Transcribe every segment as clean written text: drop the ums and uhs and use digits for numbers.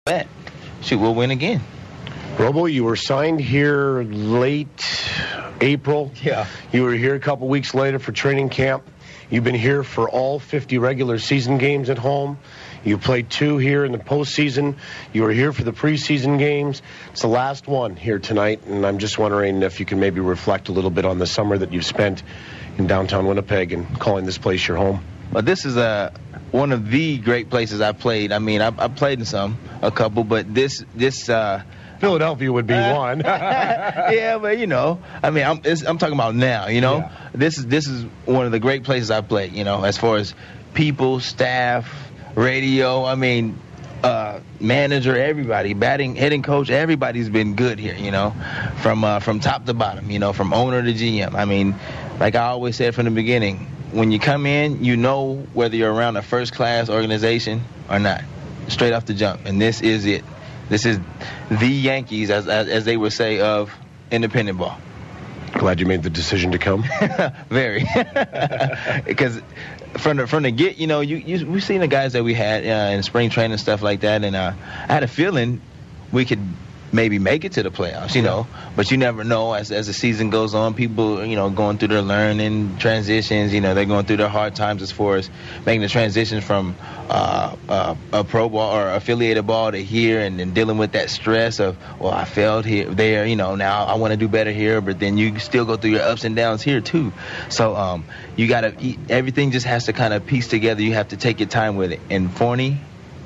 that, shoot, we'll win again. Robo, you were signed here late April. Yeah. You were here a couple weeks later for training camp. You've been here for all 50 regular season games at home. You played 2 here in the postseason. You were here for the preseason games. It's the last one here tonight, and I'm just wondering if you can maybe reflect a little bit on the summer that you've spent in downtown Winnipeg and calling this place your home. Well, this is one of the great places I've played. I mean, I played in a couple, but this Philadelphia would be one. Yeah, but I mean, I'm talking about now. Yeah. This is one of the great places I've played. As far as people, staff, radio. I mean, manager, everybody, hitting coach, everybody's been good here. From top to bottom. From owner to GM. I mean, like I always said from the beginning, when you come in, you know whether you're around a first-class organization or not, straight off the jump. And this is it. This is the Yankees, as they would say, of independent ball. Glad you made the decision to come. Very, because from the get, we've seen the guys that we had in spring training and stuff like that, and I had a feeling we could maybe make it to the playoffs, but you never know as the season goes on. People, going through their learning transitions, they're going through their hard times as far as making the transition from a pro ball or affiliated ball to here, and then dealing with that stress of, well, I failed there, now I want to do better here, but then you still go through your ups and downs here too. So you got to, everything just has to kind of piece together. You have to take your time with it, and Forney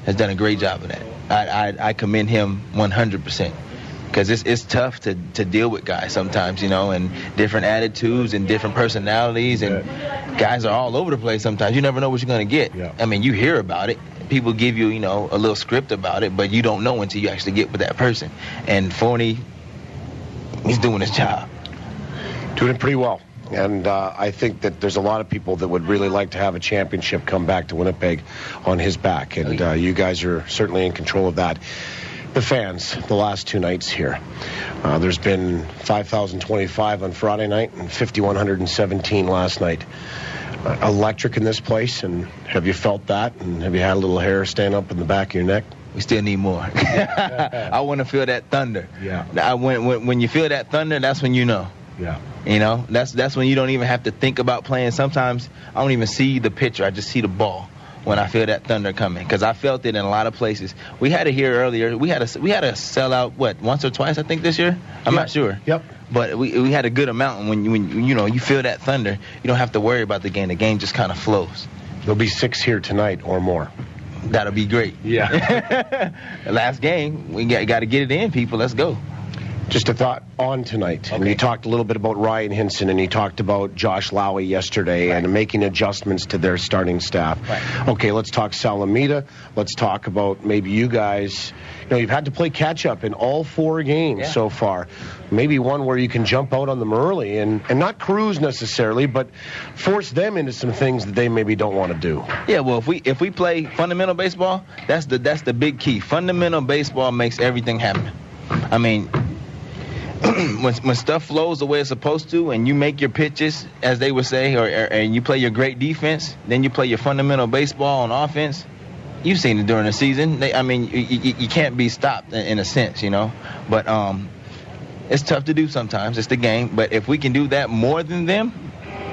has done a great job of that. I commend him 100%, because it's tough to deal with guys sometimes, and different attitudes and different personalities, and guys are all over the place sometimes. You never know what you're going to get. Yeah. I mean, you hear about it. People give you, a little script about it, but you don't know until you actually get with that person. And Forney, he's doing his job. Doing it pretty well. And I think that there's a lot of people that would really like to have a championship come back to Winnipeg on his back. And you guys are certainly in control of that. The fans, the last 2 nights here, there's been 5,025 on Friday night and 5,117 last night. Electric in this place, and have you felt that? And have you had a little hair stand up in the back of your neck? We still need more. I want to feel that thunder. Yeah. When you feel that thunder, that's when you know. Yeah. That's when you don't even have to think about playing. Sometimes I don't even see the pitcher. I just see the ball when I feel that thunder coming, because I felt it in a lot of places. We had it here earlier. We had a sellout, once or twice, I think, this year? I'm not sure. Yep. But we had a good amount. And when you feel that thunder, you don't have to worry about the game. The game just kind of flows. There'll be 6 here tonight or more. That'll be great. Yeah. The last game, we got to get it in, people. Let's go. Just a thought on tonight. Okay. And you talked a little bit about Ryan Hinson, and you talked about Josh Lowy yesterday, and making adjustments to their starting staff. Right. Okay, let's talk Salamita. Let's talk about maybe you guys. You've had to play catch-up in all 4 games so far. Maybe one where you can jump out on them early and not cruise necessarily, but force them into some things that they maybe don't want to do. Yeah, well, if we play fundamental baseball, that's the big key. Fundamental baseball makes everything happen. I mean, when stuff flows the way it's supposed to, and you make your pitches, as they would say, and you play your great defense, then you play your fundamental baseball on offense. You've seen it during the season. You can't be stopped in a sense, But it's tough to do sometimes. It's the game. But if we can do that more than them,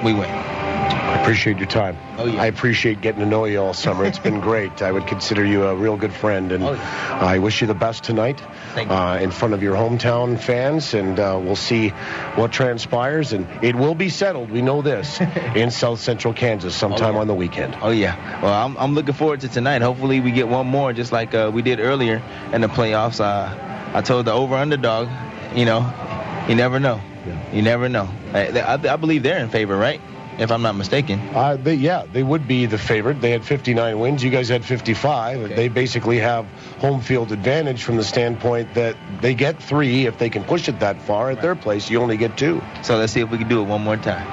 we win. I appreciate your time. Oh, yeah. I appreciate getting to know you all summer. It's been great. I would consider you a real good friend, and I wish you the best tonight in front of your hometown fans, and we'll see what transpires, and it will be settled, we know this, in South Central Kansas sometime on the weekend. Oh, yeah. Well, I'm looking forward to tonight. Hopefully we get one more, just like we did earlier in the playoffs. I told the over-underdog, you never know. Yeah. You never know. I believe they're in favor, right? If I'm not mistaken. They would be the favorite. They had 59 wins. You guys had 55. Okay. They basically have home field advantage from the standpoint that they get 3 if they can push it that far. At their place, you only get 2. So let's see if we can do it one more time.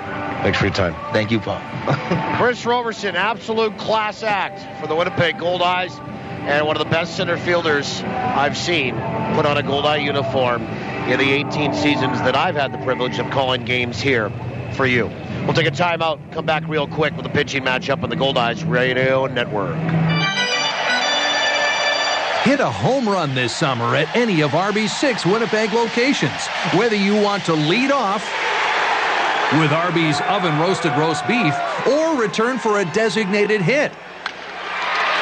Thanks for your time. Thank you, Paul. Chris Roberson, absolute class act for the Winnipeg Goldeyes, and one of the best center fielders I've seen put on a Goldeye uniform in the 18 seasons that I've had the privilege of calling games here for you. We'll take a timeout, come back real quick with a pitching matchup on the Goldeyes Radio Network. Hit a home run this summer at any of Arby's 6 Winnipeg locations. Whether you want to lead off with Arby's oven-roasted roast beef or return for a designated hit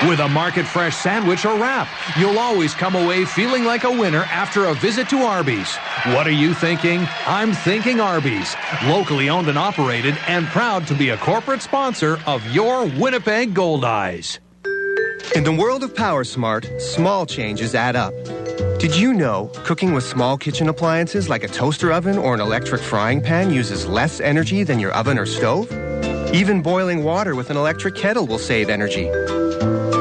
with a market-fresh sandwich or wrap, you'll always come away feeling like a winner after a visit to Arby's. What are you thinking? I'm thinking Arby's. Locally owned and operated and proud to be a corporate sponsor of your Winnipeg Goldeyes. In the world of PowerSmart, small changes add up. Did you know cooking with small kitchen appliances like a toaster oven or an electric frying pan uses less energy than your oven or stove? Even boiling water with an electric kettle will save energy.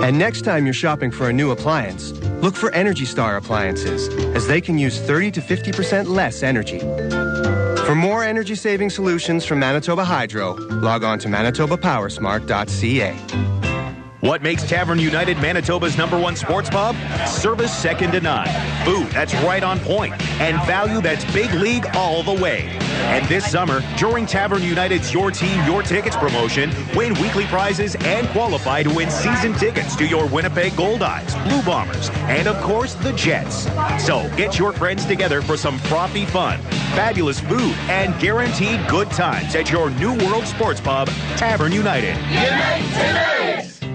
And next time you're shopping for a new appliance, look for Energy Star appliances, as they can use 30 to 50% less energy. For more energy-saving solutions from Manitoba Hydro, log on to manitobapowersmart.ca. What makes Tavern United Manitoba's #1 sports pub? Service second to none. Food that's right on point. And value that's big league all the way. And this summer, during Tavern United's Your Team, Your Tickets promotion, win weekly prizes and qualify to win season tickets to your Winnipeg Goldeyes, Blue Bombers, and of course, the Jets. So get your friends together for some frothy fun, fabulous food, and guaranteed good times at your New World Sports Pub, Tavern United.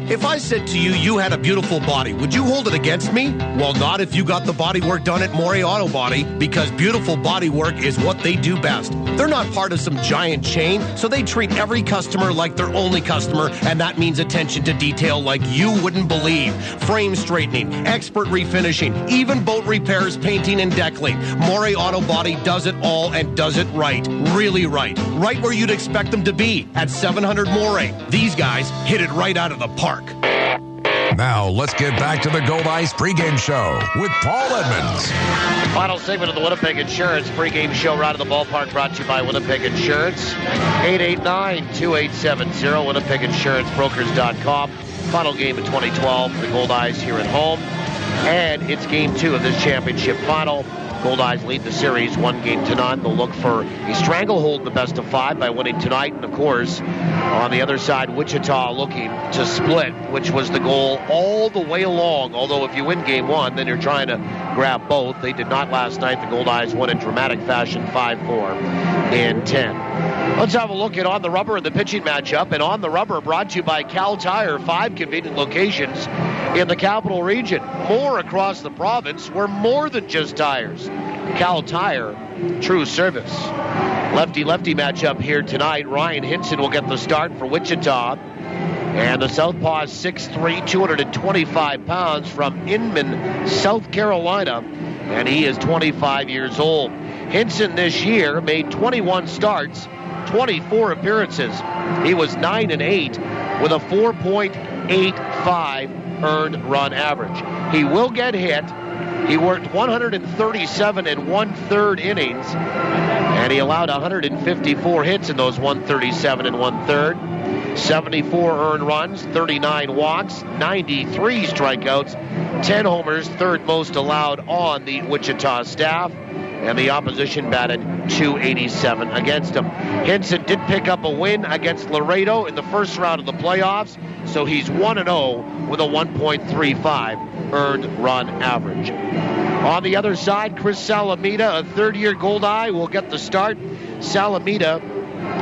If I said to you, you had a beautiful body, would you hold it against me? Well, not if you got the body work done at Morey Auto Body, because beautiful body work is what they do best. They're not part of some giant chain, so they treat every customer like their only customer, and that means attention to detail like you wouldn't believe. Frame straightening, expert refinishing, even boat repairs, painting, and deckling. Morey Auto Body does it all and does it right. Really right. Right where you'd expect them to be, at 700 Morey. These guys hit it right out of the park. Now, let's get back to the Goldeyes pregame show with Paul Edmonds. Final segment of the Winnipeg Insurance pregame show right of the ballpark, brought to you by Winnipeg Insurance. 889-2870, WinnipegInsuranceBrokers.com. Final game of 2012 for the Goldeyes here at home. And it's game 2 of this championship final. Goldeyes lead the series 1-0. They'll look for a stranglehold in the best of 5 by winning tonight. And, of course, on the other side, Wichita looking to split, which was the goal all the way along. Although if you win game 1, then you're trying to grab both. They did not last night. The Goldeyes won in dramatic fashion, 5-4 in 10. Let's have a look at On the Rubber in the pitching matchup. And On the Rubber brought to you by Cal Tire, 5 convenient locations in the capital region. More across the province. We're more than just tires. Cal Tire, true service. Lefty-lefty matchup here tonight. Ryan Hinson will get the start for Wichita. And the southpaw is 6'3", 225 pounds from Inman, South Carolina. And he is 25 years old. Hinson this year made 21 starts, 24 appearances. He was 9-8 with a 4.85 earned run average. He will get hit. He worked 137 1/3 innings, and he allowed 154 hits in those 137 1/3. 74 earned runs, 39 walks, 93 strikeouts, 10 homers, third most allowed on the Wichita staff. And the opposition batted .287 against him. Hinson did pick up a win against Laredo in the first round of the playoffs, so he's 1-0 with a 1.35 earned run average. On the other side, Chris Salamita, a third-year Goldeye, will get the start. Salamita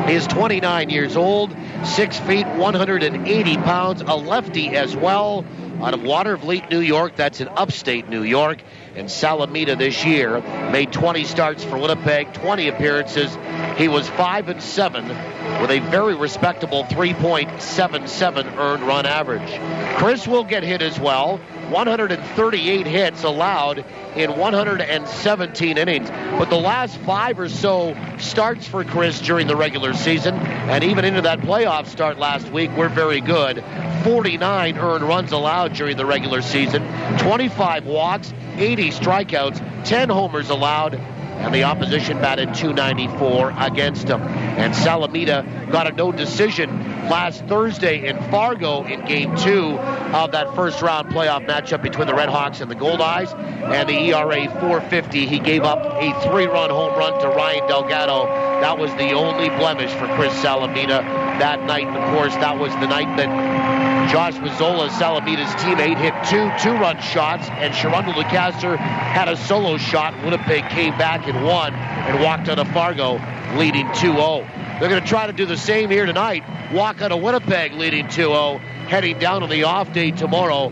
is 29 years old, 6 feet, 180 pounds, a lefty as well, out of Watervliet, New York. That's in upstate New York. And Salamita this year made 20 starts for Winnipeg, 20 appearances. He was 5-7 with a very respectable 3.77 earned run average. Chris will get hit as well. 138 hits allowed in 117 innings. But the last 5 or so starts for Chris during the regular season, and even into that playoff start last week, were very good. 49 earned runs allowed during the regular season, 25 walks, 80 strikeouts, 10 homers allowed, and the opposition batted .294 against him. And Salamita got a no decision last Thursday in Fargo in Game 2 of that first-round playoff matchup between the Redhawks and the Goldeyes. And the ERA .450, he gave up a 3-run home run to Ryan Delgado. That was the only blemish for Chris Salamita that night. And of course, that was the night that Josh Mazzola, Salamita's teammate, hit two two-run shots, and Sherundle DeCaster had a solo shot. Winnipeg came back and won and walked out of Fargo leading 2-0. They're going to try to do the same here tonight. Walk out of Winnipeg leading 2-0, heading down on the off day tomorrow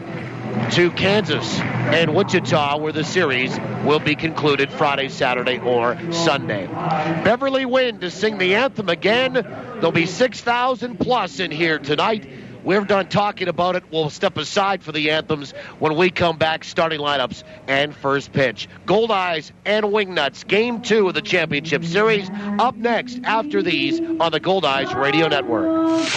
to Kansas and Wichita, where the series will be concluded Friday, Saturday, or Sunday. Beverly Wind to sing the anthem again. There'll be 6,000 plus in here tonight. We're done talking about it. We'll step aside for the anthems when we come back, starting lineups and first pitch. Goldeyes and Wingnuts, Game 2 of the Championship Series, up next after these on the Goldeyes Radio Network.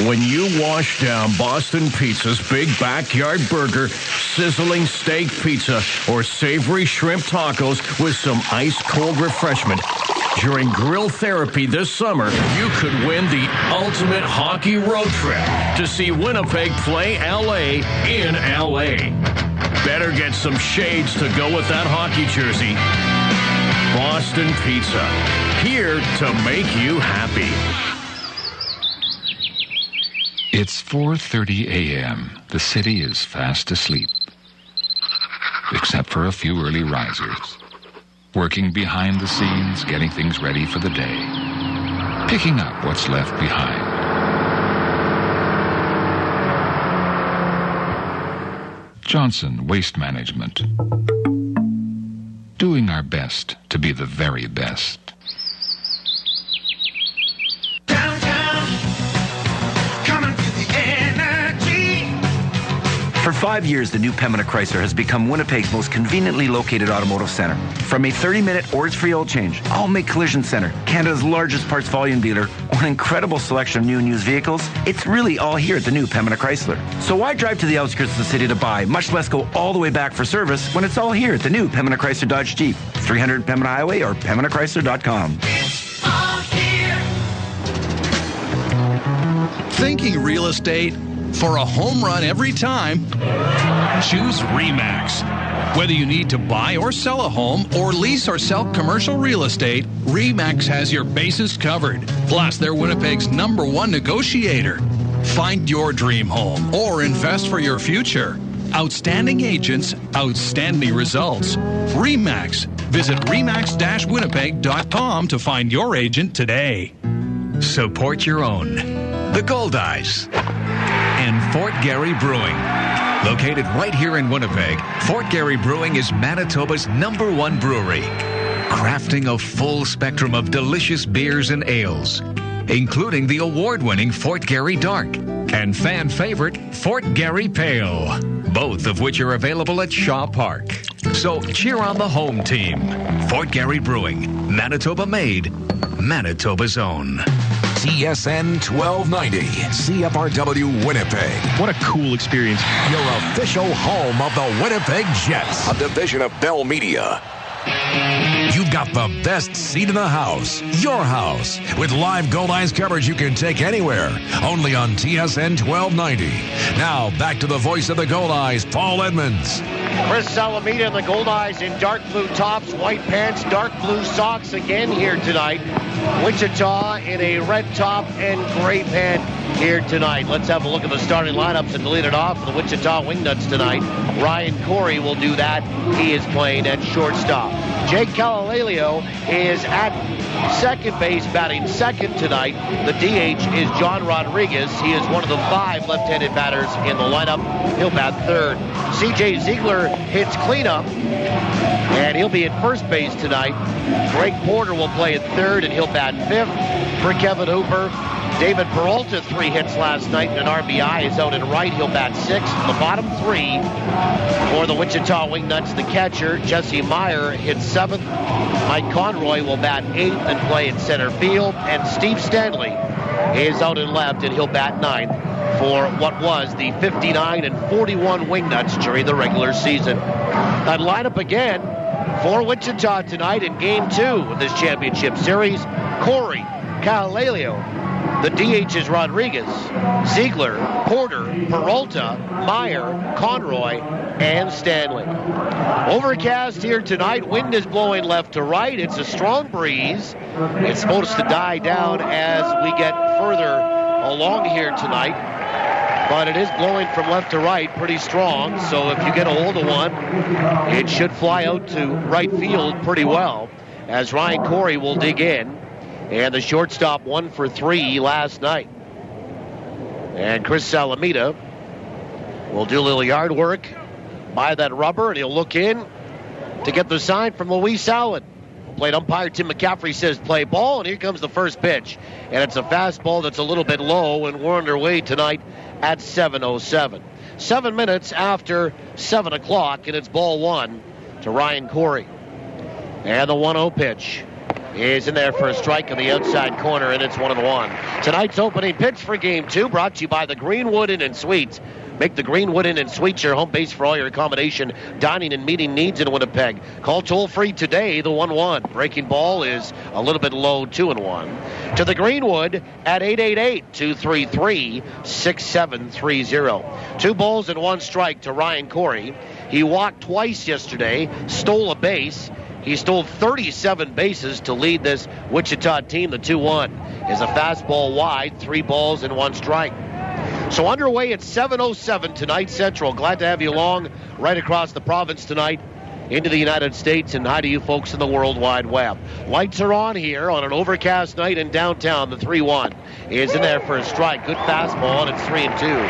When you wash down Boston Pizza's Big Backyard Burger, sizzling steak pizza, or savory shrimp tacos with some ice-cold refreshment during grill therapy this summer, you could win the ultimate hockey road trip to see Winnipeg play L.A. in L.A. Better get some shades to go with that hockey jersey. Boston Pizza, here to make you happy. It's 4:30 a.m. The city is fast asleep, except for a few early risers, working behind the scenes, getting things ready for the day, picking up what's left behind. Johnson Waste Management. Doing our best to be the very best. For 5 years, the new Pembina Chrysler has become Winnipeg's most conveniently located automotive center. From a 30-minute ORS-free oil change, All-Make Collision Center, Canada's largest parts volume dealer, or an incredible selection of new and used vehicles, it's really all here at the new Pembina Chrysler. So why drive to the outskirts of the city to buy, much less go all the way back for service, when it's all here at the new Pembina Chrysler Dodge Jeep, 300 Pembina Highway or PembinaChrysler.com. It's all here. Thinking real estate? For a home run every time, choose RE/MAX. Whether you need to buy or sell a home or lease or sell commercial real estate, RE/MAX has your bases covered. Plus, they're Winnipeg's #1 negotiator. Find your dream home or invest for your future. Outstanding agents, outstanding results. RE/MAX. Visit remax-winnipeg.com to find your agent today. Support your own. The Goldeyes. And Fort Garry Brewing. Located right here in Winnipeg, Fort Garry Brewing is Manitoba's #1 brewery, crafting a full spectrum of delicious beers and ales, including the award-winning Fort Garry Dark and fan favorite Fort Garry Pale, both of which are available at Shaw Park. So cheer on the home team. Fort Garry Brewing, Manitoba made, Manitoba's own. TSN 1290, CFRW Winnipeg. What a cool experience. Your official home of the Winnipeg Jets. A division of Bell Media. You've got the best seat in the house. Your house. With live Goldeyes coverage you can take anywhere. Only on TSN 1290. Now, back to the voice of the Goldeyes, Paul Edmonds. Chris Salamita and the Goldeyes in dark blue tops, white pants, dark blue socks again here tonight. Wichita in a red top and gray pant here tonight. Let's have a look at the starting lineups and lead it off for the Wichita Wingnuts tonight. Ryan Corey will do that. He is playing at shortstop. Jake Calalalio is at second base, batting second tonight. The DH is John Rodriguez. He is one of the 5 left-handed batters in the lineup. He'll bat third. C.J. Ziegler hits cleanup, and he'll be at first base tonight. Greg Porter will play at third, and he'll bat fifth. For Kevin Hooper, David Peralta, 3 hits last night and an RBI, is out in right. He'll bat sixth. The bottom 3 for the Wichita Wingnuts, the catcher, Jesse Meyer, hits seventh. Mike Conroy will bat eighth and play at center field. And Steve Stanley is out in left, and he'll bat ninth for what was the 59-41 Wingnuts during the regular season. That lineup again for Wichita tonight in Game 2 of this championship series. Corey, Calalalio. The DH is Rodriguez, Ziegler, Porter, Peralta, Meyer, Conroy, and Stanley. Overcast here tonight. Wind is blowing left to right. It's a strong breeze. It's supposed to die down as we get further along here tonight. but it is blowing from left to right pretty strong, so if you get a hold of one, it should fly out to right field pretty well, as Ryan Corey will dig in, and the shortstop 1 for 3 last night. And Chris Salamita will do a little yard work by that rubber, and he'll look in to get the sign from Luis Allen. Plate umpire Tim McCaffrey says play ball, and here comes the first pitch. And it's a fastball that's a little bit low, and we're underway tonight at 7:07. 7 minutes after 7 o'clock, and it's ball 1 to Ryan Corey. And the 1-0 pitch is in there for a strike on the outside corner, and it's 1-1. Tonight's opening pitch for Game 2 brought to you by the Greenwood Inn and Suites. Make the Greenwood Inn and Suites your home base for all your accommodation, dining, and meeting needs in Winnipeg. Call toll-free today, the 1-1. Breaking ball is a little bit low, 2-1. To the Greenwood at 888-233-6730. 2 balls and 1 strike to Ryan Corey. He walked twice yesterday, stole a base. He stole 37 bases to lead this Wichita team. The 2-1 is a fastball wide, 3 balls and 1 strike. So underway at 7:07 tonight, Central. Glad to have you along right across the province tonight into the United States, and hi to you folks in the World Wide Web. Lights are on here on an overcast night in downtown. The 3-1 is in there for a strike. Good fastball, and it's 3-2.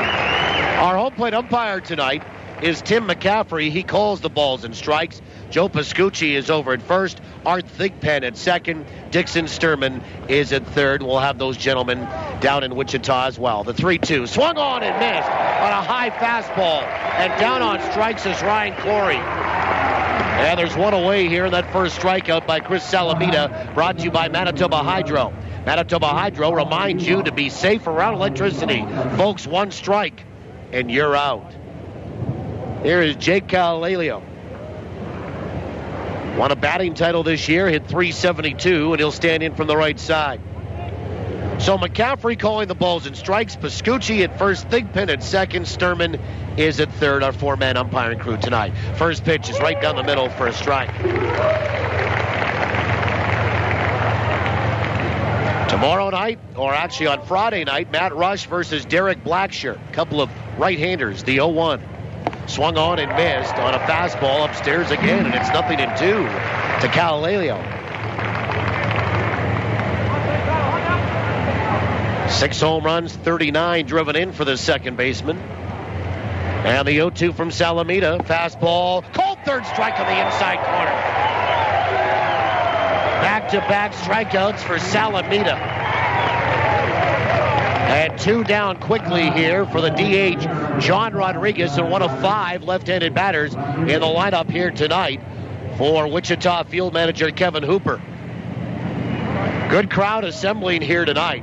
Our home plate umpire tonight is Tim McCaffrey. He calls the balls and strikes. Joe Pascucci is over at first. Art Thigpen at second. Dixon Sturman is at third. We'll have those gentlemen down in Wichita as well. The 3-2 swung on and missed on a high fastball. And down on strikes is Ryan Corey. And there's one away here in that first strikeout by Chris Salamita, brought to you by Manitoba Hydro. Manitoba Hydro reminds you to be safe around electricity. Folks, 1 strike and you're out. Here is Jake Calaleo. Won a batting title this year, hit .372, and he'll stand in from the right side. So McCaffrey calling the balls and strikes. Pascucci at first, Thigpen at second. Sturman is at third, our 4-man umpiring crew tonight. First pitch is right down the middle for a strike. Tomorrow night, or actually on Friday night, Matt Rush versus Derek Blackshirt. Couple of right-handers, the 0-1. Swung on and missed on a fastball upstairs again, and it's 0-2 to Calaleo. 6 home runs, 39 driven in for the second baseman. And the 0-2 from Salamita. Fastball, cold third strike on the inside corner. Back-to-back strikeouts for Salamita. And 2 down quickly here for the DH, John Rodriguez, and 1 of 5 left-handed batters in the lineup here tonight for Wichita field manager Kevin Hooper. Good crowd assembling here tonight.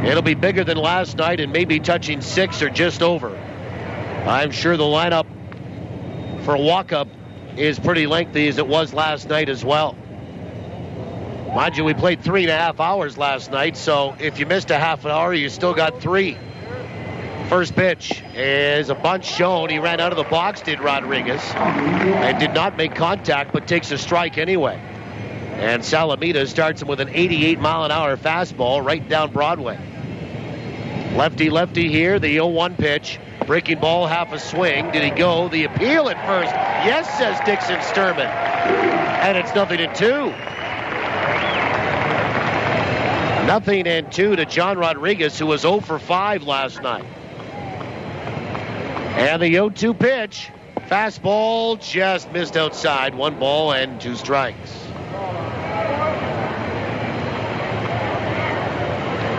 It'll be bigger than last night and maybe touching 6 or just over. I'm sure the lineup for walk-up is pretty lengthy as it was last night as well. Mind you, we played 3.5 hours last night, so if you missed a half an hour, you still got 3. First pitch is a bunt shown. He ran out of the box, did Rodriguez, and did not make contact, but takes a strike anyway. And Salamita starts him with an 88-mile-an-hour fastball right down Broadway. Lefty here, the 0-1 pitch. Breaking ball, half a swing. Did he go? The appeal at first. Yes, says Dixon Sturman. And it's 0-2. 0-2 to John Rodriguez, who was 0 for 5 last night. And the 0-2 pitch. Fastball just missed outside. 1 ball and 2 strikes.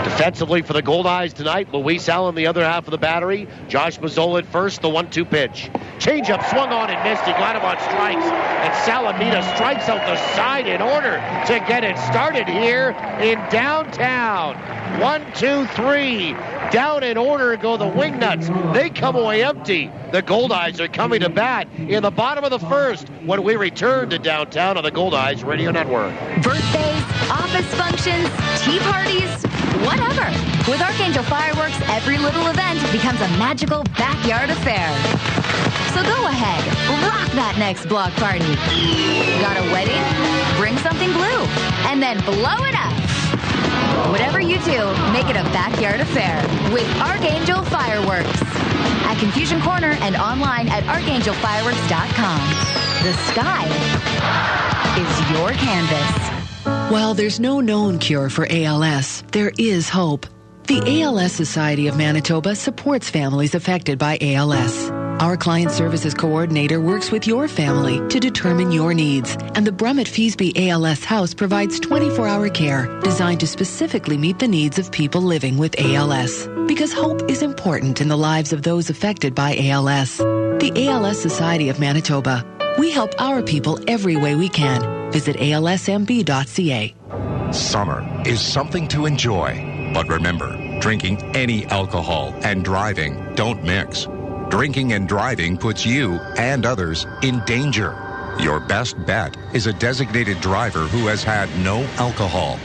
Defensively for the Goldeyes tonight, Luis Allen the other half of the battery. Josh Mazzola at first, the 1-2 pitch. Changeup swung on and missed. He got him on strikes. And Salamita strikes out the side in order to get it started here in downtown. 1, 2, 3. Down in order go the Wingnuts. They come away empty. The Goldeyes are coming to bat in the bottom of the first when we return to downtown on the Goldeyes Radio Network. Birthdays, office functions, tea parties, whatever. With Archangel Fireworks, every little event becomes a magical backyard affair. So go ahead, rock that next block party. Got a wedding? Bring something blue, and then blow it up. Whatever you do, make it a backyard affair with Archangel Fireworks. At Confusion Corner and online at archangelfireworks.com. The sky is your canvas. While there's no known cure for ALS, there is hope. The ALS Society of Manitoba supports families affected by ALS. Our Client Services Coordinator works with your family to determine your needs, and the Brummett Feesby ALS House provides 24-hour care designed to specifically meet the needs of people living with ALS. Because hope is important in the lives of those affected by ALS. The ALS Society of Manitoba. We help our people every way we can. Visit alsmb.ca. Summer is something to enjoy, but remember, drinking any alcohol and driving don't mix. Drinking and driving puts you and others in danger. Your best bet is a designated driver who has had no alcohol.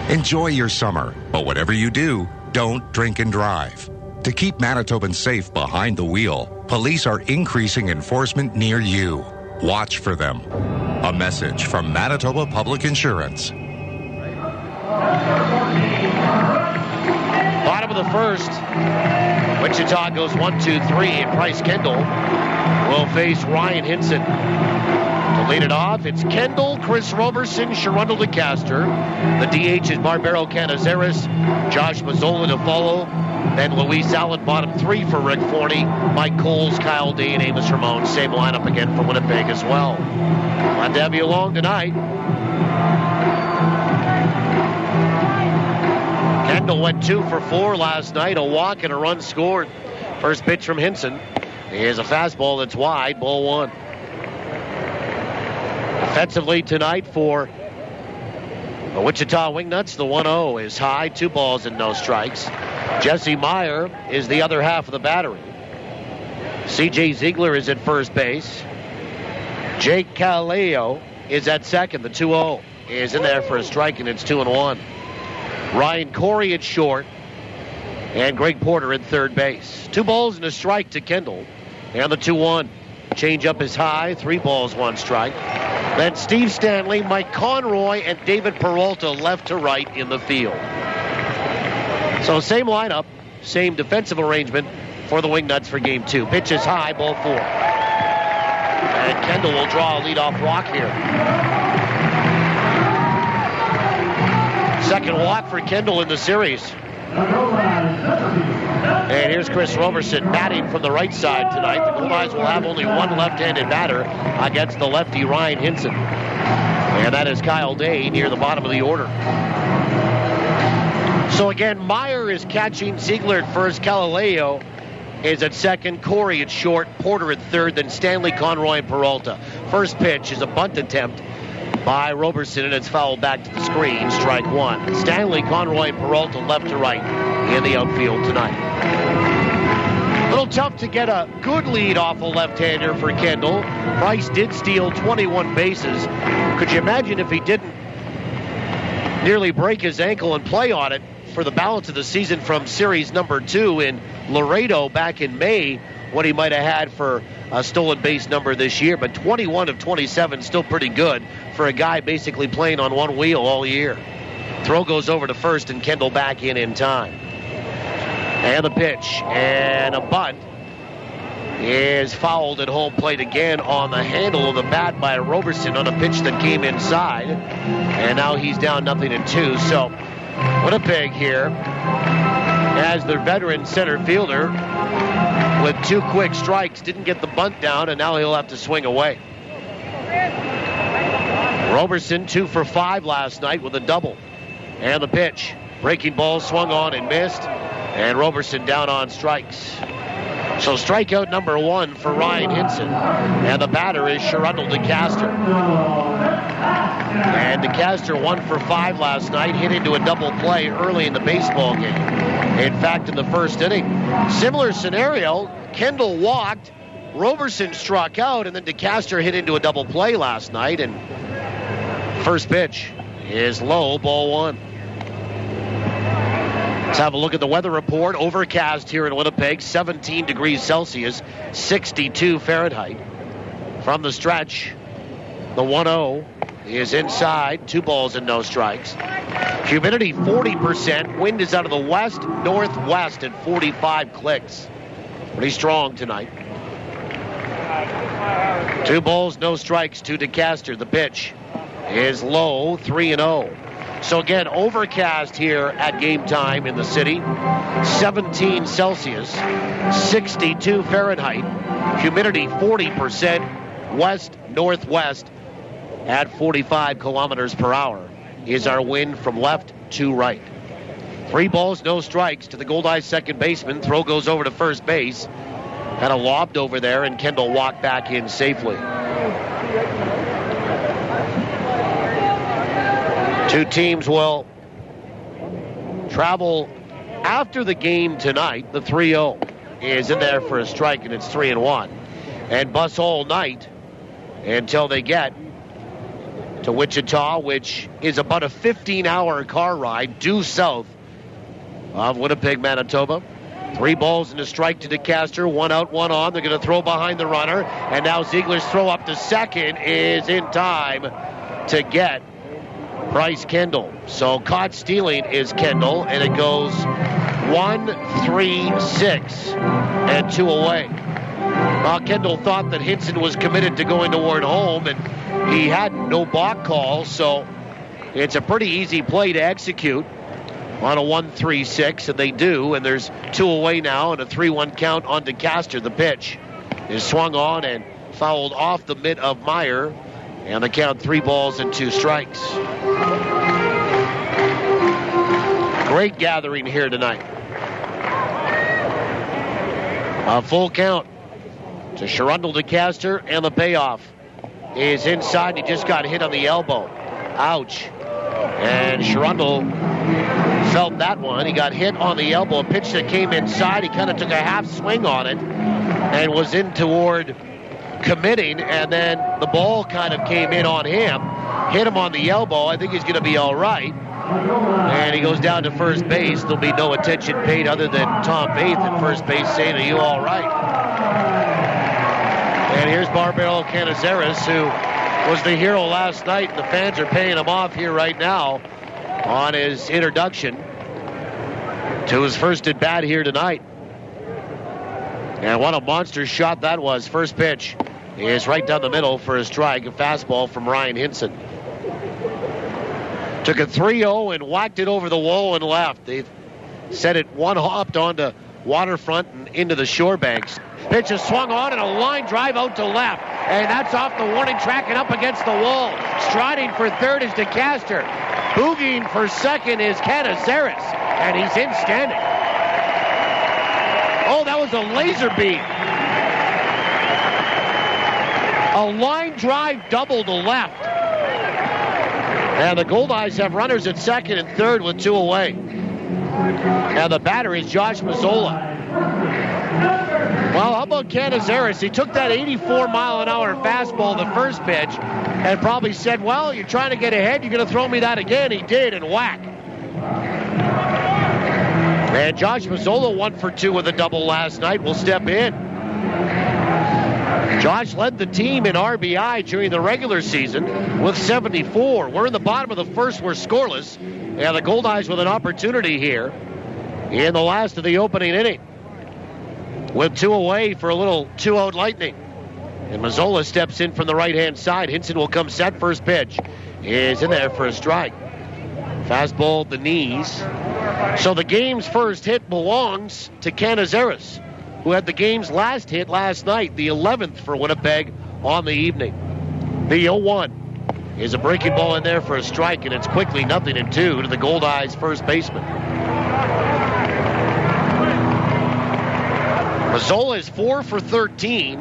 Enjoy your summer, but whatever you do, don't drink and drive. To keep Manitobans safe behind the wheel, police are increasing enforcement near you. Watch for them. A message from Manitoba Public Insurance. Bottom of the first. Wichita goes 1-2-3, and Bryce Kendall will face Ryan Hinson. To lead it off, it's Kendall, Chris Roberson, Sherundle DeCaster. The DH is Barbero Canizares, Josh Mazzola to follow. Then Luis Allen, bottom three for Rick Forney. Mike Coles, Kyle Day, and Amos Ramon. Same lineup again for Winnipeg as well. Glad to have you along tonight. Kendall went 2 for 4 last night, a walk and a run scored. First pitch from Hinson is a fastball that's wide, ball one. Offensively tonight for the Wichita Wingnuts, the 1-0 is high, 2 balls and no strikes. Jesse Meyer is the other half of the battery. C.J. Ziegler is at first base. Jake Caleo is at second. The 2-0 is in there for a strike, and it's 2-1. Ryan Corey at short, and Greg Porter at third base. 2 balls and a strike to Kendall, and the 2-1. Change up is high, 3 balls, 1 strike. Then Steve Stanley, Mike Conroy, and David Peralta left to right in the field. So same lineup, same defensive arrangement for the Wingnuts for game 2. Pitch is high, ball 4. And Kendall will draw a leadoff walk here. Second walk for Kendall in the series. And here's Chris Roberson batting from the right side tonight. The Goldeyes will have only one left-handed batter against the lefty Ryan Hinson. And that is Kyle Day near the bottom of the order. So again, Meyer is catching, Ziegler at first, Calileo is at second, Corey at short, Porter at third, then Stanley, Conroy, and Peralta. First pitch is a bunt attempt by Roberson, and it's fouled back to the screen. Strike 1. Stanley, Conroy, and Peralta left to right in the outfield tonight. A little tough to get a good lead off a left-hander for Kendall. Price did steal 21 bases. Could you imagine if he didn't nearly break his ankle and play on it for the balance of the season from series number 2 in Laredo back in May, what he might have had for a stolen base number this year? But 21 of 27 still pretty good for a guy basically playing on one wheel all year. Throw goes over to first, and Kendall back in time. And the pitch, and a bunt is fouled at home plate again on the handle of the bat by Roberson on a pitch that came inside. And now he's down 0-2. So Winnipeg here as their veteran center fielder with 2 quick strikes, didn't get the bunt down, and now he'll have to swing away. Roberson 2 for 5 last night with a double. And the pitch. Breaking ball swung on and missed. And Roberson down on strikes. So strikeout number 1 for Ryan Hinson. And the batter is Sherundle DeCaster. And DeCaster 1 for 5 last night. Hit into a double play early in the baseball game. In fact, in the first inning. Similar scenario. Kendall walked. Roberson struck out. And then DeCaster hit into a double play last night. And first pitch is low, ball 1. Let's have a look at the weather report. Overcast here in Winnipeg, 17 degrees Celsius, 62 Fahrenheit. From the stretch, The 1-0 is inside. 2 balls and no strikes. Humidity 40%. Wind is out of the west, northwest at 45 clicks. Pretty strong tonight. 2 balls, no strikes to DeCaster. The pitch is low, 3-0. So again, overcast here at game time in the city. 17 Celsius, 62 Fahrenheit. Humidity 40%. West, northwest at 45 kilometers per hour is our wind from left to right. 3 balls, no strikes to the Goldeyes second baseman. Throw goes over to first base. Kind of lobbed over there, and Kendall walked back in safely. 2 teams will travel after the game tonight. The 3-0 is in there for a strike, and it's 3-1. And bus all night until they get to Wichita, which is about a 15-hour car ride due south of Winnipeg, Manitoba. 3 balls and a strike to DeCaster. 1 out, 1 on. They're going to throw behind the runner. And now Ziegler's throw up to second is in time to get Bryce Kendall. So caught stealing is Kendall, and it goes 1, 3, 6, and 2 away. Well, Kendall thought that Hinson was committed to going toward home, and he had no balk call, so it's a pretty easy play to execute on a 1-3-6, and they do, and there's 2 away now, and a 3-1 count on DeCaster. The pitch is swung on and fouled off the mitt of Meyer, and the count 3 balls and 2 strikes. Great gathering here tonight. A full count to Sherundle DeCaster, and the payoff is inside. He just got hit on the elbow. Ouch. And Sherundle felt that one. He got hit on the elbow. A pitch that came inside. He kind of took a half swing on it and was in toward committing, and then the ball kind of came in on him, hit him on the elbow. I think he's going to be all right. And he goes down to first base. There'll be no attention paid other than Tom Faith at first base saying, "Are you all right?" And here's Barbero Canizares, who was the hero last night, and the fans are paying him off here right now on his introduction to his first at bat here tonight. And what a monster shot that was. First pitch is right down the middle for a strike, a fastball from Ryan Hinson. Took a 3-0 and whacked it over the wall and left. They set it one hopped onto Waterfront and into the shore banks. Pitch is swung on and a line drive out to left. And that's off the warning track and up against the wall. Striding for third is DeCaster. Boogieing for second is Canizares. And he's in standing. Oh, that was a laser beam. A line drive double to left. And the Goldeyes have runners at second and third with 2 away. And the batter is Josh Mazzola. Well, how about Canizares? He took that 84-mile-an-hour fastball the first pitch and probably said, well, you're trying to get ahead, you're going to throw me that again. He did, and whack. And Josh Mazzola 1 for 2 with a double last night will step in. Josh led the team in RBI during the regular season with 74. We're in the bottom of the first. We're scoreless. And the Goldeyes with an opportunity here in the last of the opening inning, with 2 away for a little 2-0 lightning. And Mazzola steps in from the right-hand side. Hinson will come set. First pitch is in there for a strike. Fastball at the knees. So the game's first hit belongs to Canizares, who had the game's last hit last night, the 11th for Winnipeg on the evening. The 0-1 is a breaking ball in there for a strike, and it's quickly 0-2 to the Goldeyes first baseman. Mazzola is 4 for 13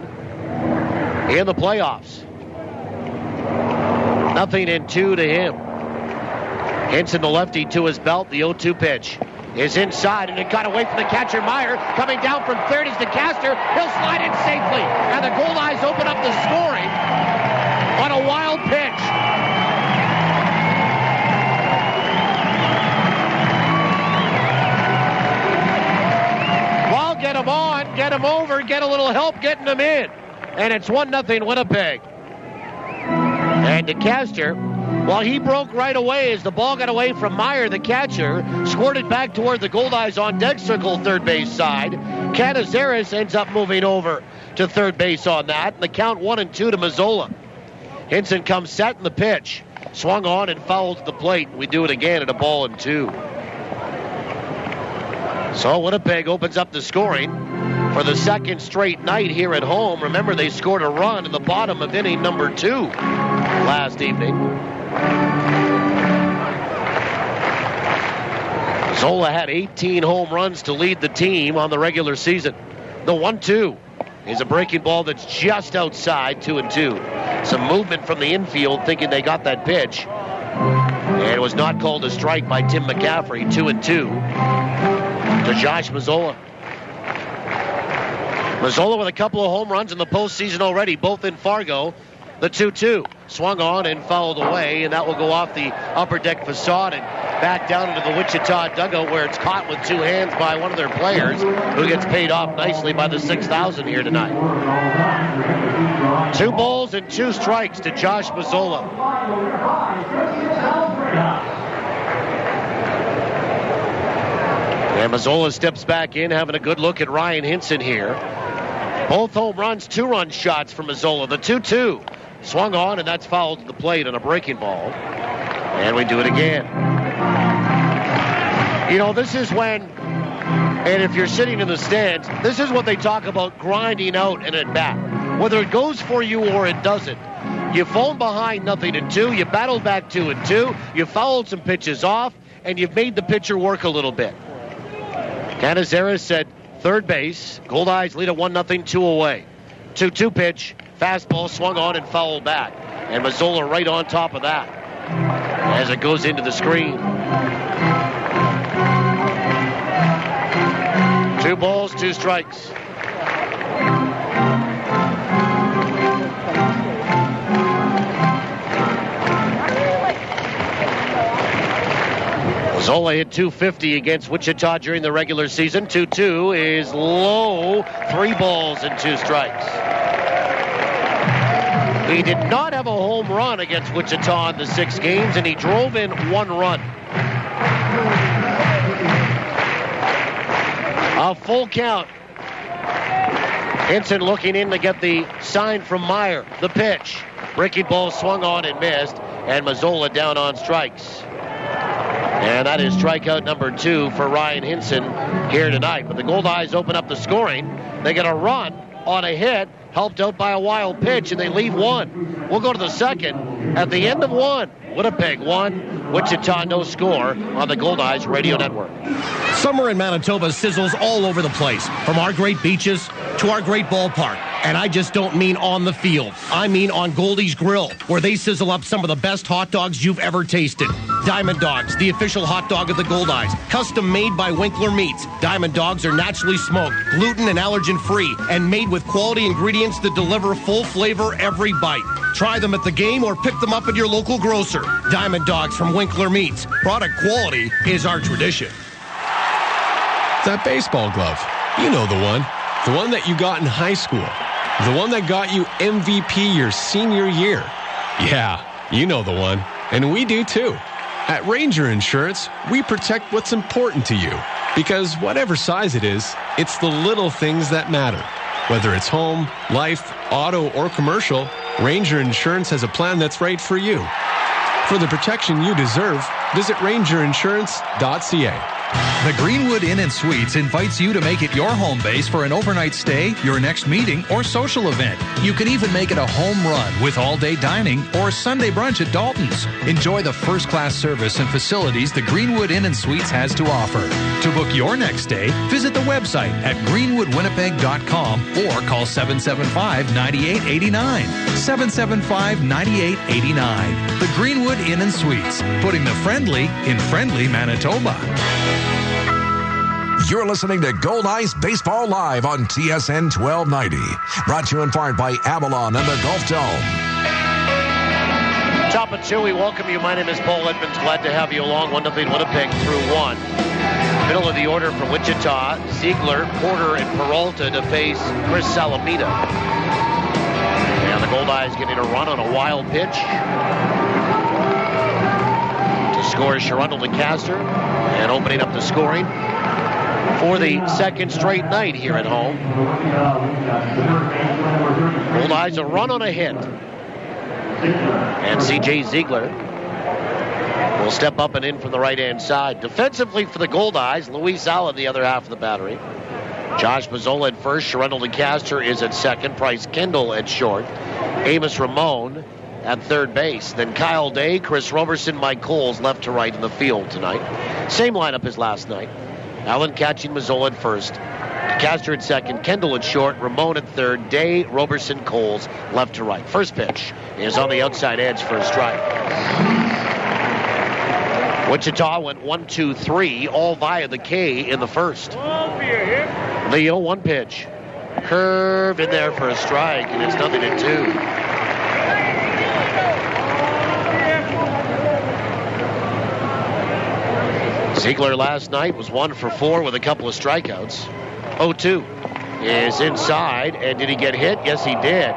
in the playoffs. 0-2 to him. Hinson, the lefty, to his belt. The 0-2 pitch is inside, and it got away from the catcher, Meyer. Coming down from third is DeCaster. He'll slide in safely, and the Goldeyes open up the scoring on a wild pitch. Well, get him on, get him over, get a little help getting him in. And it's 1-0 Winnipeg. And DeCaster, well, he broke right away as the ball got away from Meyer, the catcher, squirted back toward the Goldeyes on deck circle third base side. Canizares ends up moving over to third base on that. And the count 1-2 to Mazzola. Hinson comes set in the pitch. Swung on and fouled to the plate. We do it again at 1-2. So Winnipeg opens up the scoring for the second straight night here at home. Remember, they scored a run in the bottom of inning number 2 last evening. Zola had 18 home runs to lead the team on the regular season. The 1-2 is a breaking ball that's just outside 2-2. Some movement from the infield thinking they got that pitch. And it was not called a strike by Tim McCaffrey. 2-2 to Josh Mazzola. Mazzola with a couple of home runs in the postseason already, both in Fargo. The 2-2 swung on and fouled away, and that will go off the upper deck facade and back down into the Wichita dugout where it's caught with two hands by one of their players, who gets paid off nicely by the 6,000 here tonight. 2 balls and 2 strikes to Josh Mazzola. And Mazzola steps back in, having a good look at Ryan Hinson here. Both home runs, 2-run shots for Mazzola. The 2-2 swung on, and that's fouled to the plate on a breaking ball. And we do it again. You know, this is when, and if you're sitting in the stands, this is what they talk about grinding out an at-bat. Whether it goes for you or it doesn't. You phone behind 0-2, you battled back 2-2, you fouled some pitches off, and you've made the pitcher work a little bit. Canizares said third base. Goldeyes lead at 1-0, 2 away. 2-2 pitch. Fastball swung on and fouled back. And Mazzola right on top of that as it goes into the screen. 2 balls, 2 strikes. Mazzola hit .250 against Wichita during the regular season. 2-2 is low. 3 balls and 2 strikes. He did not have a home run against Wichita in the 6 games, and he drove in 1 run. A full count. Hinson looking in to get the sign from Meyer. The pitch. Breaking ball swung on and missed, and Mazzola down on strikes. And that is strikeout number 2 for Ryan Hinson here tonight. But the Goldeyes open up the scoring. They get a run on a hit, helped out by a wild pitch, and they leave 1. We'll go to the second. At the end of 1, Winnipeg 1, Wichita no score on the Goldeyes Radio Network. Summer in Manitoba sizzles all over the place, from our great beaches to our great ballpark. And I just don't mean on the field. I mean on Goldeyes Grill, where they sizzle up some of the best hot dogs you've ever tasted. Diamond Dogs, the official hot dog of the Goldeyes. Custom made by Winkler Meats. Diamond Dogs are naturally smoked, gluten and allergen free, and made with quality ingredients that deliver full flavor every bite. Try them at the game or pick them up at your local grocer. Diamond Dogs from Winkler Meats. Product quality is our tradition. That baseball glove. You know the one. The one that you got in high school. The one that got you MVP your senior year. Yeah, you know the one. And we do too. At Ranger Insurance, we protect what's important to you. Because whatever size it is, it's the little things that matter. Whether it's home, life, auto, or commercial, Ranger Insurance has a plan that's right for you. For the protection you deserve, visit rangerinsurance.ca. The Greenwood Inn & Suites invites you to make it your home base for an overnight stay, your next meeting, or social event. You can even make it a home run with all-day dining or Sunday brunch at Dalton's. Enjoy the first-class service and facilities the Greenwood Inn & Suites has to offer. To book your next stay, visit the website at greenwoodwinnipeg.com or call 775-9889. 775-9889. The Greenwood Inn & Suites, putting the friendly in friendly Manitoba. You're listening to Goldeyes Baseball Live on TSN 1290. Brought to you in part by Avalon and the Gulf Dome. Top of 2, we welcome you. My name is Paul Edmonds. Glad to have you along. 1-0 Winnipeg through 1. Middle of the order for Wichita, Ziegler, Porter, and Peralta to face Chris Salamita. And the Goldeyes getting a run on a wild pitch. To score Sherundle DeCaster, and opening up the scoring for the second straight night here at home. Goldeyes a run on a hit. And C.J. Ziegler will step up and in from the right-hand side. Defensively for the Goldeyes, Luis Allen the other half of the battery. Josh Mazzola at first, Sherundle DeCaster is at second, Bryce Kendall at short, Amos Ramon at third base. Then Kyle Day, Chris Roberson, Mike Coles left to right in the field tonight. Same lineup as last night. Allen catching, Mazzola at first, DeCaster at second, Kendall at short, Ramon at third, Day, Roberson, Coles left to right. First pitch is on the outside edge for a strike. Wichita went 1-2-3, all via the K in the first. The 0-1 pitch. Curved in there for a strike, and it's 0-2. Ziegler last night was 1 for 4 with a couple of strikeouts. 0-2 is inside, and did he get hit? Yes, he did.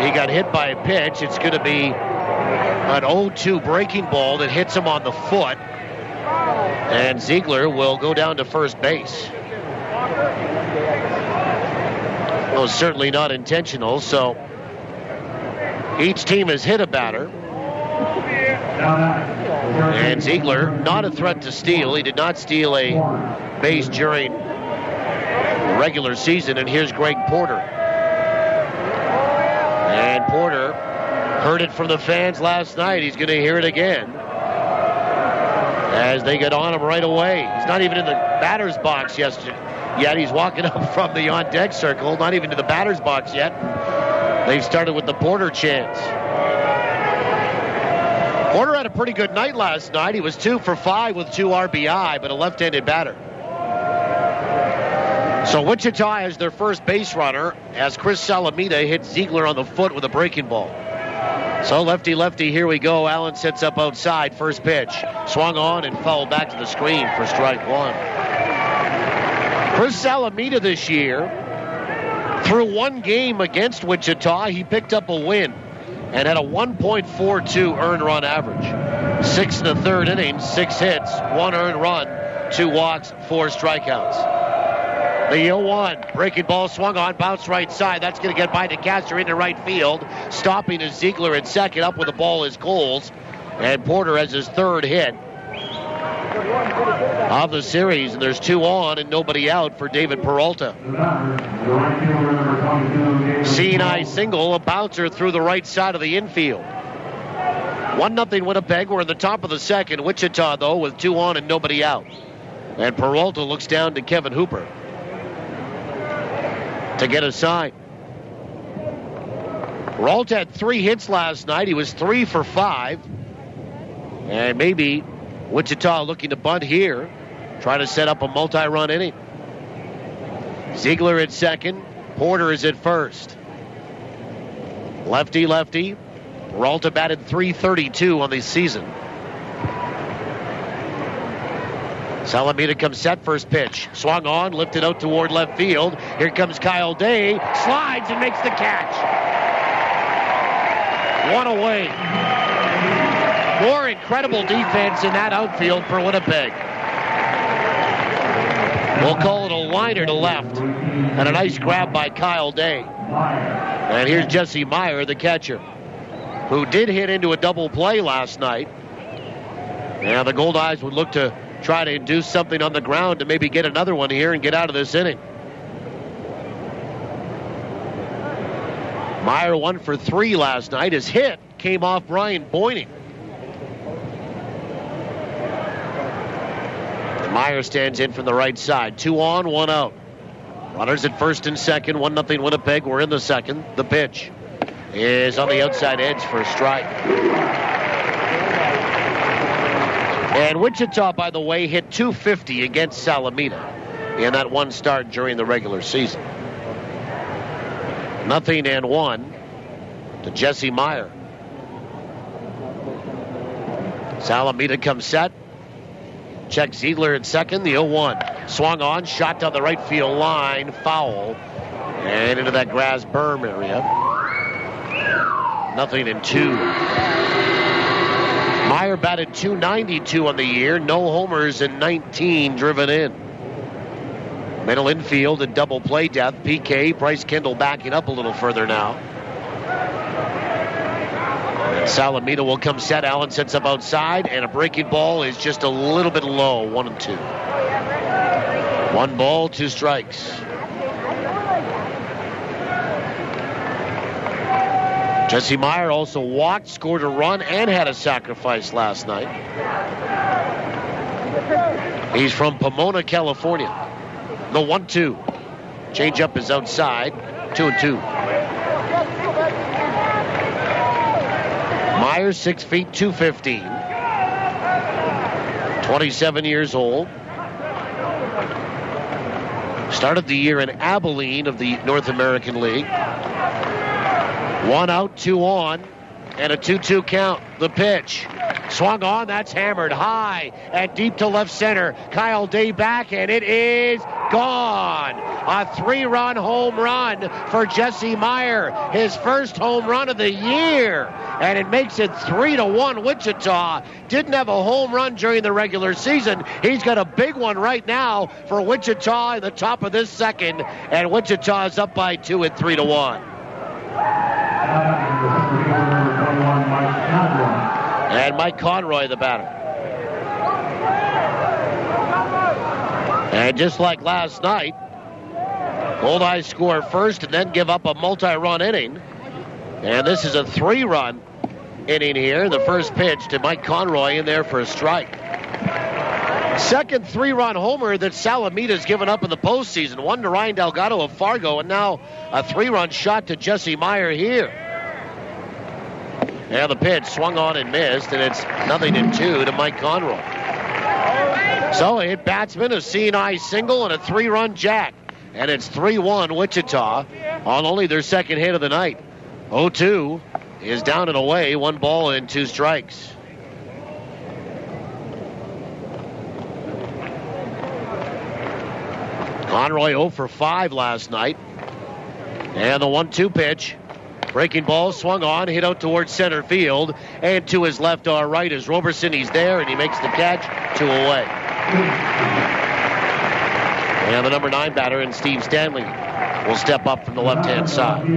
He got hit by a pitch. It's going to be an 0-2 breaking ball that hits him on the foot, and Ziegler will go down to first base. Well, certainly not intentional, so each team has hit a batter. And Ziegler, not a threat to steal. He did not steal a base during the regular season. And here's Greg Porter. And Porter heard it from the fans last night. He's going to hear it again as they get on him right away. He's not even in the batter's box yet. He's walking up from the on-deck circle, not even to the batter's box yet. They've started with the Porter chants. Porter had a pretty good night last night. He was 2 for 5 with 2 RBI, but a left-handed batter. So Wichita has their first base runner as Chris Salamita hits Ziegler on the foot with a breaking ball. So lefty, here we go. Allen sets up outside. First pitch. Swung on and fouled back to the screen for strike 1. Chris Salamita this year, through one game against Wichita, he picked up a win and had a 1.42 earned run average. 6 1/3 innings, 6 hits, 1 earned run, 2 walks, 4 strikeouts. The 0-1 breaking ball swung on, bounced right side. That's going to get by DeCaster into right field. Stopping is Ziegler at second. Up with the ball is Coles. And Porter has his third hit of the series. And there's 2 on and nobody out for David Peralta. C&I single, a bouncer through the right side of the infield. 1-0 Winnipeg. We're in the top of the second. Wichita, though, with 2 on and nobody out. And Peralta looks down to Kevin Hooper to get a sign. Peralta had 3 hits last night. He was 3 for 5. And maybe Wichita looking to bunt here, try to set up a multi-run inning. Ziegler at second. Porter is at first. Lefty. Peralta batted .332 on the season. Salamita comes set, first pitch. Swung on, lifted out toward left field. Here comes Kyle Day. Slides and makes the catch. 1 away. More incredible defense in that outfield for Winnipeg. We'll call it a liner to left. And a nice grab by Kyle Day. And here's Jesse Meyer, the catcher, who did hit into a double play last night. Now the Goldeyes would look to try to induce something on the ground to maybe get another one here and get out of this inning. Meyer 1 for 3 last night. His hit came off Brian Boyning. And Meyer stands in from the right side. 2 on, 1 out. Runners at first and second. 1-0 Winnipeg. We're in the second. The pitch is on the outside edge for a strike. And Wichita, by the way, hit .250 against Salamita in that one start during the regular season. 0-1 to Jesse Meyer. Salamita comes set. Check Ziegler at second. The 0-1. Swung on, shot down the right field line, foul, and into that grass berm area. 0-2. Meyer batted .292 on the year. No homers and 19 driven in. Middle infield and double play death. PK, Bryce Kendall backing up a little further now. And Salamita will come set. Allen sets up outside, and a breaking ball is just a little bit low. 1-2. 1 ball, 2 strikes. Jesse Meyer also walked, scored a run, and had a sacrifice last night. He's from Pomona, California. The 1-2. Changeup is outside. 2-2. Meyer, 6 feet, 215. 27 years old. Started the year in Abilene of the North American League. 1 out, 2 on, and a 2-2 count. The pitch. Swung on, that's hammered high and deep to left center. Kyle Day back, and it is gone. A 3-run home run for Jesse Meyer. His first home run of the year. And it makes it 3-1 Wichita. Didn't have a home run during the regular season. He's got a big one right now for Wichita in the top of this second. And Wichita is up by 2 at 3-1. And Mike Conroy, the batter. And just like last night, Goldeyes score first and then give up a multi-run inning. And this is a 3-run inning here. The first pitch to Mike Conroy in there for a strike. Second 3-run homer that Salamita's given up in the postseason. One to Ryan Delgado of Fargo, and now a 3-run shot to Jesse Meyer here. And the pitch swung on and missed, and it's 0-2 to Mike Conroy. So a hit batsman, a seeing-eye single, and a 3-run jack. And it's 3-1 Wichita on only their second hit of the night. 0-2 is down and away, 1 ball and 2 strikes. Conroy 0 for 5 last night. And the 1-2 pitch. Breaking ball swung on, hit out towards center field. And to his left or right is Roberson. He's there, and he makes the catch. 2 away. And the number 9 batter, and Steve Stanley, will step up from the left-hand side.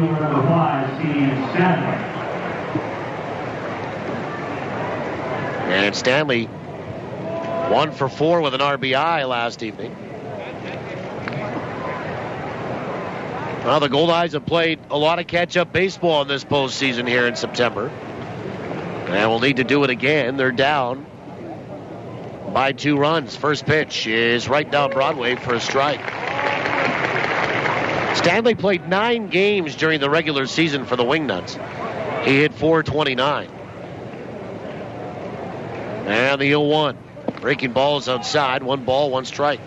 And Stanley 1 for 4 with an RBI last evening. Well, the Goldeyes have played a lot of catch-up baseball in this postseason here in September. And will need to do it again. They're down by 2 runs. First pitch is right down Broadway for a strike. Stanley played 9 games during the regular season for the Wingnuts. He hit .429. And the 0-1. Breaking ball is outside. 1 ball, 1 strike.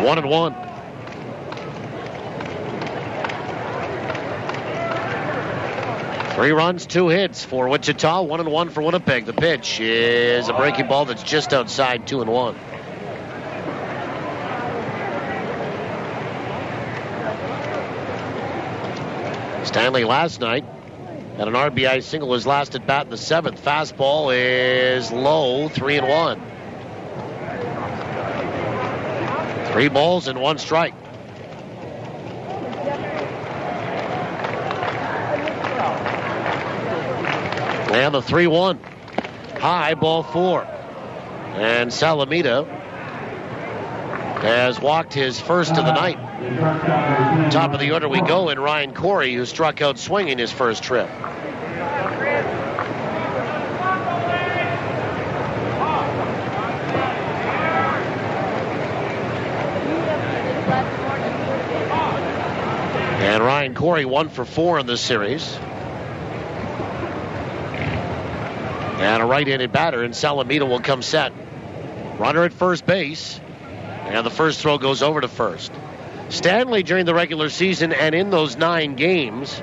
1-1. Three runs, 2 hits for Wichita. 1-1 for Winnipeg. The pitch is a breaking ball that's just outside. 2-1. Stanley last night had an RBI single his last at bat in the 7th. Fastball is low. 3-1. 3 balls and 1 strike. And the 3-1. High, ball 4. And Salamita has walked his first of the night. Top of the order we go in Ryan Corey, who struck out swinging his first trip. And Ryan Corey 1 for 4 in this series. And a right-handed batter, and Salamita will come set. Runner at first base. And the first throw goes over to first. Stanley, during the regular season and in those 9 games,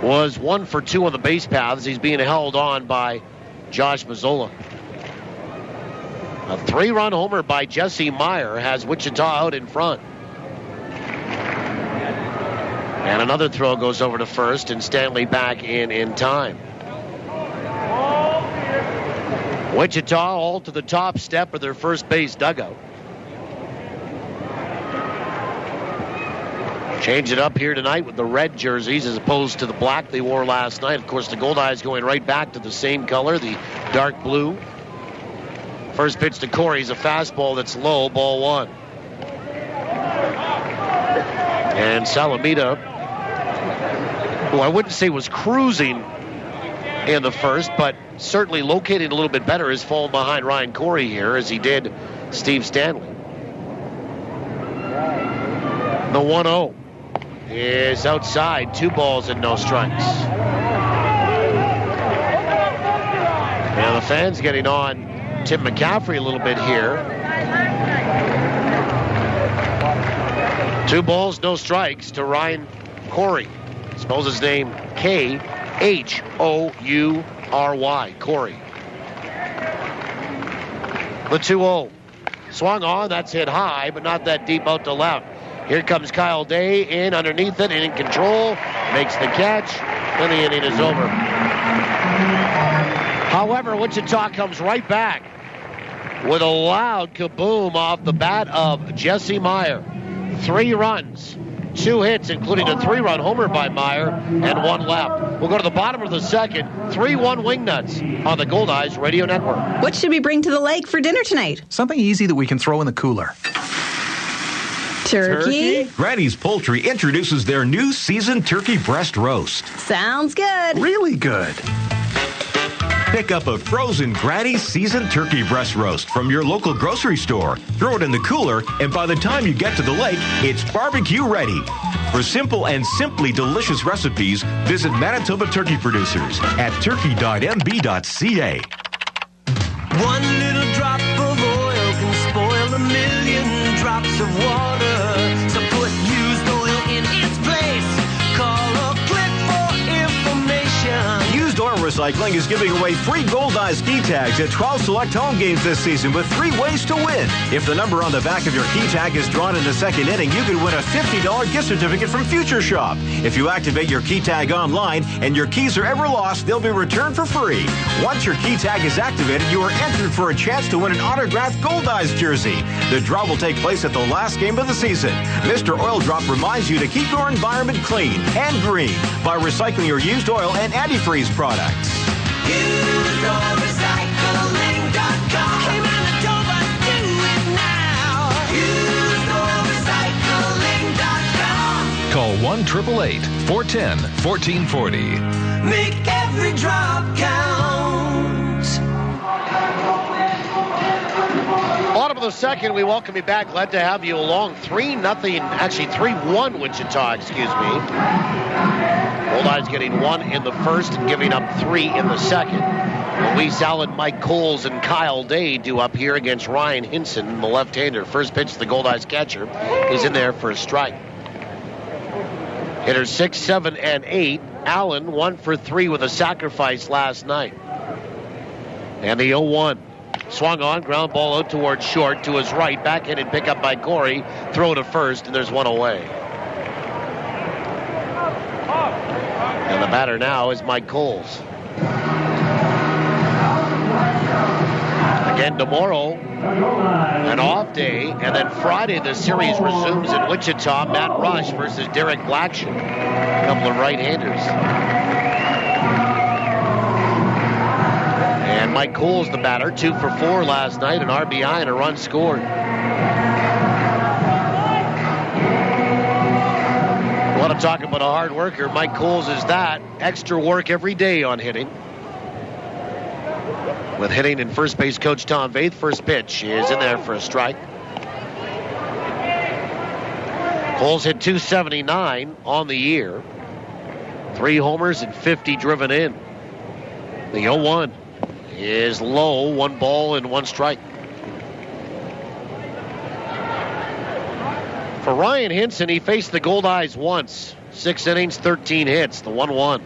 was 1 for 2 on the base paths. He's being held on by Josh Mazzola. A 3-run homer by Jesse Meyer has Wichita out in front. And another throw goes over to first, and Stanley back in time. Wichita all to the top step of their first base dugout. Change it up here tonight with the red jerseys as opposed to the black they wore last night. Of course, the Goldeyes going right back to the same color, the dark blue. First pitch to Corey's a fastball that's low, ball one. And Salamita, who I wouldn't say was cruising in the first, but certainly locating a little bit better, has fallen behind Ryan Corey here as he did Steve Stanley. The 1-0 is outside, 2 balls and no strikes. Now the fans getting on Tim McCaffrey a little bit here. 2 balls, no strikes to Ryan Corey. Spells his name K-H-O-U-R-Y, Corey. The 2-0. Swung on, that's hit high, but not that deep out to left. Here comes Kyle Day in underneath it and in control. Makes the catch, and the inning is over. However, Wichita comes right back with a loud kaboom off the bat of Jesse Meyer. 3 runs, 2 hits, including a 3-run homer by Meyer, and 1 left. We'll go to the bottom of the second. 3-1 Wingnuts on the Goldeyes Radio Network. What should we bring to the lake for dinner tonight? Something easy that we can throw in the cooler. Turkey? Granny's Poultry introduces their new seasoned turkey breast roast. Sounds good. Really good. Pick up a frozen Granny's seasoned turkey breast roast from your local grocery store. Throw it in the cooler, and by the time you get to the lake, it's barbecue ready. For simple and simply delicious recipes, visit Manitoba Turkey Producers at turkey.mb.ca. One little drop of oil can spoil a million drops of water. So put used oil in its place. Call or click for information. Used Oil Recycling is giving away free Goldeyes ski tags at 12 select home games this season with 3 ways to win. If the number on the back of your key tag is drawn in the second inning, you could win a $50 gift certificate from Future Shop. If you activate your key tag online and your keys are ever lost, they'll be returned for free. Once your key tag is activated, you are entered for a chance to win an autographed Goldeyes jersey. The draw will take place at the last game of the season. Mr. Oil Drop reminds you to keep your environment clean and green by recycling your used oil and antifreeze products. UseOilRecycling.com. Hey, Manitoba, do it now. UseOilRecycling.com. Call 1-888-410-1440. Make every drop count. Bottom of the second, we welcome you back. Glad to have you along. 3-1 Wichita, excuse me. Goldeyes getting 1 in the first and giving up 3 in the second. Luis Allen, Mike Coles, and Kyle Day do up here against Ryan Hinson, the left-hander. First pitch to the Goldeyes catcher is in there for a strike. Hitters 6, 7, and 8. Allen 1 for 3 with a sacrifice last night. And the 0-1. Swung on, ground ball out towards short to his right. Backhanded pickup by Corey. Throw to first, and there's 1 away. And the batter now is Mike Coles. Again tomorrow, an off day, and then Friday the series resumes in Wichita. Matt Rush versus Derek Blackshin. A couple of right-handers. And Mike Coles, the batter, 2 for 4 last night, an RBI and a run scored. You want to talk about a hard worker? Mike Coles is that. Extra work every day on hitting. With hitting and first base coach Tom Vaith. First pitch is in there for a strike. Coles hit .279 on the year. 3 homers and 50 driven in. The 0-1 is low. 1 ball and 1 strike. For Ryan Hinson, he faced the Goldeyes once. 6 innings, 13 hits. The 1-1.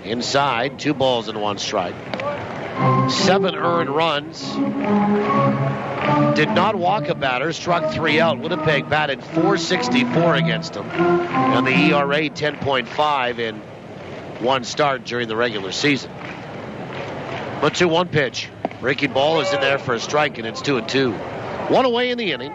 Inside, 2 balls and 1 strike. 7 earned runs. Did not walk a batter, struck 3 out. Winnipeg batted .464 against him. And the ERA 10.5 in one start during the regular season. The 2-1 pitch. Breaking ball is in there for a strike, and it's 2-2. 1 away in the inning.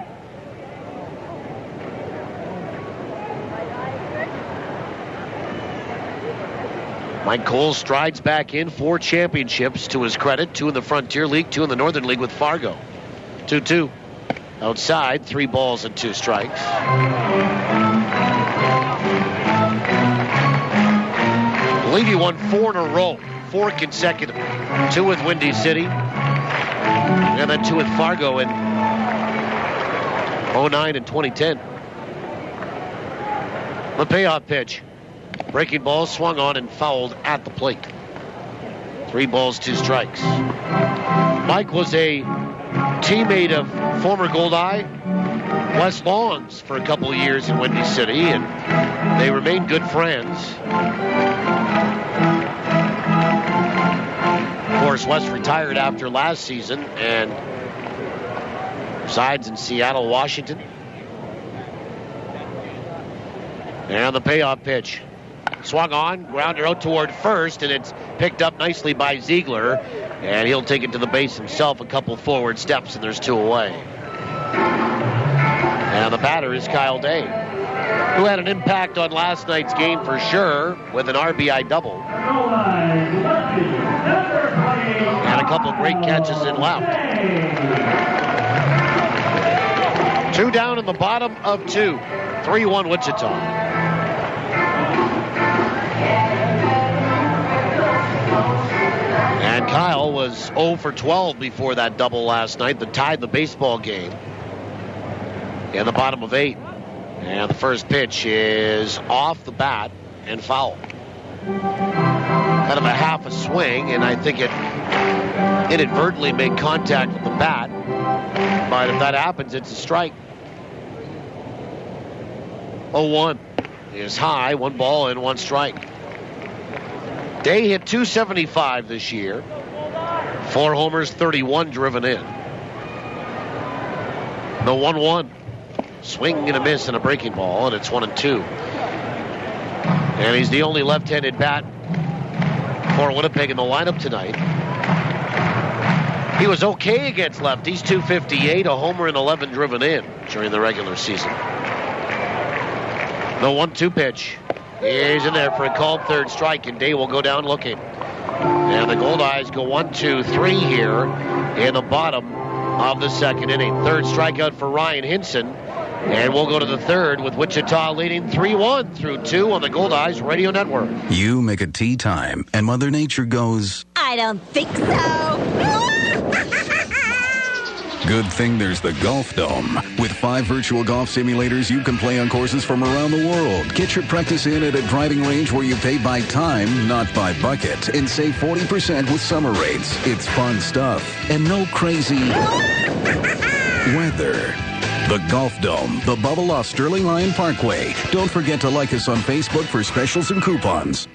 Mike Cole strides back in. 4 championships to his credit. 2 in the Frontier League, 2 in the Northern League with Fargo. 2-2. Outside, 3 balls and 2 strikes. I believe he won 4 in a row. 4 consecutive. 2 with Windy City. And then 2 with Fargo in 09 and 2010. The payoff pitch. Breaking ball swung on and fouled at the plate. 3 balls, 2 strikes. Mike was a teammate of former Goldeye Wes Long's for a couple of years in Windy City, and they remained good friends. Of course, Wes retired after last season and resides in Seattle, Washington. And the payoff pitch. Swung on, grounder out toward first, and it's picked up nicely by Ziegler. And he'll take it to the base himself, a couple forward steps, and there's 2 away. And the batter is Kyle Day, who had an impact on last night's game for sure with an RBI double. And a couple great catches in left. 2 down in the bottom of 2. 3-1 Wichita. And Kyle was 0 for 12 before that double last night that tied the baseball game in the bottom of 8. And the first pitch is off the bat and foul. Kind of a half a swing, and I think it inadvertently made contact with the bat. But if that happens, it's a strike. 0-1 is high, 1 ball and 1 strike. Day hit .275 this year. 4 homers, 31 driven in. The 1-1. Swing and a miss and a breaking ball, and it's 1-2. And he's the only left-handed bat for Winnipeg in the lineup tonight. He was okay against lefties, .258, a homer and 11 driven in during the regular season. The 1-2 pitch. He's in there for a called third strike, and Day will go down looking. And the Goldeyes go 1-2-3 here in the bottom of the second inning. Third strikeout for Ryan Hinson. And we'll go to the third with Wichita leading 3-1 through 2 on the Goldeyes Radio Network. You make a tea time, and Mother Nature goes, I don't think so. Good thing there's the Golf Dome. With 5 virtual golf simulators, you can play on courses from around the world. Get your practice in at a driving range where you pay by time, not by bucket, and save 40% with summer rates. It's fun stuff, and no crazy weather. The Golf Dome, the bubble off Sterling Lion Parkway. Don't forget to like us on Facebook for specials and coupons.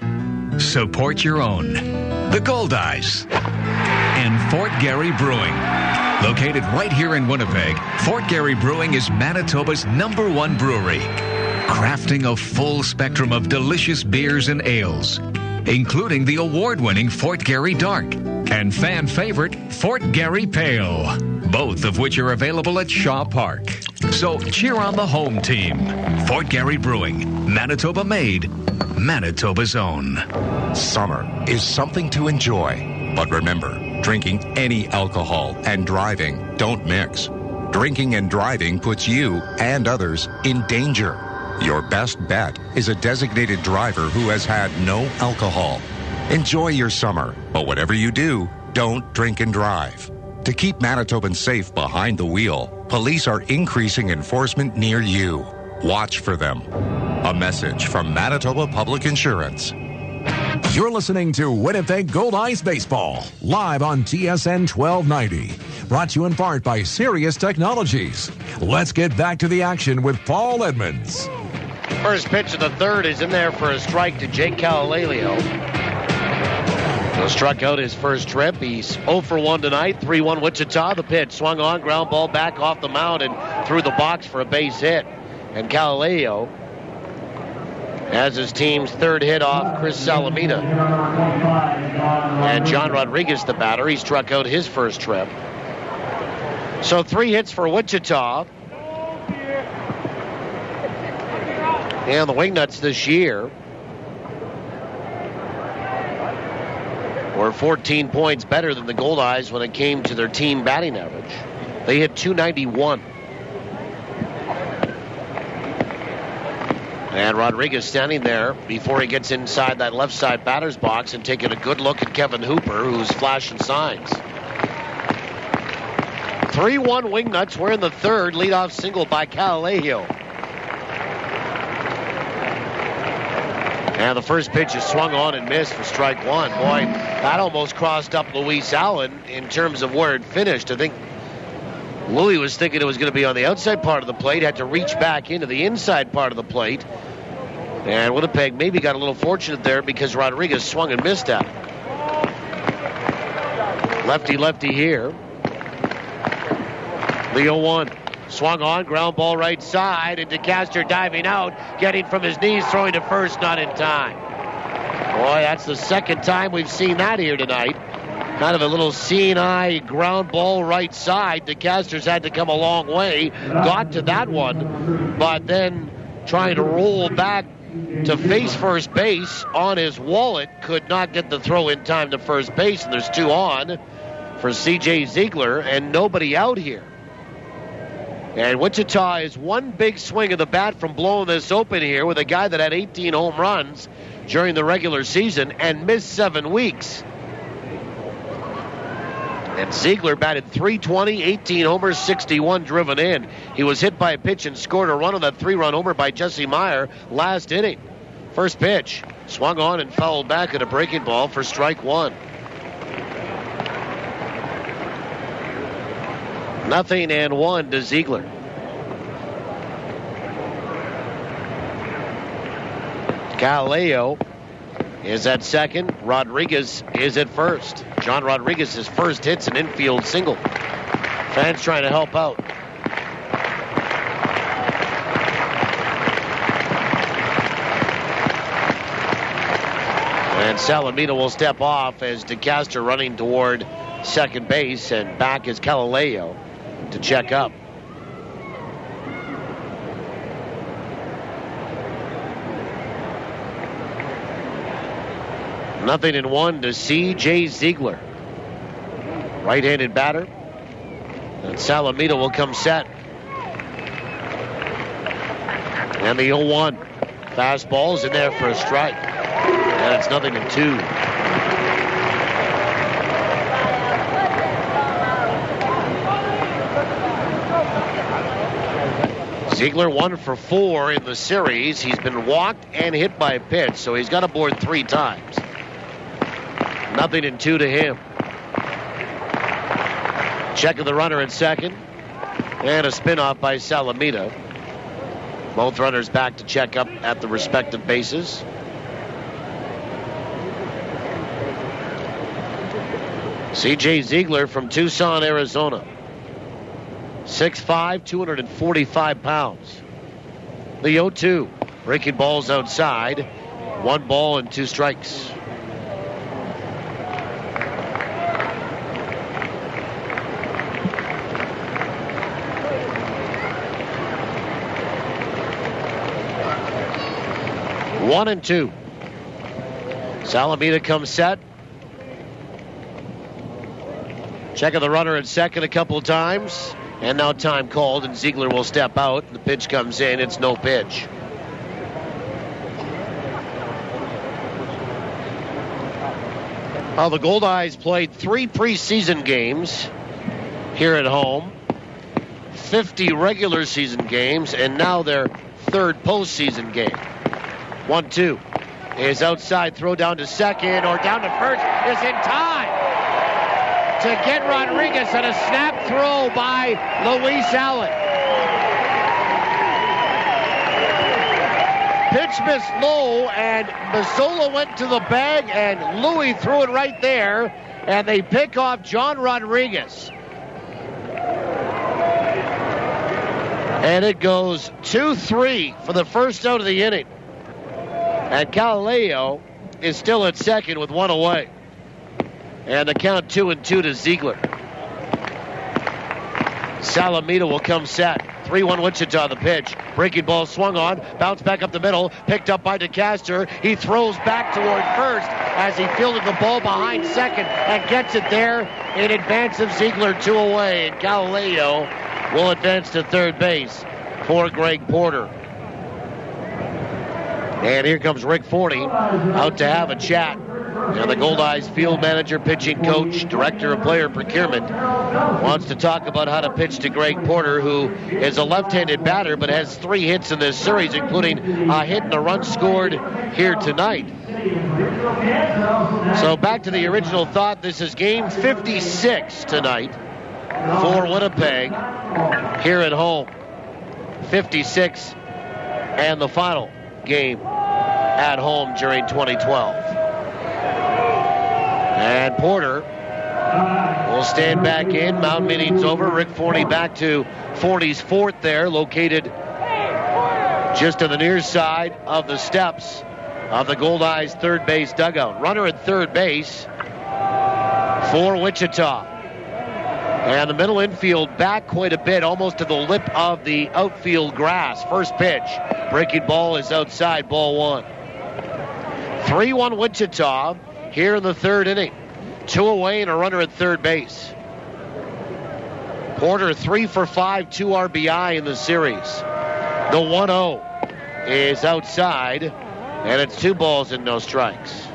Support your own. The Goldeyes and Fort Garry Brewing. Located right here in Winnipeg, Fort Garry Brewing is Manitoba's #1 brewery, crafting a full spectrum of delicious beers and ales, including the award-winning Fort Garry Dark and fan favorite Fort Garry Pale, both of which are available at Shaw Park. So cheer on the home team. Fort Garry Brewing, Manitoba made, Manitoba's own. Summer is something to enjoy, but remember, drinking any alcohol and driving don't mix. Drinking and driving puts you and others in danger. Your best bet is a designated driver who has had no alcohol. Enjoy your summer, but whatever you do, don't drink and drive. To keep Manitobans safe behind the wheel, police are increasing enforcement near you. Watch for them. A message from Manitoba Public Insurance. You're listening to Winnipeg Goldeyes Baseball, live on TSN 1290. Brought to you in part by Sirius Technologies. Let's get back to the action with Paul Edmonds. First pitch of the third is in there for a strike to Jake Calalelio. So struck out his first trip. He's 0 for 1 tonight. 3-1 Wichita. The pitch swung on, ground ball back off the mound and through the box for a base hit. And Galileo has his team's third hit off Chris Salamita. And John Rodriguez, the batter, he struck out his first trip. So 3 hits for Wichita. And the Wingnuts this year were 14 points better than the Goldeyes when it came to their team batting average. They hit .291. And Rodriguez standing there before he gets inside that left side batter's box and taking a good look at Kevin Hooper, who's flashing signs. 3-1 Wingnuts. We're in the third. Leadoff single by Galileo. And the first pitch is swung on and missed for strike one. Boy, that almost crossed up Luis Allen in terms of where it finished. I think Louis was thinking it was going to be on the outside part of the plate, had to reach back into the inside part of the plate. And Winnipeg maybe got a little fortunate there because Rodriguez swung and missed at it. Lefty here. The 0-1. Swung on, ground ball right side, and DeCaster diving out, getting from his knees, throwing to first, not in time. Boy, that's the second time we've seen that here tonight. Kind of a little seeing eye ground ball right side. DeCaster's had to come a long way, got to that one, but then trying to roll back to face first base on his wallet, could not get the throw in time to first base, and there's 2 on for C.J. Ziegler, and nobody out here. And Wichita is one big swing of the bat from blowing this open here with a guy that had 18 home runs during the regular season and missed 7 weeks. And Ziegler batted .320, 18 homers, 61 driven in. He was hit by a pitch and scored a run on that 3-run homer by Jesse Meyer last inning. First pitch, swung on and fouled back at a breaking ball for strike one. 0-1 to Ziegler. Galileo is at second. Rodriguez is at first. John Rodriguez's first hit's an infield single. Fans trying to help out. And Salamita will step off as DeCaster running toward second base, and back is Galileo to check up. Nothing in one to C.J. Ziegler. Right-handed batter. And Salamita will come set. And the 0-1. Fastball's in there for a strike. And it's 0-2. Ziegler 1 for 4 in the series. He's been walked and hit by a pitch, so he's got aboard 3 times. 0-2 to him. Check of the runner at second. And a spin-off by Salamita. Both runners back to check up at the respective bases. C.J. Ziegler from Tucson, Arizona. 6'5", 245 pounds. The 0-2. Breaking balls outside. 1 ball and 2 strikes. One and 2. Salamita comes set. Check of the runner at second a couple times. And now time called, and Ziegler will step out. The pitch comes in. It's no pitch. Well, the Goldeyes played 3 preseason games here at home, 50 regular season games, and now their 3rd postseason game. 1-2 is outside, throw down to second or down to first is in time to get Rodriguez on a snap throw by Luis Allen. Pitch missed low, and Mazzola went to the bag, and Louis threw it right there, and they pick off John Rodriguez. And it goes 2-3 for the first out of the inning. And Galileo is still at second with one away. And the count 2-2 to Ziegler. Salamita will come set. 3-1 Wichita, the pitch. Breaking ball swung on. Bounce back up the middle. Picked up by DeCaster. He throws back toward first as he fielded the ball behind second and gets it there in advance of Ziegler, 2 away. And Galileo will advance to third base for Greg Porter. And here comes Rick Forney out to have a chat. And the Goldeyes field manager, pitching coach, director of player procurement wants to talk about how to pitch to Greg Porter, who is a left-handed batter but has 3 hits in this series, including a hit and a run scored here tonight. So back to the original thought, this is game 56 tonight for Winnipeg here at home. 56 and the final game at home during 2012. And Porter will stand back in. Mound meeting's over. Rick Forney back to Forney's fourth there, located just to the near side of the steps of the Goldeyes third base dugout. Runner at third base for Wichita. And the middle infield back quite a bit, almost to the lip of the outfield grass. First pitch. Breaking ball is outside, ball 1. 3-1 Wichita here in the third inning. 2 away and a runner at third base. Porter 3 for 5, 2 RBI in the series. The 1-0 is outside, and it's 2 balls and no strikes.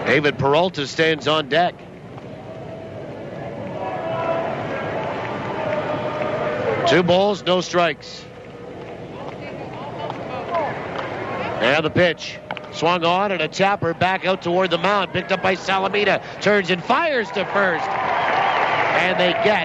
David Peralta stands on deck. Two balls, no strikes. And the pitch. Swung on and a chopper back out toward the mound. Picked up by Salamita. Turns and fires to first. And they get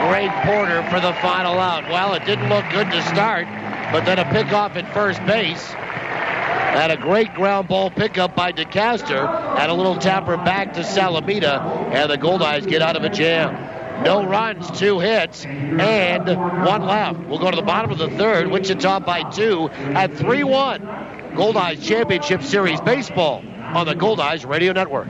Greg Porter for the final out. Well, it didn't look good to start, but then a pickoff at first base. And a great ground ball pickup by DeCaster. And a little tapper back to Salamita. And the Goldeyes get out of a jam. No runs, 2 hits, and 1 left. We'll go to the bottom of the third. Wichita by 2 at 3-1. Goldeyes Championship Series Baseball on the Goldeyes Radio Network.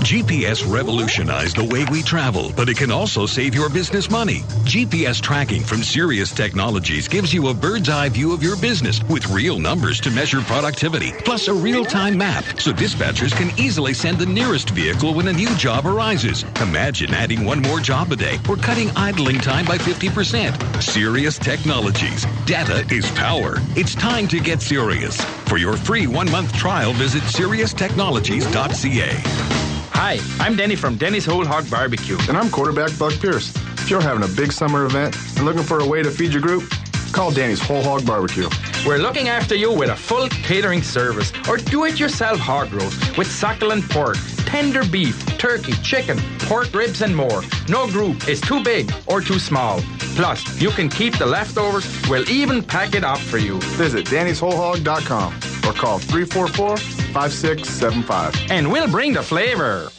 GPS revolutionized the way we travel, but it can also save your business money. GPS tracking from Sirius Technologies gives you a bird's eye view of your business with real numbers to measure productivity, plus a real-time map so dispatchers can easily send the nearest vehicle when a new job arises. Imagine adding 1 more job a day or cutting idling time by 50%. Sirius Technologies. Data is power. It's time to get serious. For your free 1-month trial, visit SiriusTechnologies.ca. Hi, I'm Denny from Denny's Whole Hog Barbecue. And I'm quarterback Buck Pierce. If you're having a big summer event and looking for a way to feed your group, call Danny's Whole Hog Barbecue. We're looking after you with a full catering service or do-it-yourself hog roast with succulent pork, tender beef, turkey, chicken, pork ribs, and more. No group is too big or too small. Plus, you can keep the leftovers. We'll even pack it up for you. Visit Danny'sWholeHog.com or call 344-5675. And we'll bring the flavor.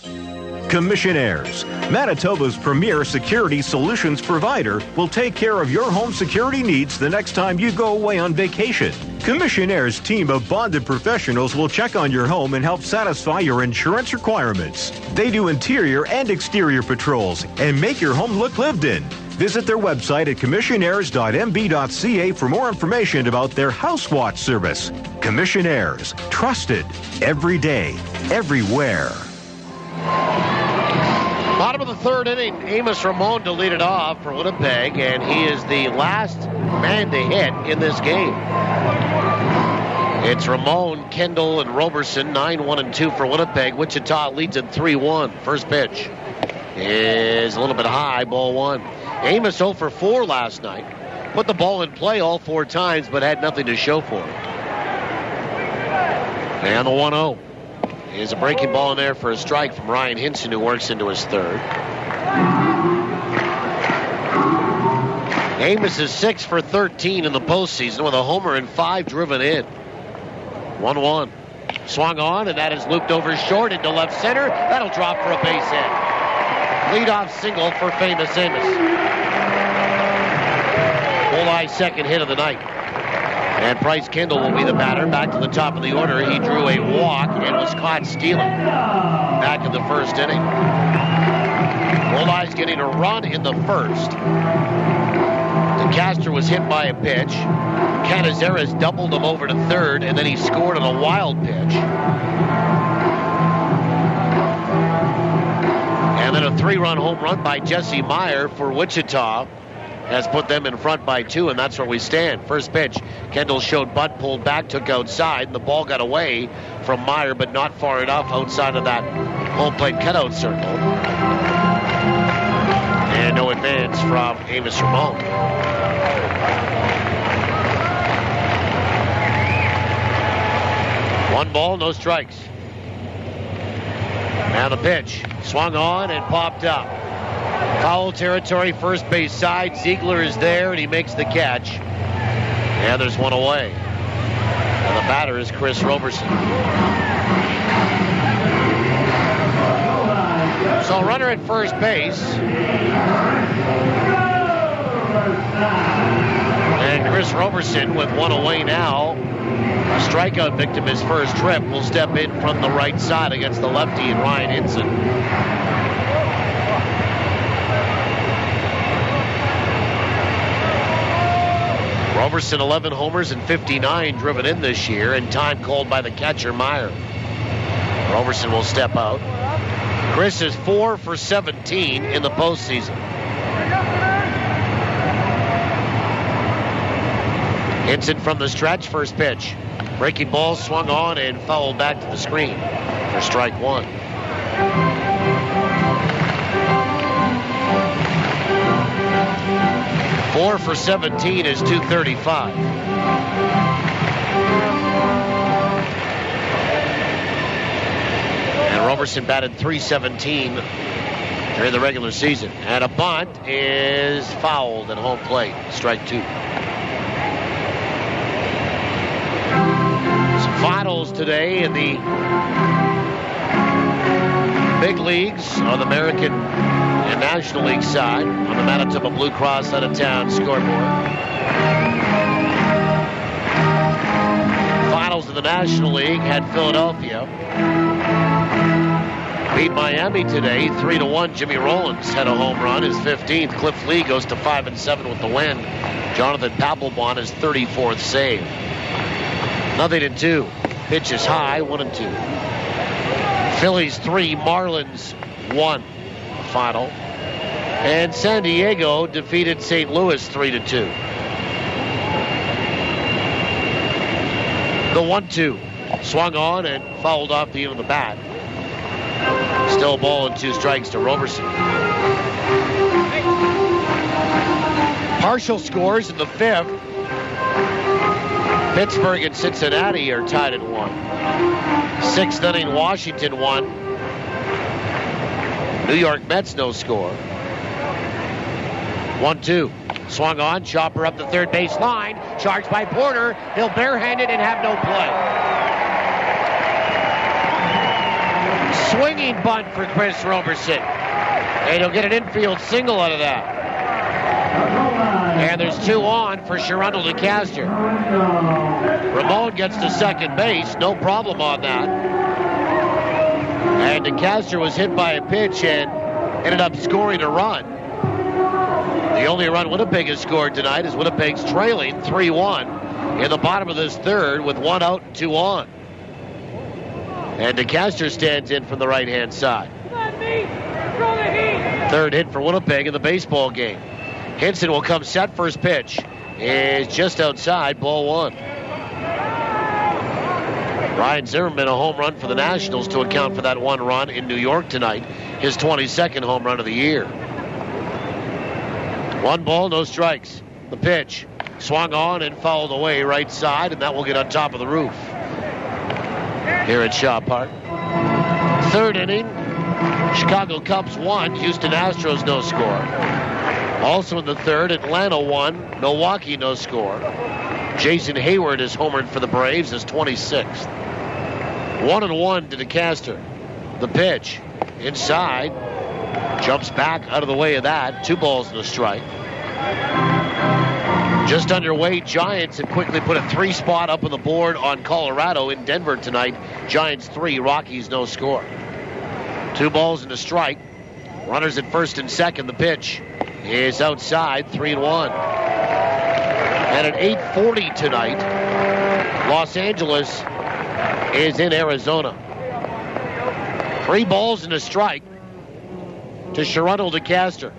Commissionaires, Manitoba's premier security solutions provider, will take care of your home security needs the next time you go away on vacation. Commissionaires' team of bonded professionals will check on your home and help satisfy your insurance requirements. They do interior and exterior patrols and make your home look lived in. Visit their website at commissionaires.mb.ca for more information about their House Watch service. Commissionaires, trusted every day, everywhere. Bottom of the third inning, Amos Ramon to lead it off for Winnipeg, and he is the last man to hit in this game. It's Ramon, Kendall, and Roberson, 9-1-2 for Winnipeg. Wichita leads at 3-1. First pitch is a little bit high, ball 1. Amos 0 for 4 last night. Put the ball in play all 4 times, but had nothing to show for it. And the 1-0. Is a breaking ball in there for a strike from Ryan Hinson, who works into his third. Amos is 6 for 13 in the postseason with a homer and 5 driven in. 1-1. Swung on, and that is looped over short into left center. That'll drop for a base hit. Leadoff single for famous Amos. Goldeyes' second hit of the night. And Bryce Kendall will be the batter. Back to the top of the order. He drew a walk and was caught stealing back in the first inning. Goldeyes getting a run in the first. DeCastro was hit by a pitch. Canizares doubled him over to third, and then he scored on a wild pitch. And then a 3-run home run by Jesse Meyer for Wichita has put them in front by 2, and that's where we stand. First pitch, Kendall showed bunt, pulled back, took outside, and the ball got away from Meyer, but not far enough outside of that home plate cutout circle. And no advance from Amos Ramon. One ball, no strikes. Now the pitch. Swung on and popped up. Foul territory, first base side. Ziegler is there, and he makes the catch. And there's one away. And the batter is Chris Roberson. So runner at first base. And Chris Roberson with one away now. A strikeout victim his first trip will step in from the right side against the lefty and Ryan Hinson. Roberson 11 homers and 59 driven in this year, and time called by the catcher Meyer. Roberson will step out. Chris is 4 for 17 in the postseason. Hinson from the stretch, first pitch. Breaking ball swung on and fouled back to the screen for strike 1. Four for 17 is .235. And Roberson batted .317 during the regular season. And a bunt is fouled at home plate. Strike 2. Finals today in the big leagues on the American and National League side on the Manitoba Blue Cross out of town scoreboard. Finals of the National League had Philadelphia beat Miami today 3-1. Jimmy Rollins had a home run, his 15th. Cliff Lee goes to 5-7 with the win. Jonathan Papelbon his 34th save. 0-2. Pitch is high, 1-2. Phillies 3, Marlins 1. Final. And San Diego defeated St. Louis 3-2. The 1-2 swung on and fouled off the end of the bat. Still a ball and 2 strikes to Roberson. Partial scores in the 5th. Pittsburgh and Cincinnati are tied at 1. 6th inning, Washington 1. New York Mets no score. 1-2. Swung on, chopper up the third base line. Charged by Porter. He'll barehand it and have no play. Swinging bunt for Chris Roberson. And he'll get an infield single out of that. And there's 2 on for Sherundle DeCastro. Ramon gets to second base. No problem on that. And DeCastro was hit by a pitch and ended up scoring a run. The only run Winnipeg has scored tonight is Winnipeg's trailing 3-1 in the bottom of this third with 1 out and 2 on. And DeCastro stands in from the right-hand side. Third hit for Winnipeg in the baseball game. Hinson will come set. First pitch is just outside, ball 1. Ryan Zimmerman, a home run for the Nationals to account for that 1 run in New York tonight. His 22nd home run of the year. 1 ball, no strikes. The pitch swung on and fouled away right side, and that will get on top of the roof here at Shaw Park. 3rd inning, Chicago Cubs 1, Houston Astros no score. Also in the third, Atlanta won. Milwaukee, no score. Jason Hayward is homered for the Braves, his 26th. 1-1 to DeCaster. The pitch. Inside. Jumps back out of the way of that. 2 balls and a strike. Just underway, Giants have quickly put a 3 spot up on the board on Colorado in Denver tonight. Giants 3, Rockies no score. 2 balls and a strike. Runners at first and second. The pitch is outside, 3-1. And at 8:40 tonight, Los Angeles is in Arizona. 3 balls and a strike to Sharonal DeCaster.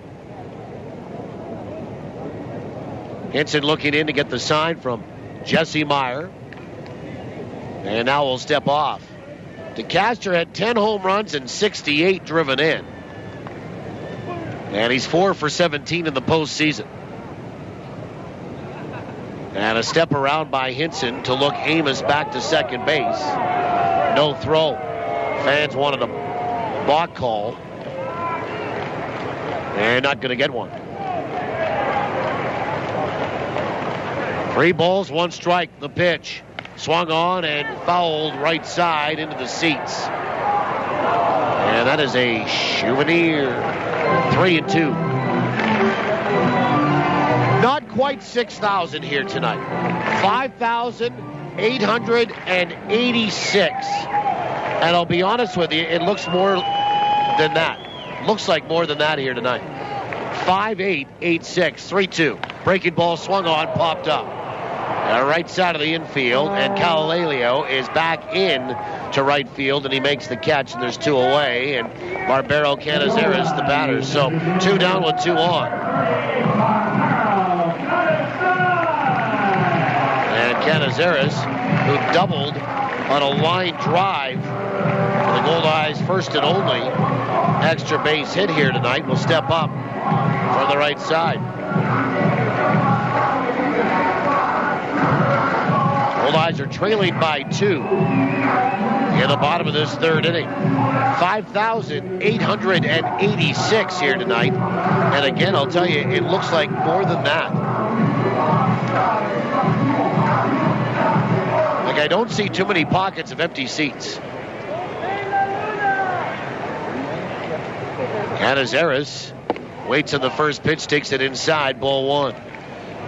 Hinson looking in to get the sign from Jesse Meyer. And now we'll step off. DeCaster had 10 home runs and 68 driven in. And he's 4 for 17 in the postseason. And a step around by Hinson to look Amos back to second base. No throw. Fans wanted a balk call. And not going to get one. 3 balls, 1 strike. The pitch. Swung on and fouled right side into the seats. And that is a souvenir. 3-2. Not quite 6,000 here tonight. 5,886. And I'll be honest with you, it looks more than that. Looks like more than that here tonight. 5,886. 3-2. Breaking ball swung on, popped up. Right side of the infield, and Calalelio is back in to right field, and he makes the catch, and there's 2 away, and Barbero Canizares the batter. So 2 down with 2 on. And Canizares, who doubled on a line drive for the Goldeyes' first and only extra base hit here tonight, will step up from the right side. Goldeyes are trailing by 2 in the bottom of this third inning. 5,886 here tonight. And again, I'll tell you, it looks like more than that. Like, I don't see too many pockets of empty seats. Canizares waits on the first pitch, takes it inside, ball 1.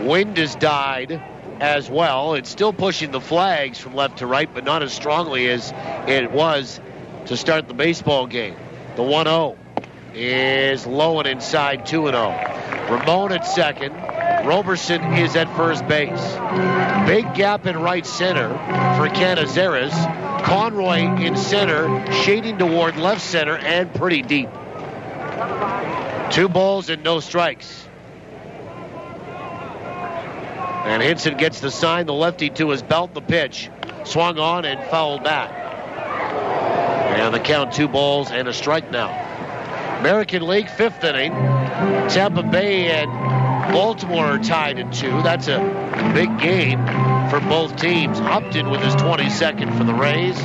Wind has died as well. It's still pushing the flags from left to right, but not as strongly as it was to start the baseball game. The 1-0 is low and inside, 2-0. Ramon at second. Roberson is at first base. Big gap in right center for Canizares. Conroy in center, shading toward left center, and pretty deep. 2 balls and no strikes. And Hinson gets the sign, the lefty to his belt, the pitch. Swung on and fouled back. And the count, 2 balls and a strike now. American League, 5th inning. Tampa Bay and Baltimore are tied at 2. That's a big game for both teams. Upton with his 22nd for the Rays.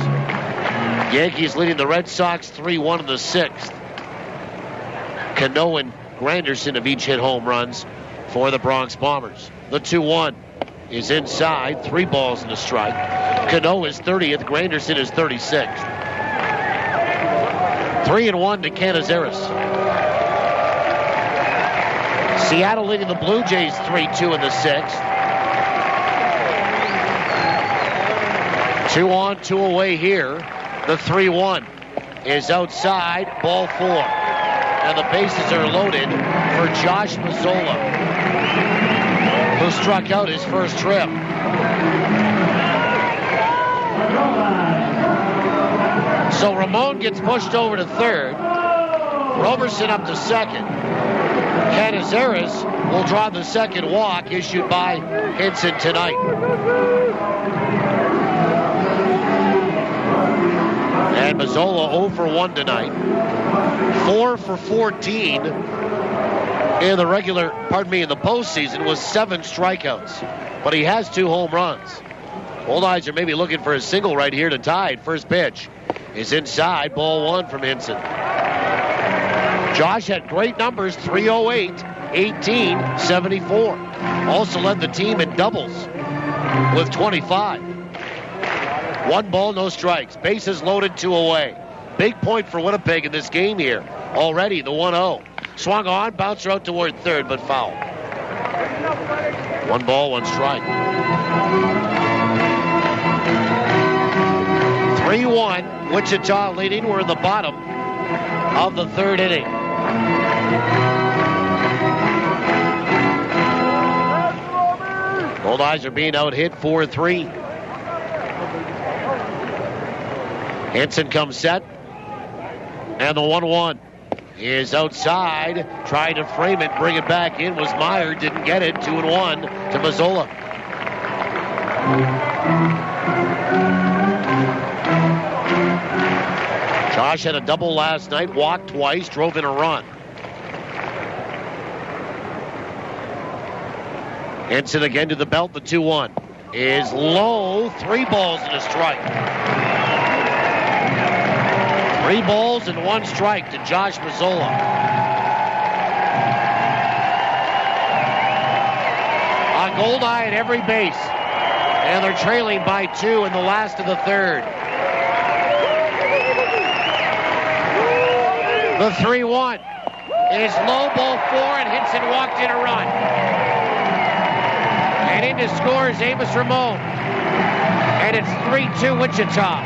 Yankees leading the Red Sox 3-1 in the 6th. Cano and Granderson have each hit home runs for the Bronx Bombers. The 2-1 is inside. 3 balls and a strike. Cano is 30th. Granderson is 36th. 3-1 to Canizares. Seattle leading the Blue Jays 3-2 in the 6th. 2 on, 2 away here. The 3-1 is outside. Ball 4. And the bases are loaded for Josh Mazzola, who struck out his first trip. So Ramon gets pushed over to third. Roberson up to second. Canizares will draw the second walk issued by Hinson tonight. And Mazzola 0 for 1 tonight. 4 for 14 in the in the postseason was 7 strikeouts. But he has 2 home runs. Goldeyes are maybe looking for a single right here to tie it. First pitch is inside, ball 1 from Hinson. Josh had great numbers, 308 18-74. Also led the team in doubles with 25. 1 ball, no strikes. Bases loaded, 2 away. Big point for Winnipeg in this game here. Already the 1-0. Swung on, bouncer out toward third, but foul. 1 ball, 1 strike. 3-1. Wichita leading. We're in the bottom of the 3rd inning. Goldeyes are being out-hit 4-3. Henson comes set. And the 1-1 is outside. Trying to frame it, bring it back in was Meyer. Didn't get it. 2-1 to Mazzola. Josh had a double last night, walked twice, drove in a run. Henson again to the belt. The 2-1 is low. 3 balls and a strike. 3 balls and 1 strike to Josh Mazzola. On Goldeye at every base. And they're trailing by 2 in the last of the 3rd. The 3-1 is low, ball 4, and Henson walked in a run. And in to score is Amos Ramon. And it's 3-2 Wichita.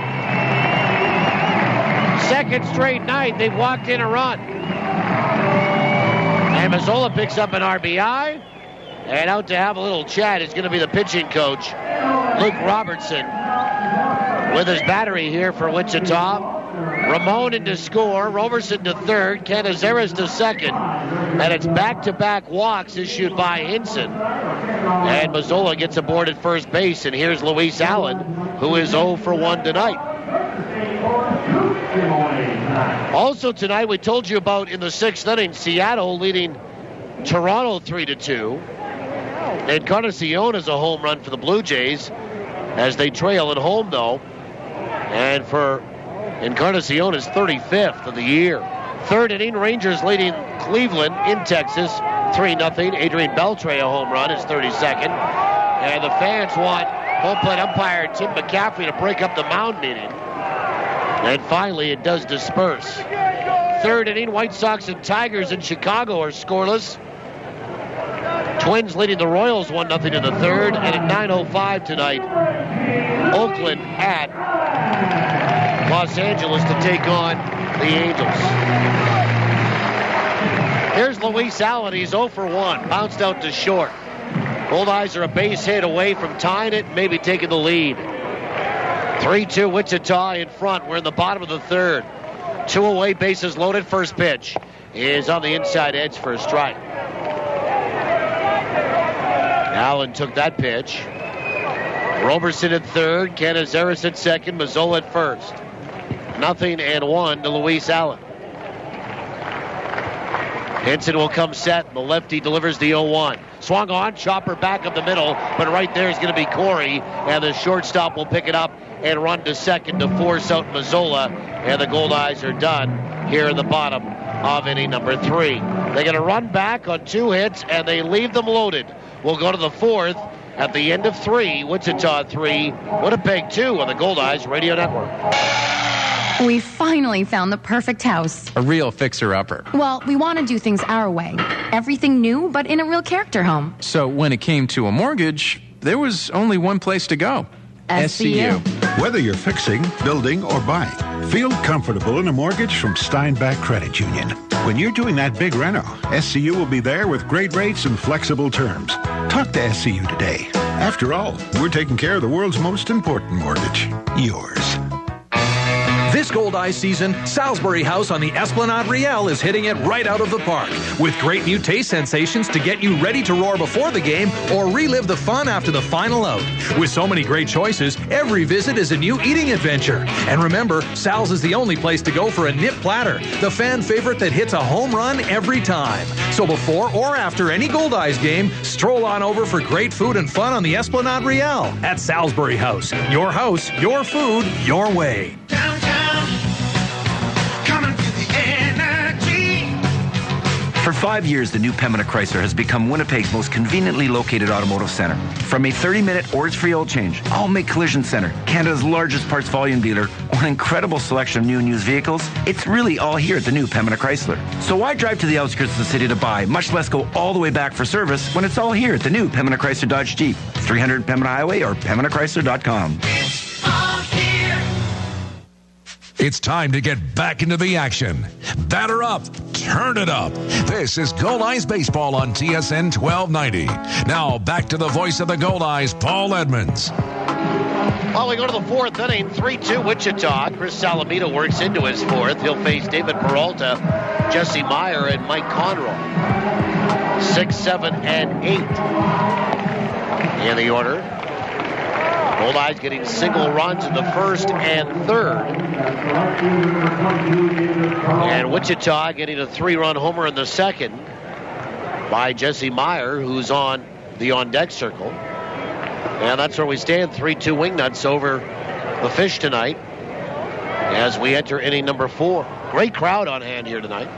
Second straight night, they've walked in a run. And Mazzola picks up an RBI. And out to have a little chat is going to be the pitching coach, Luke Robertson, with his battery here for Wichita. Ramon in to score, Roberson to third, Canizares to second. And it's back-to-back walks issued by Henson. And Mazzola gets aboard at first base. And here's Luis Allen, who is 0 for 1 tonight. Also tonight, we told you about in the 6th inning, Seattle leading Toronto 3-2. Encarnacion is a home run for the Blue Jays as they trail at home, though. And for Encarnacion is 35th of the year. 3rd inning, Rangers leading Cleveland in Texas 3-0. Adrian Beltre, a home run, is 32nd. And the fans want home plate umpire Tim McCaffrey to break up the mound meeting. And finally, it does disperse. 3rd inning, White Sox and Tigers in Chicago are scoreless. Twins leading the Royals 1-0 in the 3rd. And at 9:05 tonight, Oakland at Los Angeles to take on the Angels. Here's Luis Allen. He's 0 for 1. Bounced out to short. Goldeyes are a base hit away from tying it, maybe taking the lead. 3-2 Wichita in front. We're in the bottom of the 3rd. 2 away, bases loaded. First pitch is on the inside edge for a strike. Allen took that pitch. Roberson at third, Canizares at second, Mazzola at first. 0-1 to Luis Allen. Henson will come set, and the lefty delivers the 0-1. Swung on, chopper back up the middle, but right there is going to be Corey, and the shortstop will pick it up and run to second to force out Mazzola, and the Goldeyes are done here in the bottom of inning number 3. They're going to run back on 2 hits, and they leave them loaded. We'll go to the 4th at the end of 3. Wichita 3, Winnipeg 2 on the Goldeyes Radio Network. We finally found the perfect house. A real fixer-upper. Well, we want to do things our way. Everything new, but in a real character home. So when it came to a mortgage, there was only one place to go. SCU. Whether you're fixing, building, or buying, feel comfortable in a mortgage from Steinbach Credit Union. When you're doing that big reno, SCU will be there with great rates and flexible terms. Talk to SCU today. After all, we're taking care of the world's most important mortgage, yours. This Goldeye season, Salisbury House on the Esplanade Riel is hitting it right out of the park with great new taste sensations to get you ready to roar before the game or relive the fun after the final out. With so many great choices, every visit is a new eating adventure. And remember, Sal's is the only place to go for a nip platter, the fan favorite that hits a home run every time. So before or after any Goldeyes game, stroll on over for great food and fun on the Esplanade Riel at Salisbury House. Your house, your food, your way. For 5 years, the new Pembina Chrysler has become Winnipeg's most conveniently located automotive center. From a 30-minute orders-free oil change, I'll Make Collision Center, Canada's largest parts volume dealer, or an incredible selection of new and used vehicles, it's really all here at the new Pembina Chrysler. So why drive to the outskirts of the city to buy, much less go all the way back for service, when it's all here at the new Pembina Chrysler Dodge Jeep, 300 Pembina Highway or PembinaChrysler.com. It's time to get back into the action. Batter up, turn it up. This is Goldeyes Baseball on TSN 1290. Now back to the voice of the Goldeyes, Paul Edmonds. Well, we go to the fourth inning, 3-2 Wichita. Chris Salamita works into his fourth. He'll face David Peralta, Jesse Meyer, and Mike Conroy. 6, 7, and 8 in the order. Goldeyes getting single runs in the first and third. And Wichita getting a 3-run homer in the second by Jesse Meyer, who's on the on-deck circle. And that's where we stand, 3-2 Wingnuts over the Fish tonight as we enter inning number 4. Great crowd on hand here tonight.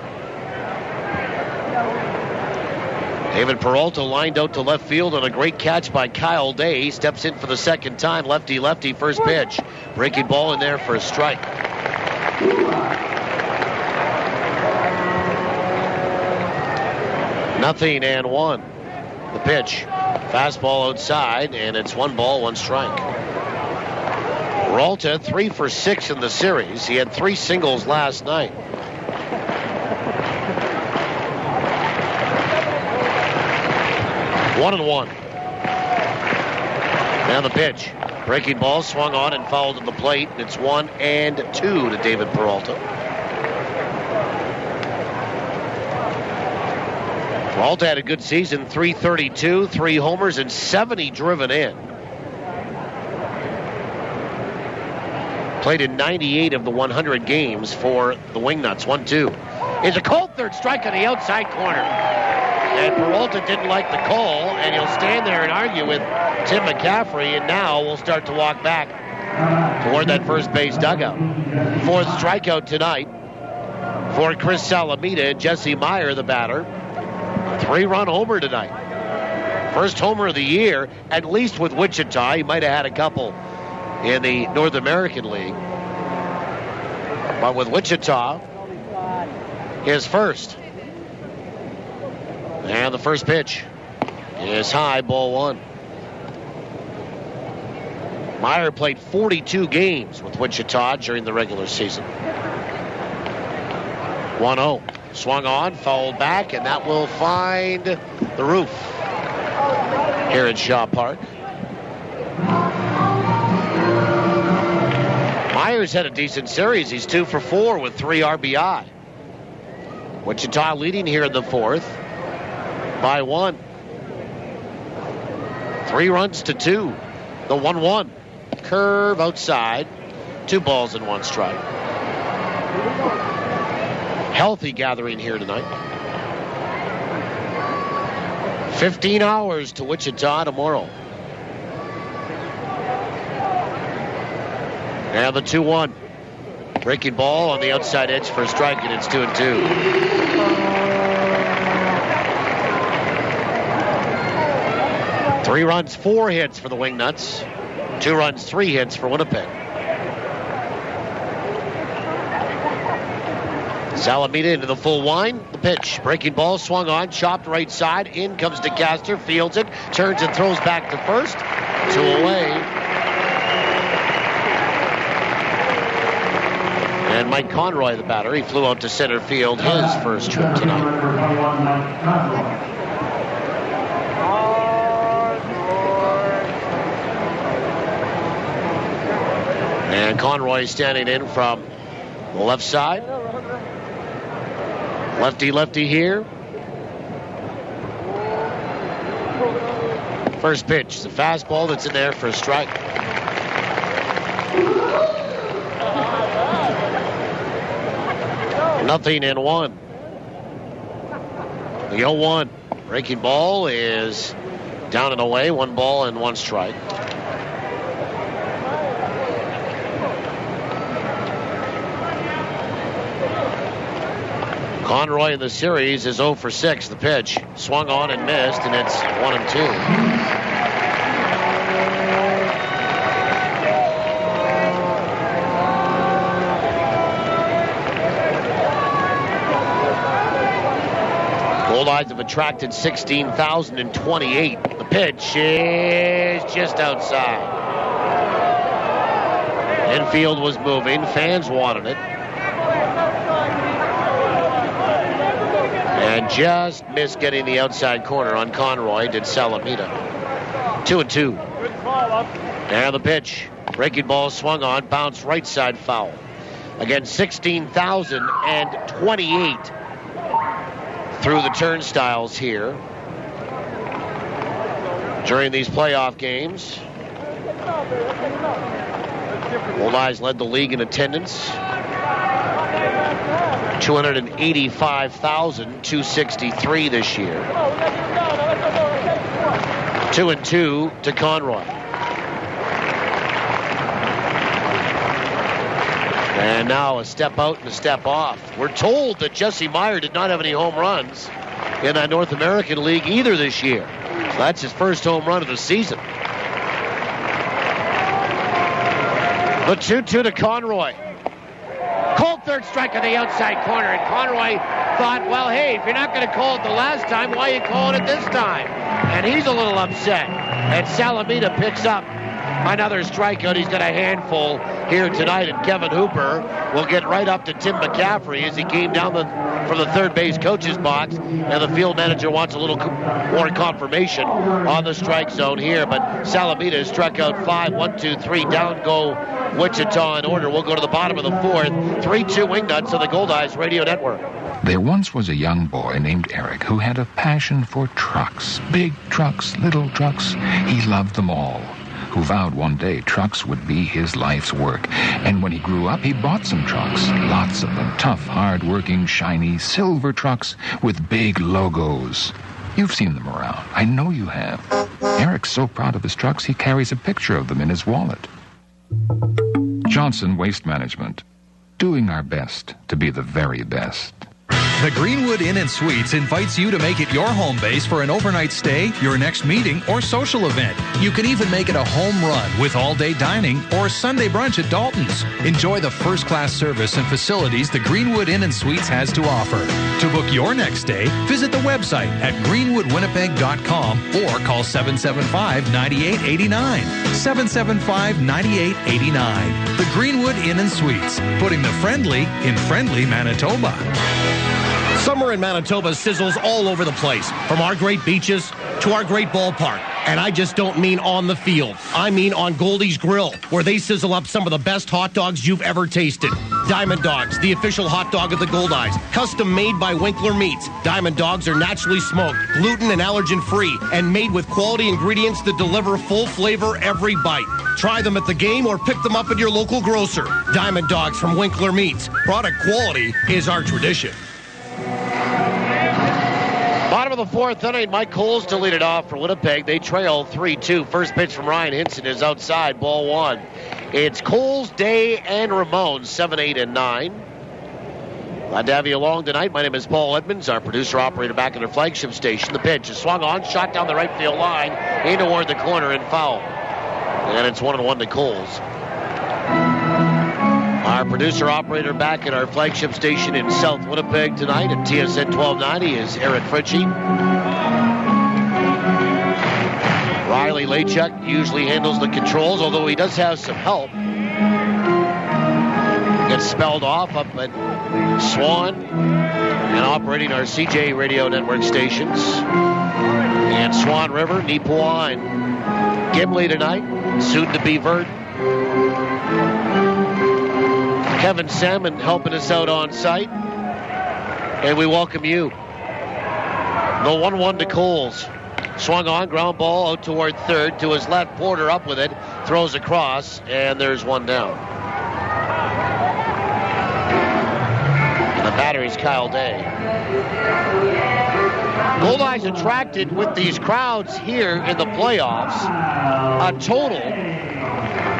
David Peralta lined out to left field on a great catch by Kyle Day. He steps in for the second time. Lefty, first pitch. Breaking ball in there for a strike. Nothing and 1. The pitch. Fastball outside, and it's 1 ball, 1 strike. Peralta 3 for 6 in the series. He had 3 singles last night. 1-1. Now the pitch. Breaking ball swung on and fouled at the plate. It's 1-2 to David Peralta. Peralta had a good season, 332, 3 homers, and 70 driven in. Played in 98 of the 100 games for the Wingnuts. 1-2. It's a cold third strike on the outside corner. And Peralta didn't like the call, and he'll stand there and argue with Tim McCaffrey, and now we'll start to walk back toward that first base dugout. 4th strikeout tonight for Chris Salamita and Jesse Meyer, the batter. 3-run homer tonight. First homer of the year, at least with Wichita. He might have had a couple in the North American League. But with Wichita, his first. And the first pitch is high, ball 1. Meyer played 42 games with Wichita during the regular season. 1-0. Swung on, fouled back, and that will find the roof here at Shaw Park. Meyer's had a decent series. He's 2 for 4 with 3 RBI. Wichita leading here in the 4th. By 1. 3 runs to 2. The 1-1. Curve outside. 2 balls and 1 strike. Healthy gathering here tonight. 15 hours to Wichita tomorrow. And the 2-1. Breaking ball on the outside edge for a strike, and it's 2-2. 3 runs, 4 hits for the Wingnuts. 2 runs, 3 hits for Winnipeg. Salamita into the full wind. The pitch. Breaking ball swung on. Chopped right side. In comes DeCaster. Fields it. Turns and throws back to first. 2 away. And Mike Conroy, the batter, he flew out to center field his first trip tonight. And Conroy standing in from the left side. Lefty here. First pitch, the fastball that's in there for a strike. Nothing and 1. The 0-1. Breaking ball is down and away. 1 ball and 1 strike. Conroy in the series is 0 for 6. The pitch swung on and missed, and it's 1-2. Goldeyes have attracted 16,028. The pitch is just outside. Infield was moving. Fans wanted it. And just missed getting the outside corner on Conroy, did Salamita. 2-2. And the pitch. Breaking ball swung on, bounced right side foul. Again, 16,028 through the turnstiles here during these playoff games. Goldeyes led the league in attendance. 285,263 this year. 2-2 to Conroy. And now a step out and a step off. We're told that Jesse Meyer did not have any home runs in that North American League either this year. So that's his first home run of the season. The 2-2 to Conroy. Cold third strike on the outside corner, and Conroy thought, well, hey, if you're not going to call it the last time, why are you calling it this time? And he's a little upset. And Salamita picks up another strikeout. He's got a handful here tonight, and Kevin Hooper will get right up to Tim McCaffrey as he came down from the third base coach's box, and the field manager wants a little more confirmation on the strike zone here. But Salamita has struck out 5, 1, 2, 3, down go Wichita in order. We'll go to the bottom of the fourth. 3-2 Wingnuts on the Goldeyes Radio Network. There once was a young boy named Eric who had a passion for trucks. Big trucks, little trucks. He loved them all. Who vowed one day trucks would be his life's work. And when he grew up, he bought some trucks. Lots of them. Tough, hard-working, shiny, silver trucks with big logos. You've seen them around. I know you have. Eric's so proud of his trucks, he carries a picture of them in his wallet. Johnson Waste Management. Doing our best to be the very best. The Greenwood Inn and Suites invites you to make it your home base for an overnight stay, your next meeting, or social event. You can even make it a home run with all-day dining or Sunday brunch at Dalton's. Enjoy the first-class service and facilities the Greenwood Inn and Suites has to offer. To book your next stay, visit the website at greenwoodwinnipeg.com or call 775-9889. 775-9889. The Greenwood Inn and Suites, putting the friendly in friendly Manitoba. Summer in Manitoba sizzles all over the place, from our great beaches to our great ballpark. And I just don't mean on the field. I mean on Goldeyes Grill, where they sizzle up some of the best hot dogs you've ever tasted. Diamond Dogs, the official hot dog of the Goldeyes, custom made by Winkler Meats. Diamond Dogs are naturally smoked, gluten and allergen free, and made with quality ingredients that deliver full flavor every bite. Try them at the game or pick them up at your local grocer. Diamond Dogs from Winkler Meats. Product quality is our tradition. Bottom of the fourth inning, Mike Coles to lead it off for Winnipeg. They trail 3-2. First pitch from Ryan Hinson is outside, ball one. It's Coles, Day, and Ramon, 7, 8, and 9. Glad to have you along tonight. My name is Paul Edmonds, our producer-operator back at our flagship station. The pitch is swung on, shot down the right field line, in toward the corner and foul. And it's 1-1 to Coles. Our producer-operator back at our flagship station in South Winnipeg tonight at TSN 1290 is Eric Fritchie. Riley Lachuk usually handles the controls, although he does have some help. Gets spelled off up at Swan and operating our CJ Radio Network stations. And Swan River, Neepawa, and Gimli tonight, soon to be Verdun. Kevin Salmon helping us out on site. And we welcome you. The 1-1 to Coles. Swung on, ground ball out toward third. To his left, Porter up with it. Throws across, and there's one down. And the batter is Kyle Day. Goldeyes attracted with these crowds here in the playoffs a total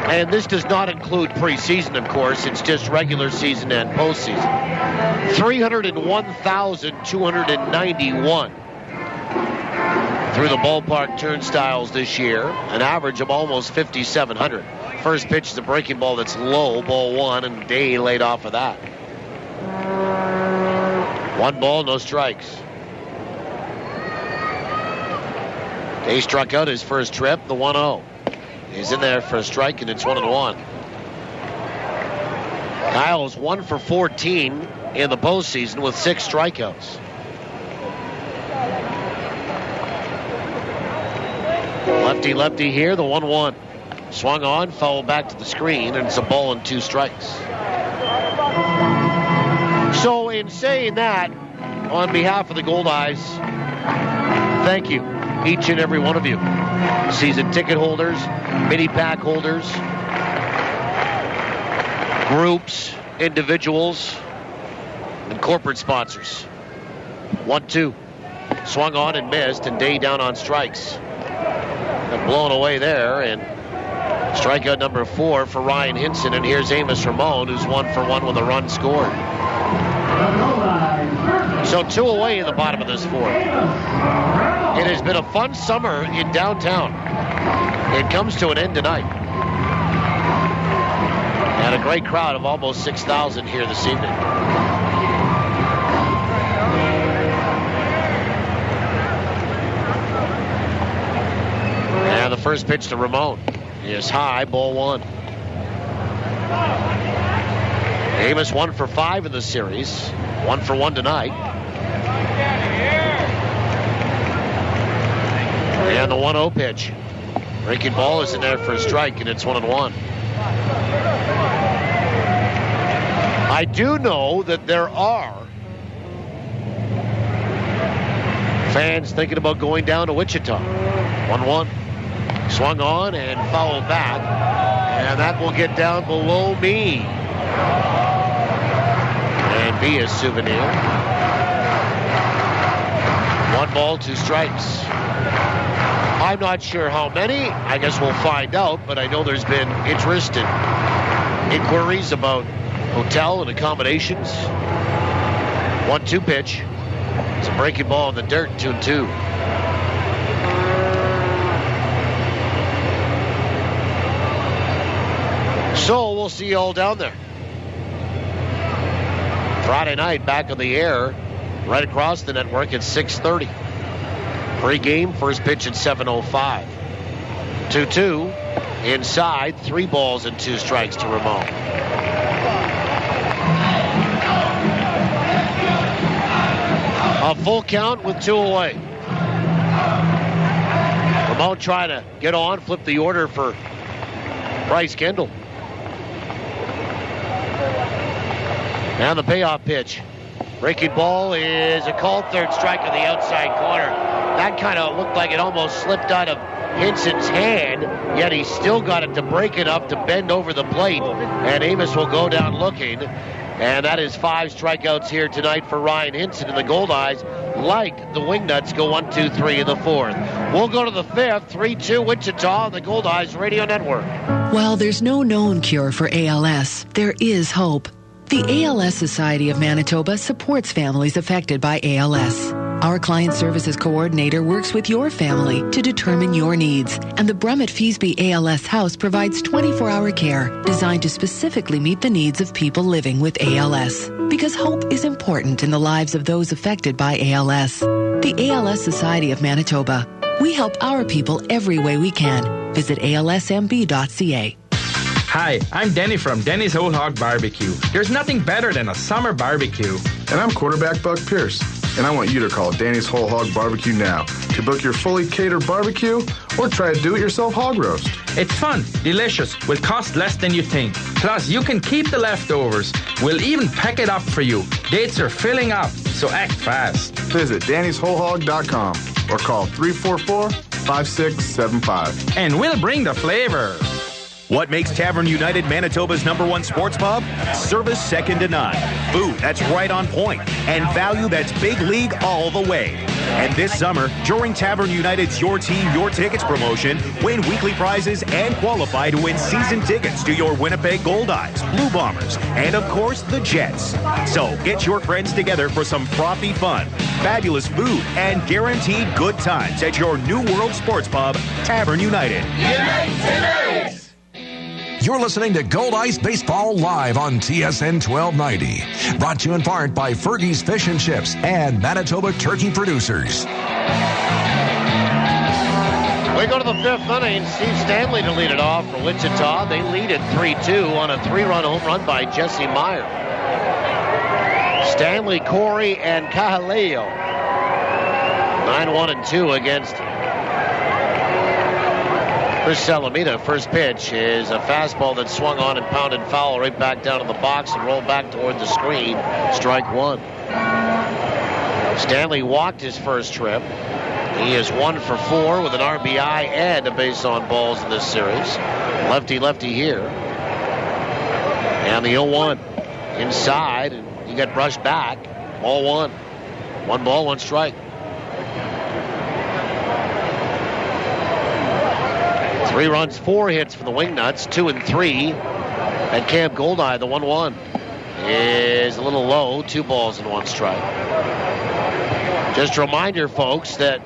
And this does not include preseason, of course. It's just regular season and postseason. 301,291 through the ballpark turnstiles this year. An average of almost 5,700. First pitch is a breaking ball that's low, ball one, and Day laid off of that. 1 ball, no strikes. Day struck out his first trip, the 1-0. He's in there for a strike, and it's 1-1. Kyle's 1 for 14 in the postseason with 6 strikeouts. Lefty here, the 1-1. Swung on, fouled back to the screen, and it's a ball and 2 strikes. So in saying that, on behalf of the Goldeyes, thank you, each and every one of you. Season ticket holders, mini pack holders, groups, individuals, and corporate sponsors. 1-2. Swung on and missed, and Day down on strikes. Got blown away there, and strikeout number 4 for Ryan Hinson, and here's Amos Ramon, who's 1 for 1 with a run scored. So 2 away in the bottom of this 4th. It has been a fun summer in downtown. It comes to an end tonight. And a great crowd of almost 6,000 here this evening. And the first pitch to Ramon is high, ball 1. Amos 1 for 5 in the series. 1 for 1 tonight. And the 1-0 pitch. Breaking ball is in there for a strike, and it's 1-1. I do know that there are fans thinking about going down to Wichita. 1-1. Swung on and fouled back. And that will get down below me. And be a souvenir. 1 ball, 2 strikes. I'm not sure how many. I guess we'll find out, but I know there's been interest and inquiries about hotel and accommodations. 1-2 pitch. It's a breaking ball in the dirt, 2-2. So we'll see you all down there. Friday night, back on the air, right across the network at 6:30. Pre-game, first pitch at 7:05. 2-2. Inside, 3 balls and 2 strikes to Ramon. A full count with 2 away. Ramon trying to get on, flip the order for Bryce Kendall. And the payoff pitch. Breaking ball is a called third strike on the outside corner. That kind of looked like it almost slipped out of Hinson's hand, yet he still got it to break it up to bend over the plate. And Amos will go down looking. And that is 5 strikeouts here tonight for Ryan Hinson. And the Goldeyes, like the Wingnuts, go 1-2-3 in the 4th. We'll go to the 5th, 3-2 Wichita on the Goldeyes Radio Network. While there's no known cure for ALS, there is hope. The ALS Society of Manitoba supports families affected by ALS. Our Client Services Coordinator works with your family to determine your needs, and the Brummett Feesby ALS House provides 24-hour care designed to specifically meet the needs of people living with ALS. Because hope is important in the lives of those affected by ALS. The ALS Society of Manitoba. We help our people every way we can. Visit alsmb.ca. Hi, I'm Denny from Denny's Whole Hog Barbecue. There's nothing better than a summer barbecue. And I'm quarterback Buck Pierce. And I want you to call Danny's Whole Hog Barbecue now to book your fully catered barbecue or try a do-it-yourself hog roast. It's fun, delicious, will cost less than you think. Plus, you can keep the leftovers. We'll even pack it up for you. Dates are filling up, so act fast. Visit Danny'sWholeHog.com or call 344-5675. And we'll bring the flavor. What makes Tavern United Manitoba's #1 sports pub? Service second to none. Food that's right on point. And value that's big league all the way. And this summer, during Tavern United's Your Team, Your Tickets promotion, win weekly prizes and qualify to win season tickets to your Winnipeg Goldeyes, Blue Bombers, and of course, the Jets. So get your friends together for some frothy fun, fabulous food, and guaranteed good times at your New World Sports Pub, Tavern United. You're listening to Goldeyes Baseball live on TSN 1290. Brought to you in part by Fergie's Fish and Chips and Manitoba Turkey Producers. We go to the fifth inning. Steve Stanley to lead it off for Wichita. They lead it 3-2 on a 3-run home run by Jesse Meyer. Stanley, Corey, and Cajaleo. 9-1-2 against Chris Salamita. First pitch is a fastball that swung on and pounded foul right back down to the box and rolled back toward the screen. Strike one. Stanley walked his first trip. He is 1 for 4 with an RBI and a base on balls in this series. Lefty here. And the 0-1 inside, and he got brushed back. Ball one. 1 ball, 1 strike. 3 runs, 4 hits for the Wingnuts, 2 and 3. And Camp Goldeye, the 1-1, is a little low, 2 balls and 1 strike. Just a reminder, folks, that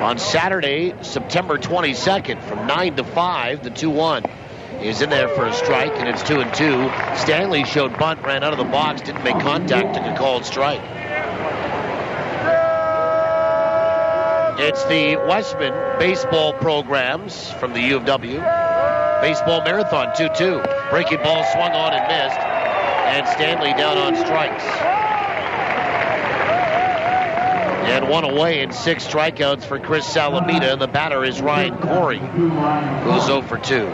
on Saturday, September 22nd, from 9 to 5, the 2-1 is in there for a strike, and it's 2 and 2. Stanley showed bunt, ran out of the box, didn't make contact, took a called strike. It's the Westman baseball programs from the U of W. Baseball marathon 2-2. Breaking ball swung on and missed. And Stanley down on strikes. And 1 away and 6 strikeouts for Chris Salamita. And the batter is Ryan Corey, who's 0 for 2.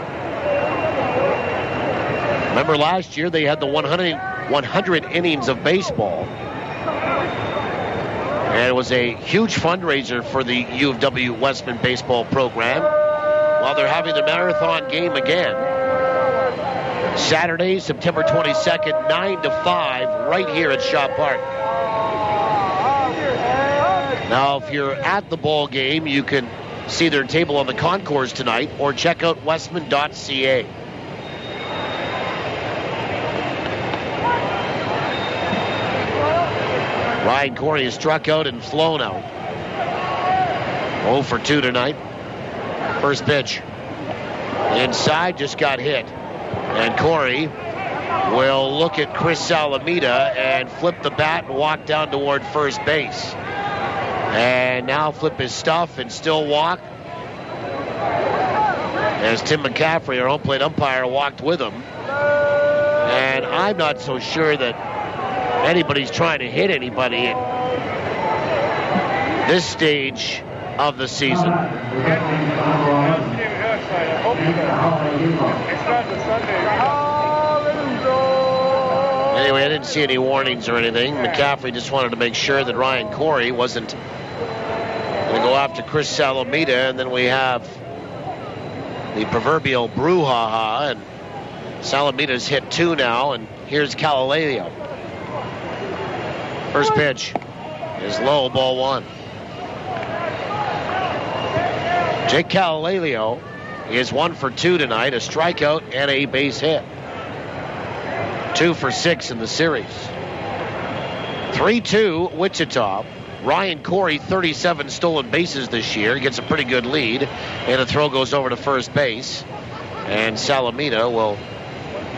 Remember last year they had the 100 innings of baseball. And it was a huge fundraiser for the U of W Westman baseball program. While they're having the marathon game again. Saturday, September 22nd, 9 to 5, right here at Shaw Park. Now, if you're at the ball game, you can see their table on the concourse tonight or check out westman.ca. Ryan Corey is struck out and flown out. 0 for 2 tonight. First pitch. Inside, just got hit. And Corey will look at Chris Salamita and flip the bat and walk down toward first base. And now flip his stuff and still walk. As Tim McCaffrey, our home plate umpire, walked with him. And I'm not so sure that anybody's trying to hit anybody at this stage of the season. Anyway, I didn't see any warnings or anything. McCaffrey just wanted to make sure that Ryan Corey wasn't going to go after Chris Salamita, and then we have the proverbial brouhaha, and Salamita's hit 2 now, and here's Calaleo. First pitch is low, ball 1. Jake Calaleo is 1 for 2 tonight, a strikeout and a base hit. 2 for 6 in the series. 3-2 Wichita. Ryan Corey, 37 stolen bases this year. He gets a pretty good lead, and a throw goes over to first base. And Salamita will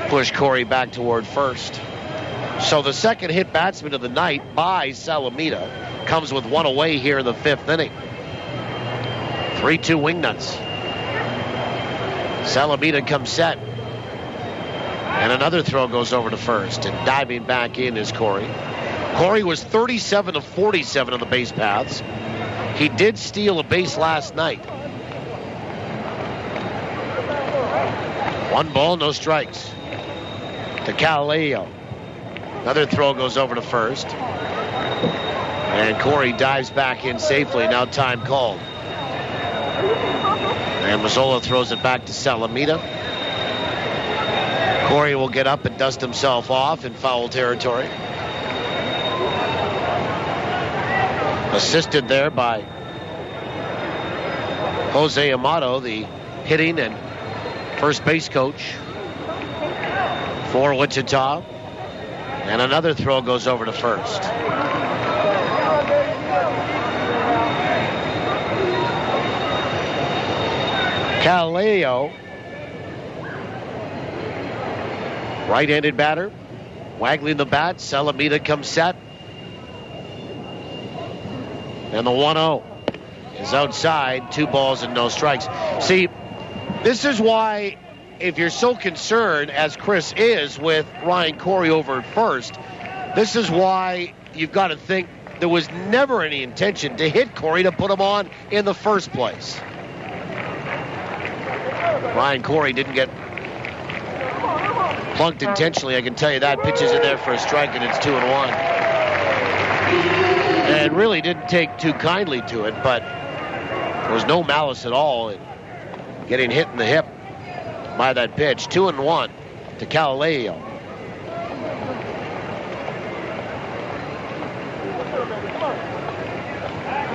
push Corey back toward first. So the second hit batsman of the night by Salamita comes with 1 away here in the 5th inning. 3-2 Wingnuts. Salamita comes set. And another throw goes over to first. And diving back in is Corey. Corey was 37 of 47 on the base paths. He did steal a base last night. 1 ball, no strikes. To Calaleo. Another throw goes over to first. And Corey dives back in safely. Now time called. And Mazzola throws it back to Salamita. Corey will get up and dust himself off in foul territory. Assisted there by Jose Amato, the hitting and first base coach for Wichita. And another throw goes over to first. Caleo, right-handed batter, waggling the bat. Salamita comes set. And the 1-0 is outside. 2 balls and no strikes. See, this is why, if you're so concerned, as Chris is, with Ryan Corey over at first, this is why you've got to think there was never any intention to hit Corey to put him on in the first place. Ryan Corey didn't get plunked intentionally, I can tell you that. Pitches in there for a strike, and it's 2-1. And really didn't take too kindly to it, but there was no malice at all in getting hit in the hip by that pitch. 2-1 to Caleo.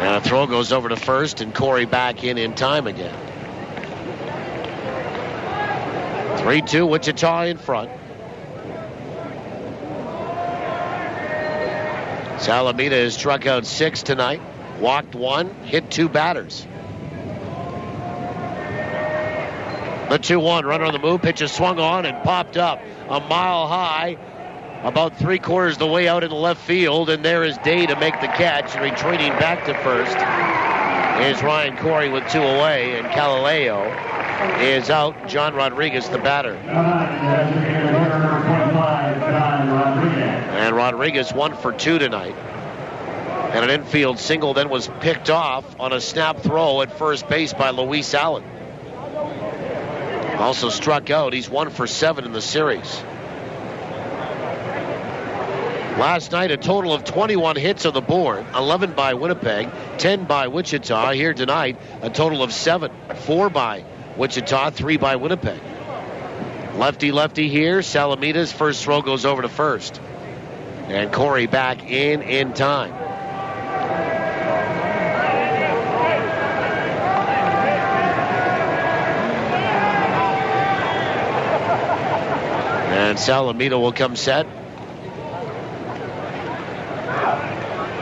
And a throw goes over to first, and Corey back in time again. 3-2, Wichita in front. Salamita has struck out 6 tonight, walked 1, hit 2 batters. The 2-1, runner on the move, pitch is swung on and popped up a mile high, about 3/4 the way out in the left field, and there is Day to make the catch. Retreating back to first is Ryan Corey with 2 away, and Caleo is out. John Rodriguez, the batter. And Rodriguez 1 for 2 tonight. And an infield single then was picked off on a snap throw at first base by Luis Allen. Also struck out. He's 1 for 7 in the series. Last night, a total of 21 hits on the board, 11 by Winnipeg, 10 by Wichita. Here tonight, a total of 7, 4 by Wichita, 3 by Winnipeg. Lefty here. Salamita's first throw goes over to first. And Corey back in time. And Salamita will come set.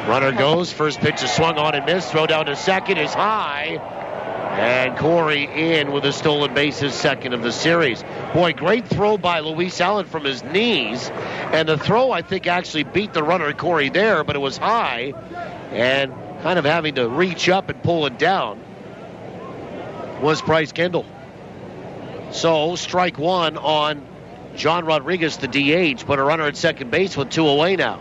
Runner goes. First pitch is swung on and missed. Throw down to second is high. And Corey in with a stolen base, his second of the series. Boy, great throw by Luis Allen from his knees. And the throw, I think, actually beat the runner Corey there, but it was high. And kind of having to reach up and pull it down was Bryce Kendall. So, strike 1 on John Rodriguez, the DH, but a runner at second base with 2 away now.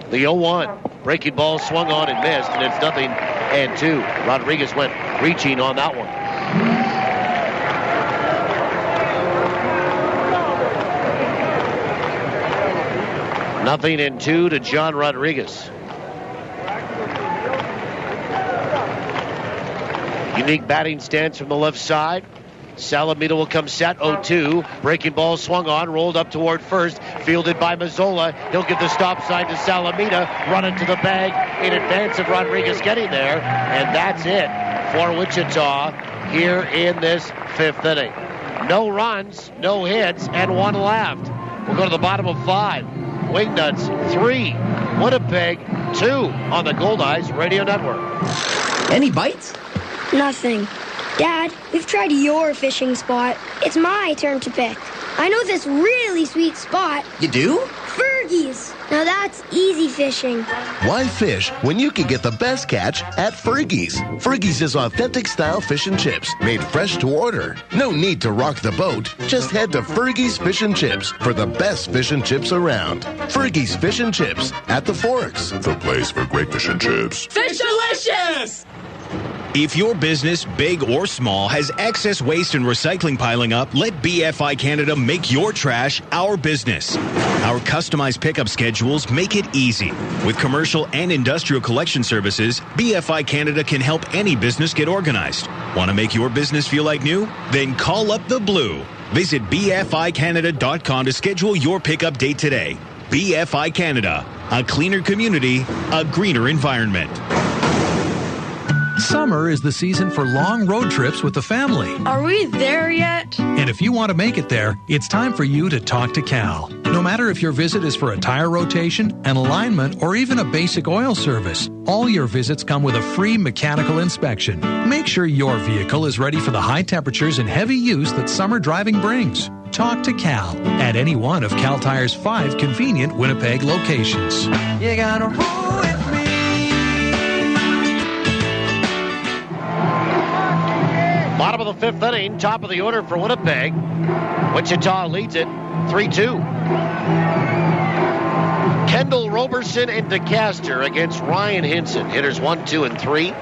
The 0-1. Breaking ball swung on and missed, and it's 0-2. Rodriguez went reaching on that one. Nothing in 2 to John Rodriguez. Unique batting stance from the left side. Salamita will come set, 0-2. Breaking ball swung on, rolled up toward first, fielded by Mazzola. He'll give the stop sign to Salamita, run into the bag in advance of Rodriguez getting there, and that's it for Wichita here in this 5th inning. No runs, no hits, and 1 left. We'll go to the bottom of 5. Wingnuts 3, Winnipeg 2 on the Goldeyes Radio Network. Any bites? Nothing. Dad, we've tried your fishing spot. It's my turn to pick. I know this really sweet spot. You do? Fergie's. Now that's easy fishing. Why fish when you can get the best catch at Fergie's? Fergie's is authentic style fish and chips made fresh to order. No need to rock the boat. Just head to Fergie's Fish and Chips for the best fish and chips around. Fergie's Fish and Chips at the Forks. The place for great fish and chips. Fish delicious! If your business, big or small, has excess waste and recycling piling up, let BFI Canada make your trash our business. Our customized pickup schedules make it easy. With commercial and industrial collection services, BFI Canada can help any business get organized. Want to make your business feel like new? Then call up the Blue. Visit BFICanada.com to schedule your pickup date today. BFI Canada, a cleaner community, a greener environment. Summer is the season for long road trips with the family. Are we there yet? And if you want to make it there, it's time for you to talk to Cal. No matter if your visit is for a tire rotation, an alignment, or even a basic oil service, all your visits come with a free mechanical inspection. Make sure your vehicle is ready for the high temperatures and heavy use that summer driving brings. Talk to Cal at any one of Cal Tire's 5 convenient Winnipeg locations. You gotta roll with me. Bottom of the 5th inning, top of the order for Winnipeg. Wichita leads it 3-2. Kendall Roberson and DeCaster against Ryan Hinson. Hitters 1, 2, and 3.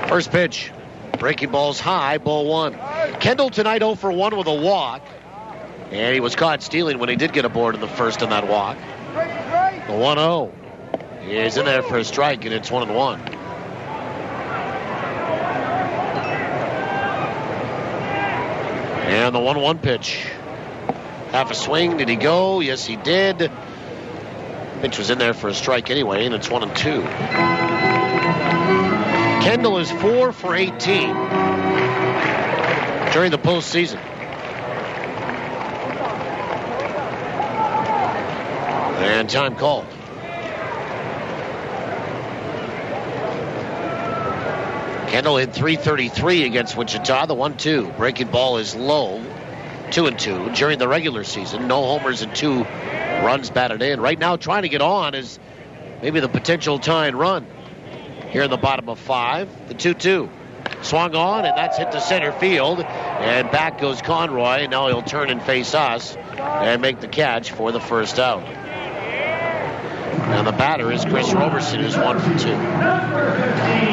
First pitch. Breaking ball's high, ball 1. Kendall tonight 0 for 1 with a walk. And he was caught stealing when he did get aboard in the first on that walk. The 1-0 is in there for a strike, and it's 1-1. And the 1-1 pitch. Half a swing. Did he go? Yes, he did. Pitch was in there for a strike anyway, and it's 1-2. Kendall is 4 for 18 during the postseason. And time called. Kendall hit .333 against Wichita. The 1-2. Breaking ball is low. 2-2 during the regular season. No homers and 2 runs batted in. Right now, trying to get on is maybe the potential tying run. Here in the bottom of 5. The 2-2. Swung on, and that's hit to center field. And back goes Conroy. And now he'll turn and face us and make the catch for the first out. And the batter is Chris Roberson, who's 1 for 2.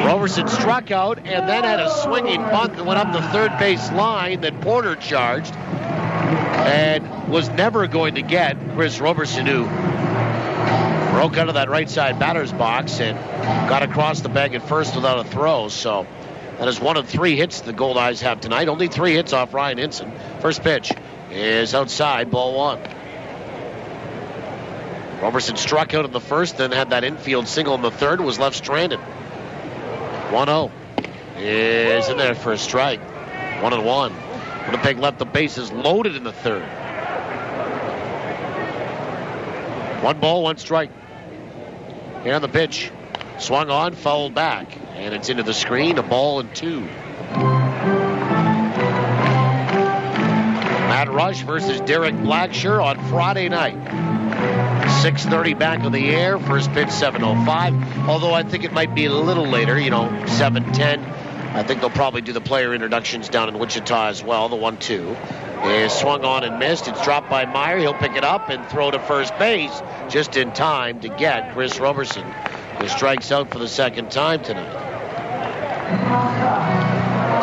Roberson struck out and then had a swinging bunt that went up the third base line that Porter charged and was never going to get. Chris Roberson, who broke out of that right side batter's box and got across the bag at first without a throw. So that is 1 of 3 hits the Goldeyes have tonight. Only 3 hits off Ryan Hinson. First pitch is outside, ball 1. Roberson struck out in the first, then had that infield single in the third, was left stranded. 1-0 is in there for a strike. 1-1. Winnipeg left the bases loaded in the third. 1 ball, 1 strike. Here on the pitch. Swung on, fouled back. And it's into the screen, a ball and 2. Matt Rush versus Derek Blacksher on Friday night. 6:30 back on the air. First pitch 7:05. Although I think it might be a little later, 7:10. I think they'll probably do the player introductions down in Wichita as well. The 1-2 is swung on and missed. It's dropped by Meyer. He'll pick it up and throw to first base just in time to get Chris Roberson, who strikes out for the second time tonight.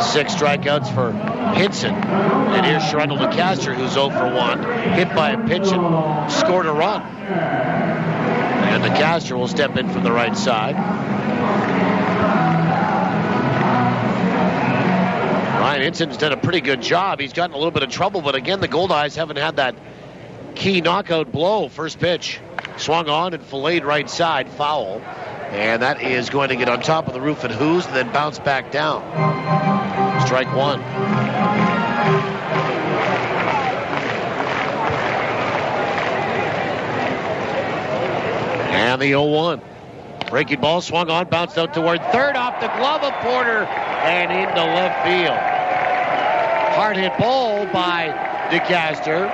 6 strikeouts for Hinson. And here's Sherendel DeCaster, who's 0 for 1. Hit by a pitch and scored a run. And DeCaster will step in from the right side. Ryan Hinson's done a pretty good job. He's gotten a little bit of trouble, but again, the Goldeyes haven't had that key knockout blow. First pitch. Swung on and filleted right side, foul. And that is going to get on top of the roof at Who's and then bounce back down. Strike 1. And the 0-1. Breaking ball swung on, bounced out toward third, off the glove of Porter and into left field. Hard hit ball by DeCaster,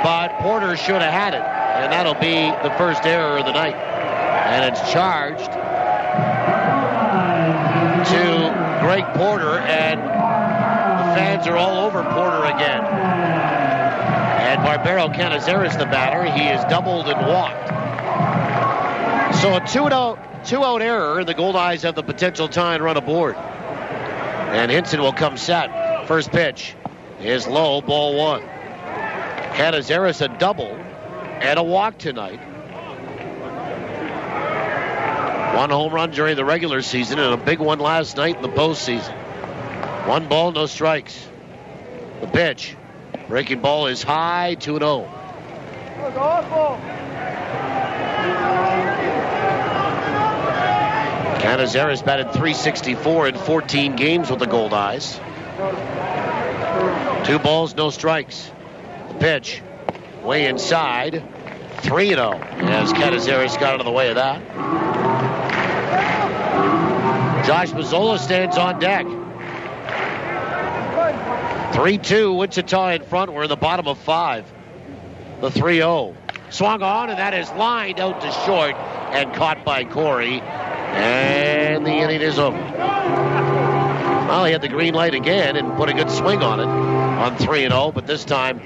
but Porter should have had it. And that'll be the first error of the night. And it's charged to Greg Porter, and the fans are all over Porter again. And Barbero Canizares, the batter, he is doubled and walked. So a 2-0 2-out error. The Goldeyes have the potential tie and run aboard. And Hinson will come set. First pitch is low, ball 1. Canizares a double and a walk tonight. 1 home run during the regular season and a big one last night in the postseason. 1 ball, no strikes. The pitch. Breaking ball is high, 2-0. Canizares batted .364 in 14 games with the Goldeyes. 2 balls, no strikes. The pitch, way inside, 3-0. As Canizares got out of the way of that. Josh Mazzola stands on deck. 3-2, Wichita in front. We're in the bottom of 5. The 3-0. Swung on, and that is lined out to short and caught by Corey. And the inning is over. Well, he had the green light again and put a good swing on it on 3-0, but this time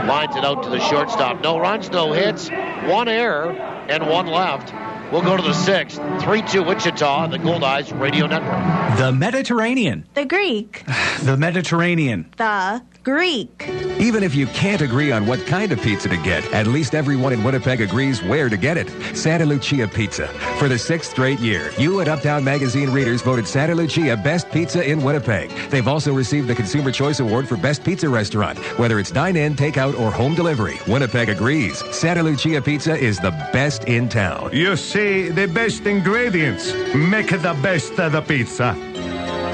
lines it out to the shortstop. No runs, no hits, 1 error, and 1 left. We'll go to the 6th. 3-2 Wichita on the Goldeyes Radio Network. The Mediterranean. The Greek. The Mediterranean. The Greek. Even if you can't agree on what kind of pizza to get, at least everyone in Winnipeg agrees where to get it. Santa Lucia Pizza. For the 6th straight year, you and Uptown Magazine readers voted Santa Lucia Best Pizza in Winnipeg. They've also received the Consumer Choice Award for Best Pizza Restaurant. Whether it's dine-in, takeout, or home delivery, Winnipeg agrees. Santa Lucia Pizza is the best in town. You see, the best ingredients make the best of the pizza.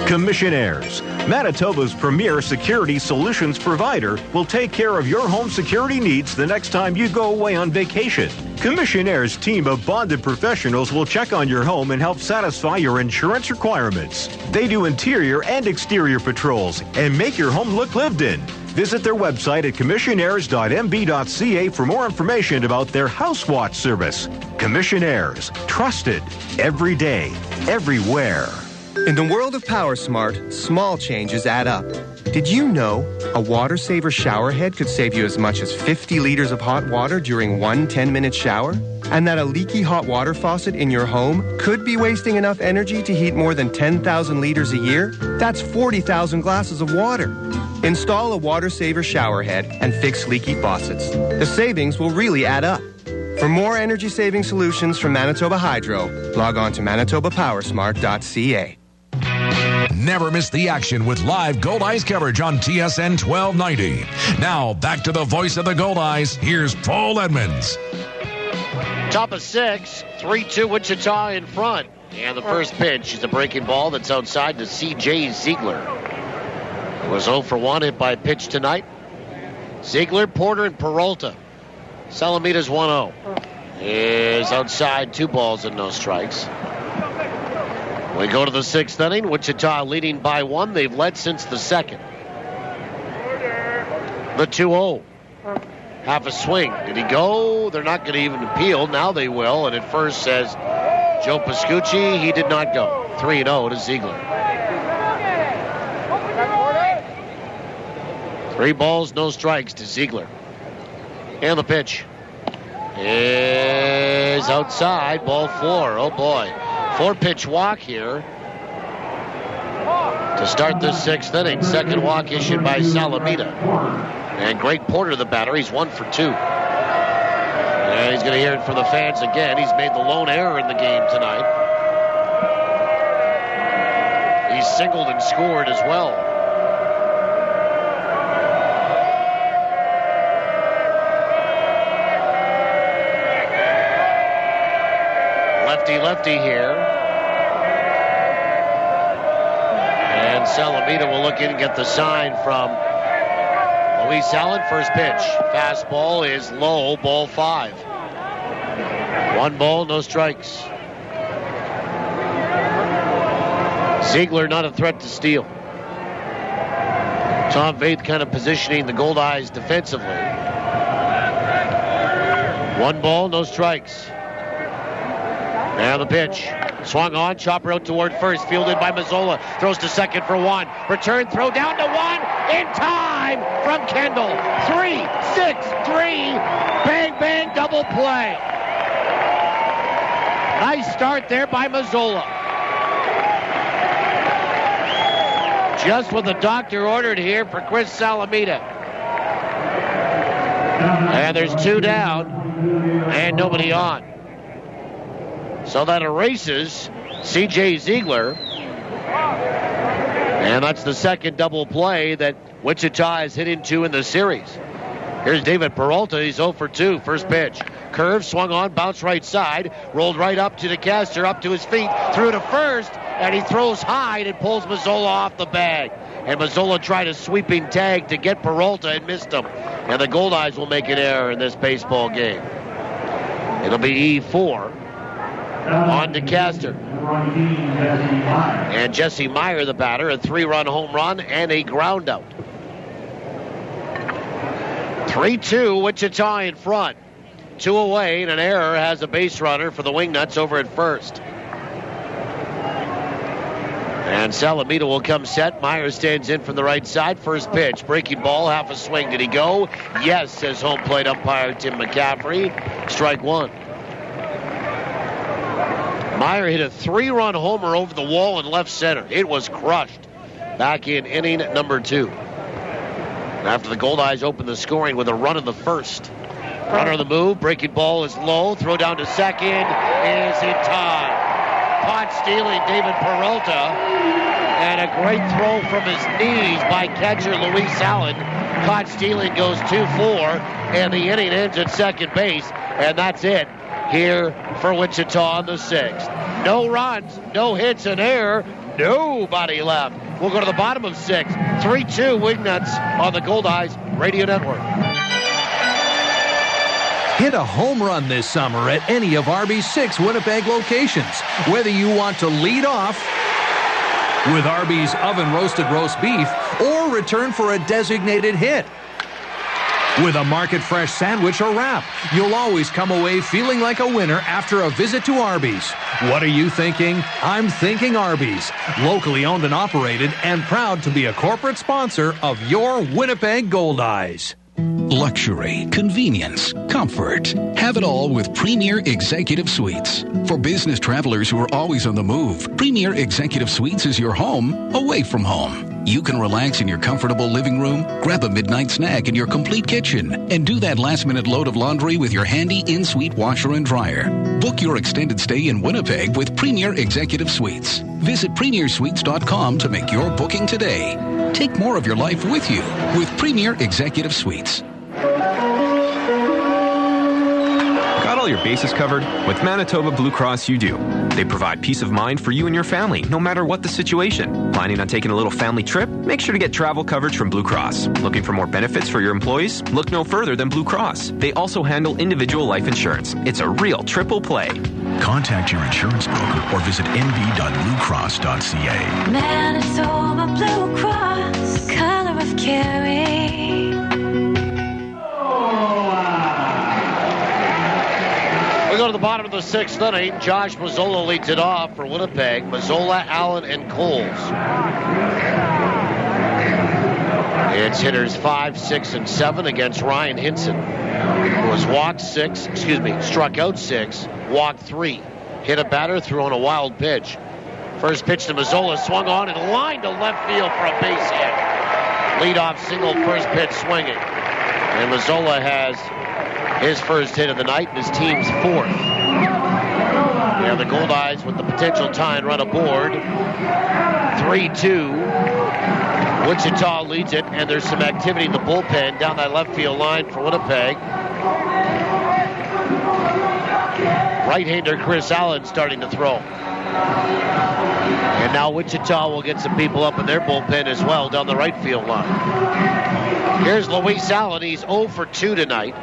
Commissionaires, Manitoba's premier security solutions provider, will take care of your home security needs the next time you go away on vacation. Commissionaires' team of bonded professionals will check on your home and help satisfy your insurance requirements. They do interior and exterior patrols and make your home look lived in. Visit their website at commissionaires.mb.ca for more information about their House Watch service. Commissionaires, trusted every day, everywhere. In the world of PowerSmart, small changes add up. Did you know a water saver shower head could save you as much as 50 liters of hot water during one 10-minute shower? And that a leaky hot water faucet in your home could be wasting enough energy to heat more than 10,000 liters a year? That's 40,000 glasses of water. Install a water saver shower head and fix leaky faucets. The savings will really add up. For more energy-saving solutions from Manitoba Hydro, log on to manitobapowersmart.ca. Never miss the action with live Goldeyes coverage on TSN 1290. Now, back to the voice of the Goldeyes. Here's Paul Edmonds. Top of 6, 3-2 Wichita in front. And the first pitch is a breaking ball that's outside to C.J. Ziegler. It was 0 for 1, hit by a pitch tonight. Ziegler, Porter, and Peralta. Salamita's 1-0. Is outside, 2 balls and no strikes. We go to the 6th inning. Wichita leading by 1. They've led since the 2nd. The 2-0. Half a swing. Did he go? They're not going to even appeal. Now they will. And at first says Joe Pascucci. He did not go. 3-0 to Ziegler. 3 balls, no strikes to Ziegler. And the pitch is outside. Ball 4. Oh, boy. 4-pitch walk here to start the 6th inning. Second walk issued by Salamita. And Greg Porter, the batter, he's 1 for 2. And he's going to hear it from the fans again. He's made the lone error in the game tonight. He's singled and scored as well. Lefty here. And Salamita will look in and get the sign from Luis Allen. First pitch. Fastball is low, ball 5. 1 ball, no strikes. Ziegler not a threat to steal. Tom Vaith kind of positioning the Goldeyes defensively. 1 ball, no strikes. Now the pitch. Swung on, chopper out toward first, fielded by Mazzola. Throws to second for 1. Return throw down to 1. In time from Kendall. 3-6-3. Bang, bang, double play. Nice start there by Mazzola. Just what the doctor ordered here for Chris Salamita. And there's 2 down and nobody on. So that erases C.J. Ziegler. And that's the second double play that Wichita has hit into in the series. Here's David Peralta. He's 0 for 2. First pitch. Curve, swung on, bounced right side. Rolled right up to DeCaster, up to his feet. Threw to first, and he throws high and pulls Mazzola off the bag. And Mazzola tried a sweeping tag to get Peralta and missed him. And the Goldeyes will make an error in this baseball game. It'll be E4 on DeCaster. And Jesse Meyer, the batter, a 3-run home run and a ground out. 3-2, Wichita in front. 2 away, and an error has a base runner for the Wingnuts over at first. And Salamita will come set. Meyer stands in from the right side. First pitch, breaking ball, half a swing. Did he go? Yes, says home plate umpire Tim McCaffrey. Strike 1. Meyer hit a 3-run homer over the wall in left center. It was crushed back in inning number 2. After the Goldeyes opened the scoring with a run in the first. Runner on the move, breaking ball is low, throw down to second, is in time. Caught stealing David Peralta, and a great throw from his knees by catcher Luis Allen. Caught stealing goes 2-4, and the inning ends at second base, and that's it here for Wichita on the 6th. No runs, no hits, an error, nobody left. We'll go to the bottom of 6. 3-2 Wingnuts on the Goldeyes Radio Network. Hit a home run this summer at any of Arby's 6 Winnipeg locations. Whether you want to lead off with Arby's oven-roasted roast beef or return for a designated hit with a market-fresh sandwich or wrap, you'll always come away feeling like a winner after a visit to Arby's. What are you thinking? I'm thinking Arby's. Locally owned and operated, and proud to be a corporate sponsor of your Winnipeg Goldeyes. Luxury, convenience, comfort. Have it all with Premier Executive Suites. For business travelers who are always on the move, Premier Executive Suites is your home away from home. You can relax in your comfortable living room, grab a midnight snack in your complete kitchen, and do that last-minute load of laundry with your handy in-suite washer and dryer. Book your extended stay in Winnipeg with Premier Executive Suites. Visit premiersuites.com to make your booking today. Take more of your life with you with Premier Executive Suites. Got all your bases covered? With Manitoba Blue Cross, you do. They provide peace of mind for you and your family, no matter what the situation. Planning on taking a little family trip? Make sure to get travel coverage from Blue Cross. Looking for more benefits for your employees? Look no further than Blue Cross. They also handle individual life insurance. It's a real triple play. Contact your insurance broker or visit nb.bluecross.ca. Manitoba Blue Cross, color of caring. We go to the bottom of the 6th inning. Josh Mazzola leads it off for Winnipeg. Mazzola, Allen, and Coles. It's hitters 5, 6, and 7 against Ryan Hinson, who has struck out 6, walked 3. Hit a batter, threw on a wild pitch. First pitch to Mazzola, swung on and lined to left field for a base hit. Leadoff single, first pitch swinging. And Mazzola has his first hit of the night and his team's 4th. We have the Goldeyes with the potential tie and run aboard. 3-2. Wichita leads it, and there's some activity in the bullpen down that left field line for Winnipeg. Right-hander Chris Allen starting to throw. And now Wichita will get some people up in their bullpen as well down the right field line. Here's Luis Allen. He's 0 for 2 tonight.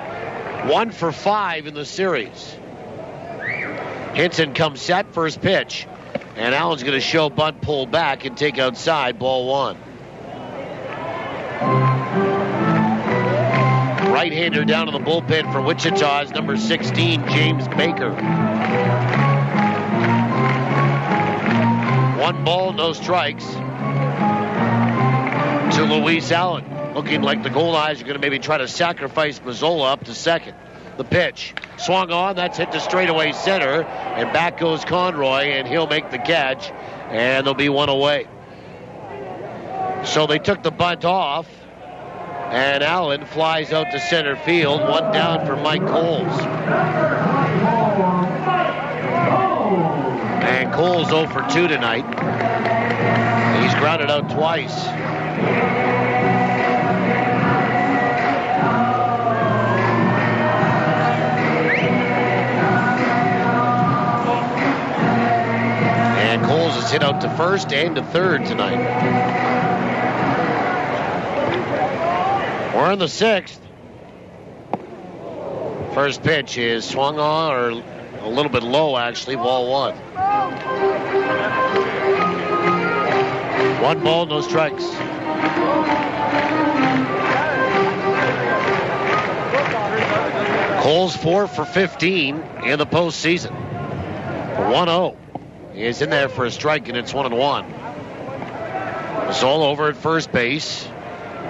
1 for 5 in the series. Hinson comes set, first pitch. And Allen's going to show bunt, pull back, and take outside, ball 1. Right-hander down in the bullpen for Wichita is number 16, James Baker. 1 ball, no strikes to Luis Allen. Looking like the Goldeyes are going to maybe try to sacrifice Mazzola up to second. The pitch. Swung on, that's hit to straightaway center. And back goes Conroy, and he'll make the catch. And there'll be one away. So they took the bunt off. And Allen flies out to center field. One down for Mike Coles. And Coles 0 for 2 tonight. He's grounded out twice. And Coles is hit out to first and to third tonight. We're in the 6th. First pitch is swung on, or a little bit low, actually. Ball 1. 1 ball, no strikes. Coles 4 for 15 in the postseason. 1-0. He is in there for a strike, and it's 1-1. It's all over at first base.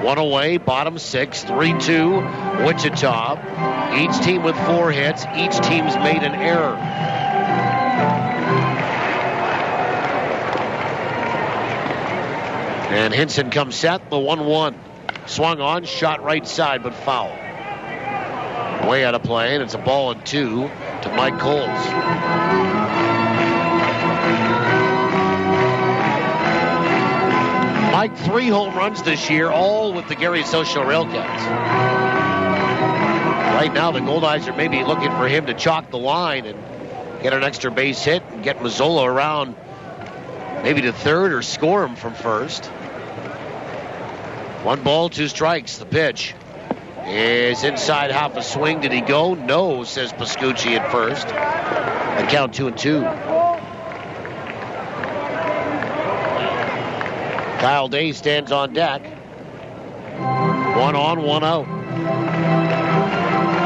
1 away, bottom 6, 3-2, Wichita. Each team with 4 hits. Each team's made an error. And Hinson comes set, the 1-1. Swung on, shot right side, but foul. Way out of play, and it's a ball and 2 to Mike Coles. Mike, 3 home runs this year, all with the Gary Social Railcats. Right now, the Goldeyes are maybe looking for him to chalk the line and get an extra base hit and get Mazzola around maybe to third or score him from first. 1 ball, 2 strikes. The pitch is inside half a swing. Did he go? No, says Pascucci at first. A count 2-2. Kyle Day stands on deck. 1 on, 1 out.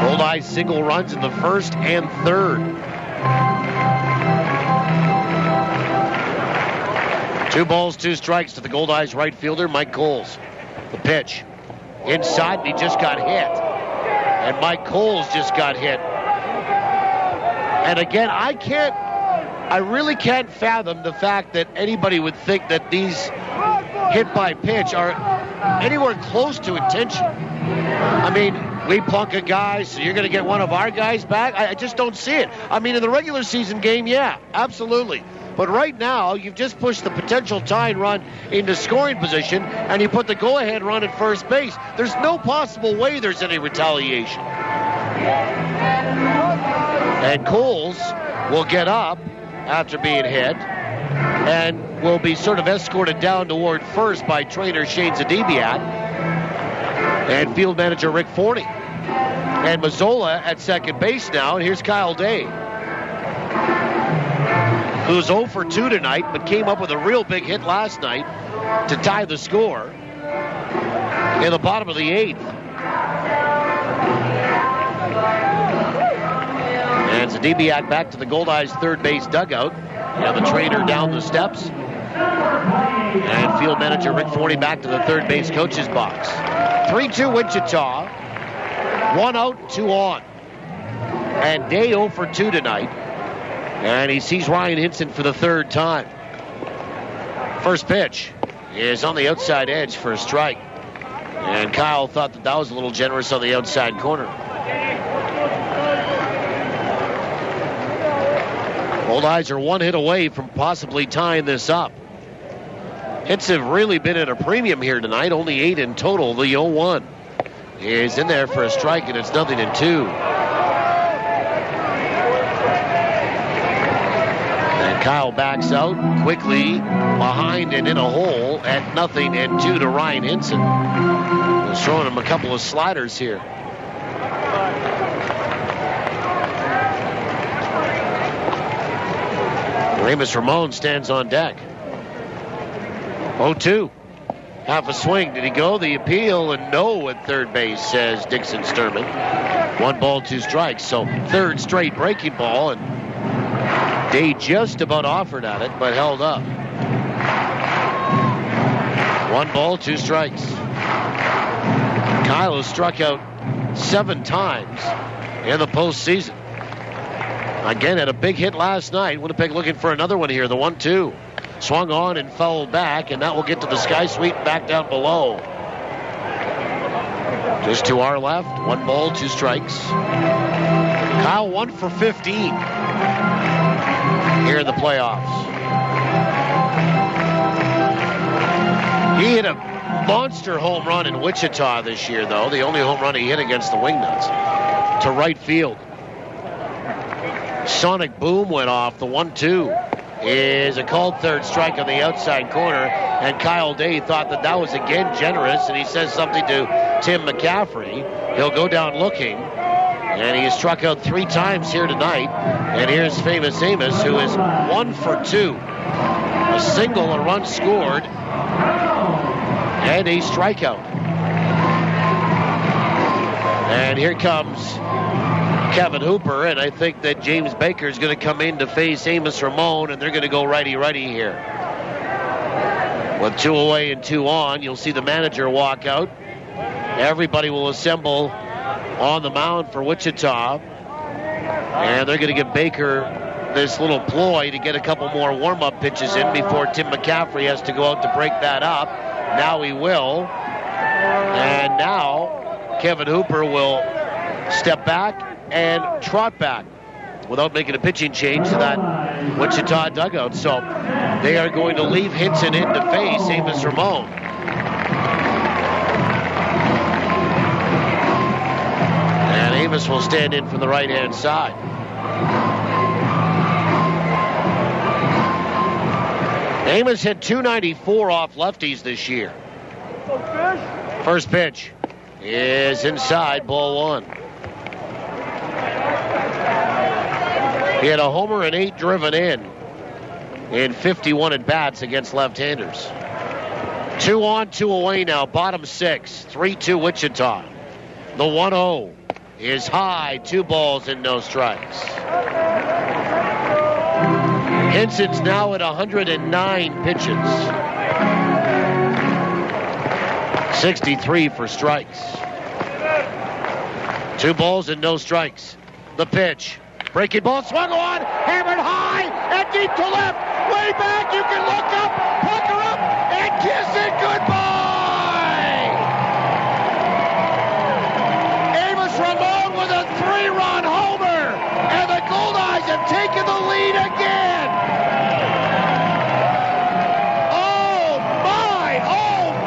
Goldeyes single runs in the first and third. 2 balls, 2 strikes to the Goldeyes right fielder, Mike Coles. The pitch. Inside, and he just got hit. And Mike Coles just got hit. And again, I really can't fathom the fact that anybody would think that these hit by pitch are anywhere close to intention. I mean, we plunk a guy, so you're going to get one of our guys back? I just don't see it. I mean, in the regular season game, yeah, absolutely. But right now, you've just pushed the potential tying run into scoring position, and you put the go-ahead run at first base. There's no possible way there's any retaliation. And Coles will get up after being hit and will be sort of escorted down toward first by trainer Shane Zadibiak and field manager Rick Forney. And Mazzola at second base now, and here's Kyle Day, who's 0 for 2 tonight, but came up with a real big hit last night to tie the score in the bottom of the 8th. And Zadibiak back to the Goldeyes third base dugout. And the trainer down the steps. And field manager Rick Forney back to the third base coach's box. 3-2 Wichita. 1 out, 2 on. And Day 0 for 2 tonight. And he sees Ryan Hinson for the third time. First pitch is on the outside edge for a strike. And Kyle thought that was a little generous on the outside corner. Goldeyes are 1 hit away from possibly tying this up. Hits have really been at a premium here tonight, only 8 in total. The 0-1 is in there for a strike, and it's 0-2. And Kyle backs out quickly behind and in a hole at 0-2 to Ryan Hinson. He's throwing him a couple of sliders here. Remus Ramon stands on deck. 0-2. Half a swing. Did he go? The appeal, and no at third base, says Dixon Sturman. 1 ball, 2 strikes. So third straight breaking ball, and Day just about offered at it, but held up. 1 ball, 2 strikes. Kyle has struck out 7 times in the postseason. Again, had a big hit last night. Winnipeg looking for another one here. The 1-2. Swung on and fouled back, and that will get to the sky suite back down below. Just to our left. 1 ball, 2 strikes. Kyle 1 for 15 here in the playoffs. He hit a monster home run in Wichita this year, though. The only home run he hit against the Wingnuts. To right field. Sonic boom went off. The 1-2 is a called third strike on the outside corner. And Kyle Day thought that was again generous. And he says something to Tim McCaffrey. He'll go down looking. And he has struck out 3 times here tonight. And here's Famous Amos, who is 1 for 2. A single, a run scored, and a strikeout. And here comes Kevin Hooper, and I think that James Baker is going to come in to face Amos Ramon, and they're going to go righty-righty here. With 2 away and 2 on, you'll see the manager walk out. Everybody will assemble on the mound for Wichita, and they're going to give Baker this little ploy to get a couple more warm-up pitches in before Tim McCaffrey has to go out to break that up. Now he will, and now Kevin Hooper will step back and trot back without making a pitching change to that Wichita dugout. So they are going to leave Hinson in to face Amos Ramon. And Amos will stand in from the right-hand side. Amos hit .294 off lefties this year. First pitch is inside, ball 1. He had a homer and 8 driven in 51 at-bats against left-handers. 2 on, 2 away now, bottom 6, 3-2 Wichita. The 1-0 is high, 2 balls and no strikes. Hinson's now at 109 pitches. 63 for strikes. 2 balls and no strikes. The pitch. Breaking ball swung on, hammered high, and deep to left. Way back, you can look up, pucker up, and kiss it goodbye. Amos Ramon with a 3-run homer, and the Goldeyes have taken the lead again. Oh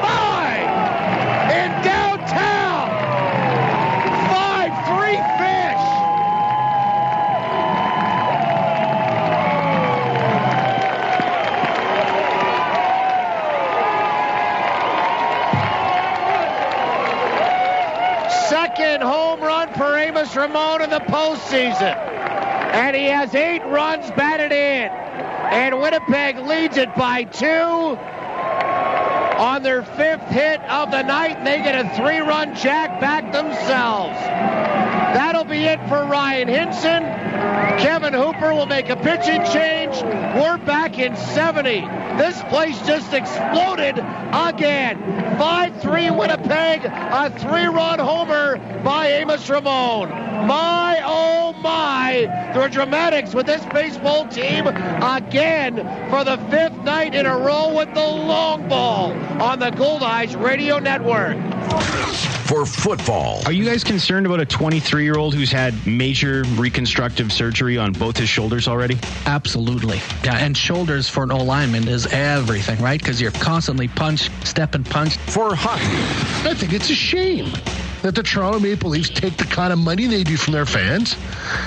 my, in downtown, 5-3 fish. Second home run for Amos Ramon in the postseason. And he has 8 runs batted in. And Winnipeg leads it by 2 on their 5th hit of the night. And they get a 3-run jack back themselves. That'll be it for Ryan Hinson. Kevin Hooper will make a pitching change. We're back in 70. This place just exploded again. 5-3 Winnipeg, a 3-run homer by Amos Ramon. My, oh my, the dramatics with this baseball team again for the 5th night in a row with the long ball on the Goldeyes Radio Network. For football. Are you guys concerned about a 23-year-old who's had major reconstructive surgery on both his shoulders already? Absolutely. Yeah, and shoulders for an O-lineman is everything, right? Because you're constantly step and punch. For hockey. I think it's a shame that the Toronto Maple Leafs take the kind of money they do from their fans,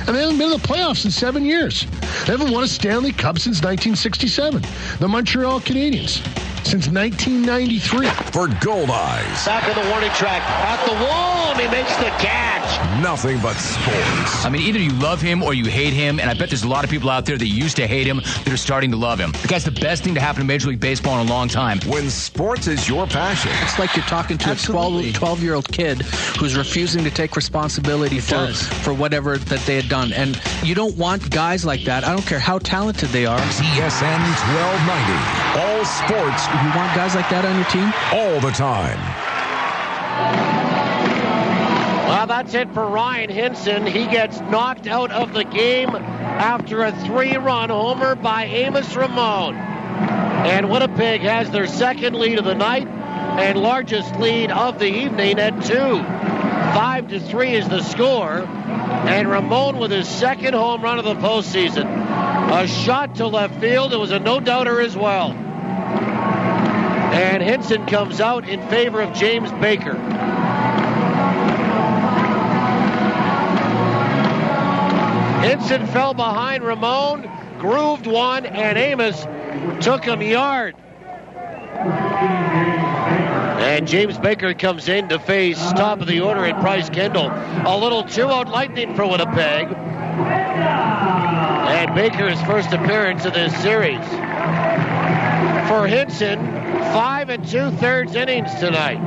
and they haven't been in the playoffs in 7 years. They haven't won a Stanley Cup since 1967. The Montreal Canadiens since 1993. For Goldeyes. Back of the warning track, at the wall, and he makes the catch. Nothing but sports. I mean, either you love him or you hate him, and I bet there's a lot of people out there that used to hate him that are starting to love him. The guy's the best thing to happen to Major League Baseball in a long time. When sports is your passion. It's like you're talking to a 12-year-old kid who's refusing to take responsibility for whatever that they had done. And you don't want guys like that. I don't care how talented they are. TSN 1290. All sports. You want guys like that on your team? All the time. Well, that's it for Ryan Hinson. He gets knocked out of the game after a 3-run homer by Amos Ramon. And Winnipeg has their second lead of the night and largest lead of the evening at 2. 5-3 is the score. And Ramon with his second home run of the postseason. A shot to left field. It was a no-doubter as well. And Hinson comes out in favor of James Baker. Hinson fell behind Ramon, grooved one, and Amos took him yard. And James Baker comes in to face top of the order at Bryce Kendall. A little 2-out lightning for Winnipeg. And Baker's first appearance of this series. For Hinson, 5 2/3 innings tonight.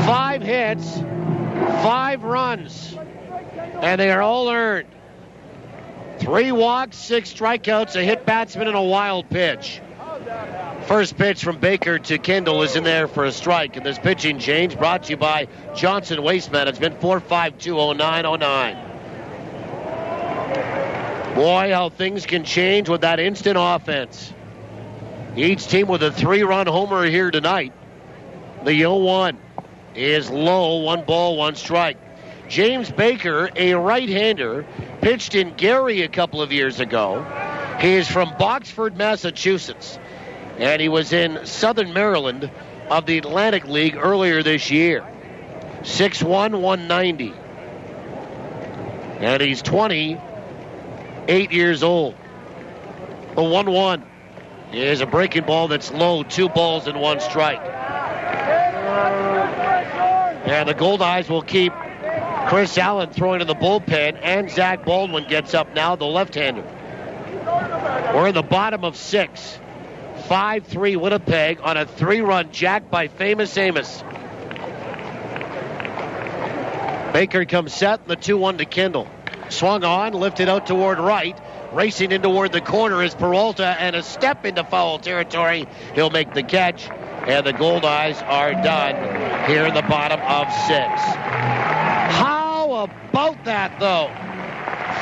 5 hits, 5 runs, and they are all earned. 3 walks, 6 strikeouts, a hit batsman, and a wild pitch. First pitch from Baker to Kendall is in there for a strike. And this pitching change brought to you by Johnson Waste Management, 4520909. Boy, how things can change with that instant offense. Each team with a 3-run homer here tonight. The 0-1 is low, 1 ball, 1 strike. James Baker, a right-hander, pitched in Gary a couple of years ago. He is from Boxford, Massachusetts, and he was in Southern Maryland of the Atlantic League earlier this year. 6'1", 190. And he's 28 years old. The 1-1 is a breaking ball that's low, 2 balls and 1 strike. And the Goldeyes will keep Chris Allen throwing to the bullpen, and Zach Baldwin gets up now, the left-hander. We're in the bottom of 6. 5-3 Winnipeg on a 3-run jack by Famous Amos. Baker comes set, and the 2-1 to Kendall. Swung on, lifted out toward right. Racing in toward the corner is Peralta, and a step into foul territory. He'll make the catch, and the Goldeyes are done here in the bottom of 6. How about that, though?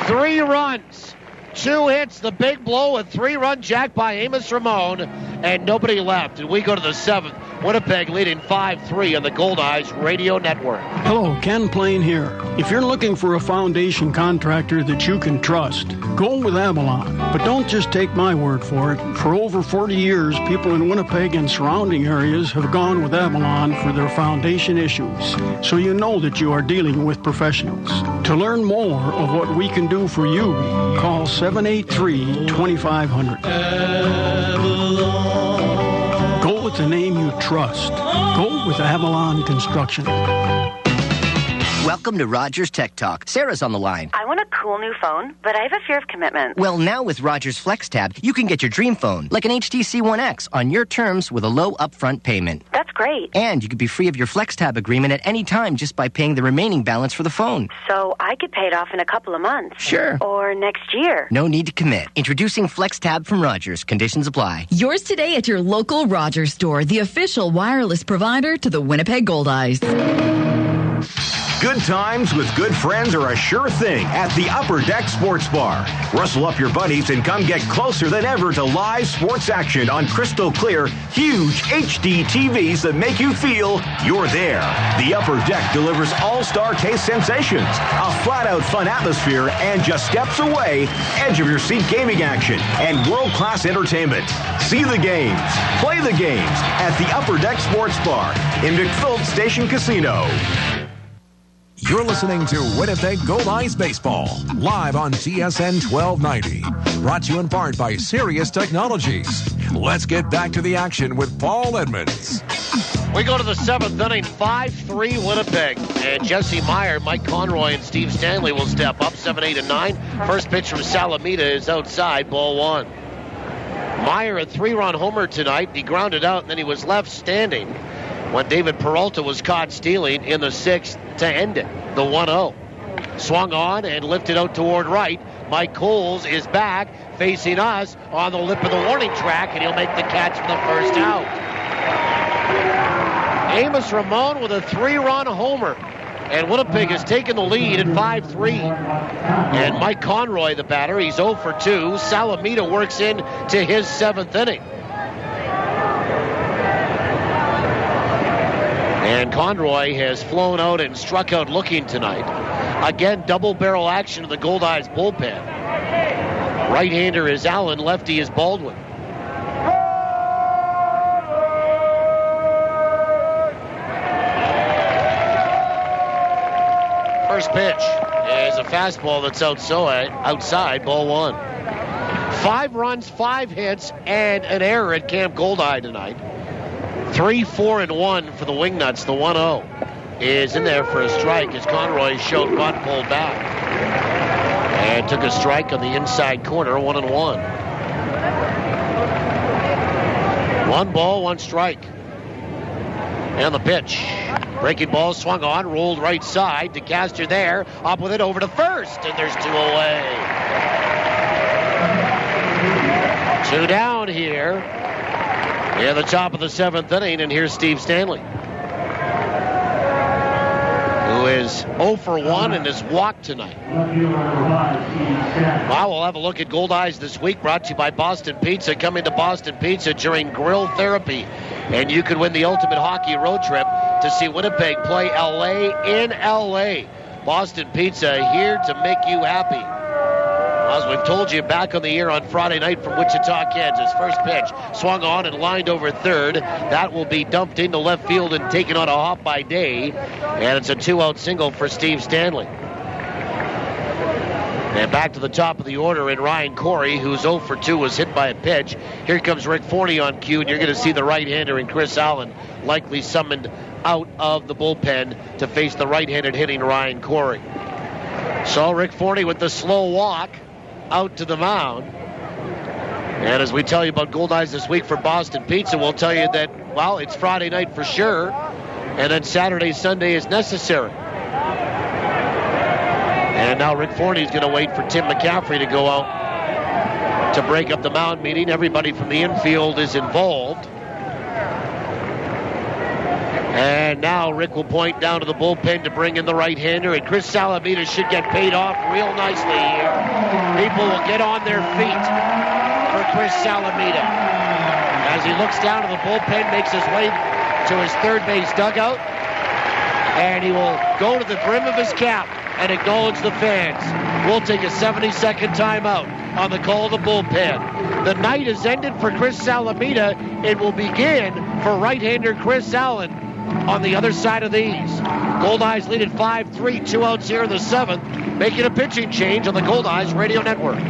3 runs, 2 hits, the big blow, a 3-run jack by Amos Ramon, and nobody left. And we go to the 7th. Winnipeg leading 5-3 on the Goldeyes Radio Network. Hello, Ken Plain here. If you're looking for a foundation contractor that you can trust, go with Avalon. But don't just take my word for it. For over 40 years, people in Winnipeg and surrounding areas have gone with Avalon for their foundation issues. So you know that you are dealing with professionals. To learn more of what we can do for you, call 783-2500. Go with the name you trust. Go with Avalon Construction. Welcome to Rogers Tech Talk. Sarah's on the line. I want a cool new phone, but I have a fear of commitment. Well, now with Rogers FlexTab, you can get your dream phone, like an HTC One X, on your terms with a low upfront payment. That's great. And you could be free of your FlexTab agreement at any time just by paying the remaining balance for the phone. So I could pay it off in a couple of months. Sure. Or next year. No need to commit. Introducing FlexTab from Rogers. Conditions apply. Yours today at your local Rogers store, the official wireless provider to the Winnipeg Goldeyes. Good times with good friends are a sure thing at the Upper Deck Sports Bar. Rustle up your buddies and come get closer than ever to live sports action on crystal clear, huge HD TVs that make you feel you're there. The Upper Deck delivers all-star taste sensations, a flat-out fun atmosphere, and just steps away, edge-of-your-seat gaming action and world-class entertainment. See the games, play the games at the Upper Deck Sports Bar in McPhillips Station Casino. You're listening to Winnipeg Goldeyes Baseball, live on TSN 1290. Brought to you in part by Sirius Technologies. Let's get back to the action with Paul Edmonds. We go to the 7th inning, 5-3 Winnipeg. And Jesse Meyer, Mike Conroy, and Steve Stanley will step up, 7, 8, and 9. First pitch from Salamita is outside, ball 1. Meyer, a 3-run homer tonight. He grounded out, and then he was left standing when David Peralta was caught stealing in the 6th to end it, the 1-0. Swung on and lifted out toward right. Mike Coles is back, facing us on the lip of the warning track, and he'll make the catch for the first out. Amos Ramon with a 3-run homer. And Winnipeg has taken the lead at 5-3. And Mike Conroy, the batter, he's 0 for 2. Salamita works in to his 7th inning. And Conroy has flown out and struck out looking tonight. Again, double barrel action in the Goldeyes bullpen. Right-hander is Allen, lefty is Baldwin. First pitch is a fastball that's outside, ball 1. 5 runs, 5 hits, and an error at Camp Goldeye tonight. 3-4-1 for the Wingnuts. The 1-0 is in there for a strike as Conroy showed bunt, pulled back. And took a strike on the inside corner, 1-1. 1 ball, 1 strike. And the pitch. Breaking ball swung on, rolled right side. DeCaster there, up with it over to first, and there's 2 away. 2 down here in the top of the 7th inning, and here's Steve Stanley, who is 0 for 1 and has walked tonight. Well, we'll have a look at Goldeyes this week, brought to you by Boston Pizza. Come into Boston Pizza during grill therapy, and you could win the ultimate hockey road trip to see Winnipeg play LA in LA. Boston Pizza, here to make you happy. As we've told you, back on the air on Friday night from Wichita, Kansas. First pitch swung on and lined over third. That will be dumped into left field and taken on a hop by Day. And it's a 2-out single for Steve Stanley. And back to the top of the order in Ryan Corey, who's 0 for 2, was hit by a pitch. Here comes Rick Forney on cue, and you're going to see the right-hander in Chris Allen likely summoned out of the bullpen to face the right-handed hitting Ryan Corey. So Rick Forney with the slow walk out to the mound. And as we tell you about Goldeyes this week for Boston Pizza, we'll tell you that, well, it's Friday night for sure, and then Saturday, Sunday is necessary. And now Rick Forney is going to wait for Tim McCaffrey to go out to break up the mound meeting. Everybody from the infield is involved. And now Rick will point down to the bullpen to bring in the right-hander, and Chris Salamita should get paid off real nicely here. People will get on their feet for Chris Salamita as he looks down to the bullpen, makes his way to his third base dugout, and he will go to the brim of his cap and acknowledge the fans. We'll take a 70-second timeout on the call of the bullpen. The night has ended for Chris Salamita. It will begin for right-hander Chris Allen on the other side of these. Goldeyes lead at 5-3, 2 outs here in the 7th, making a pitching change on the Goldeyes Radio Network.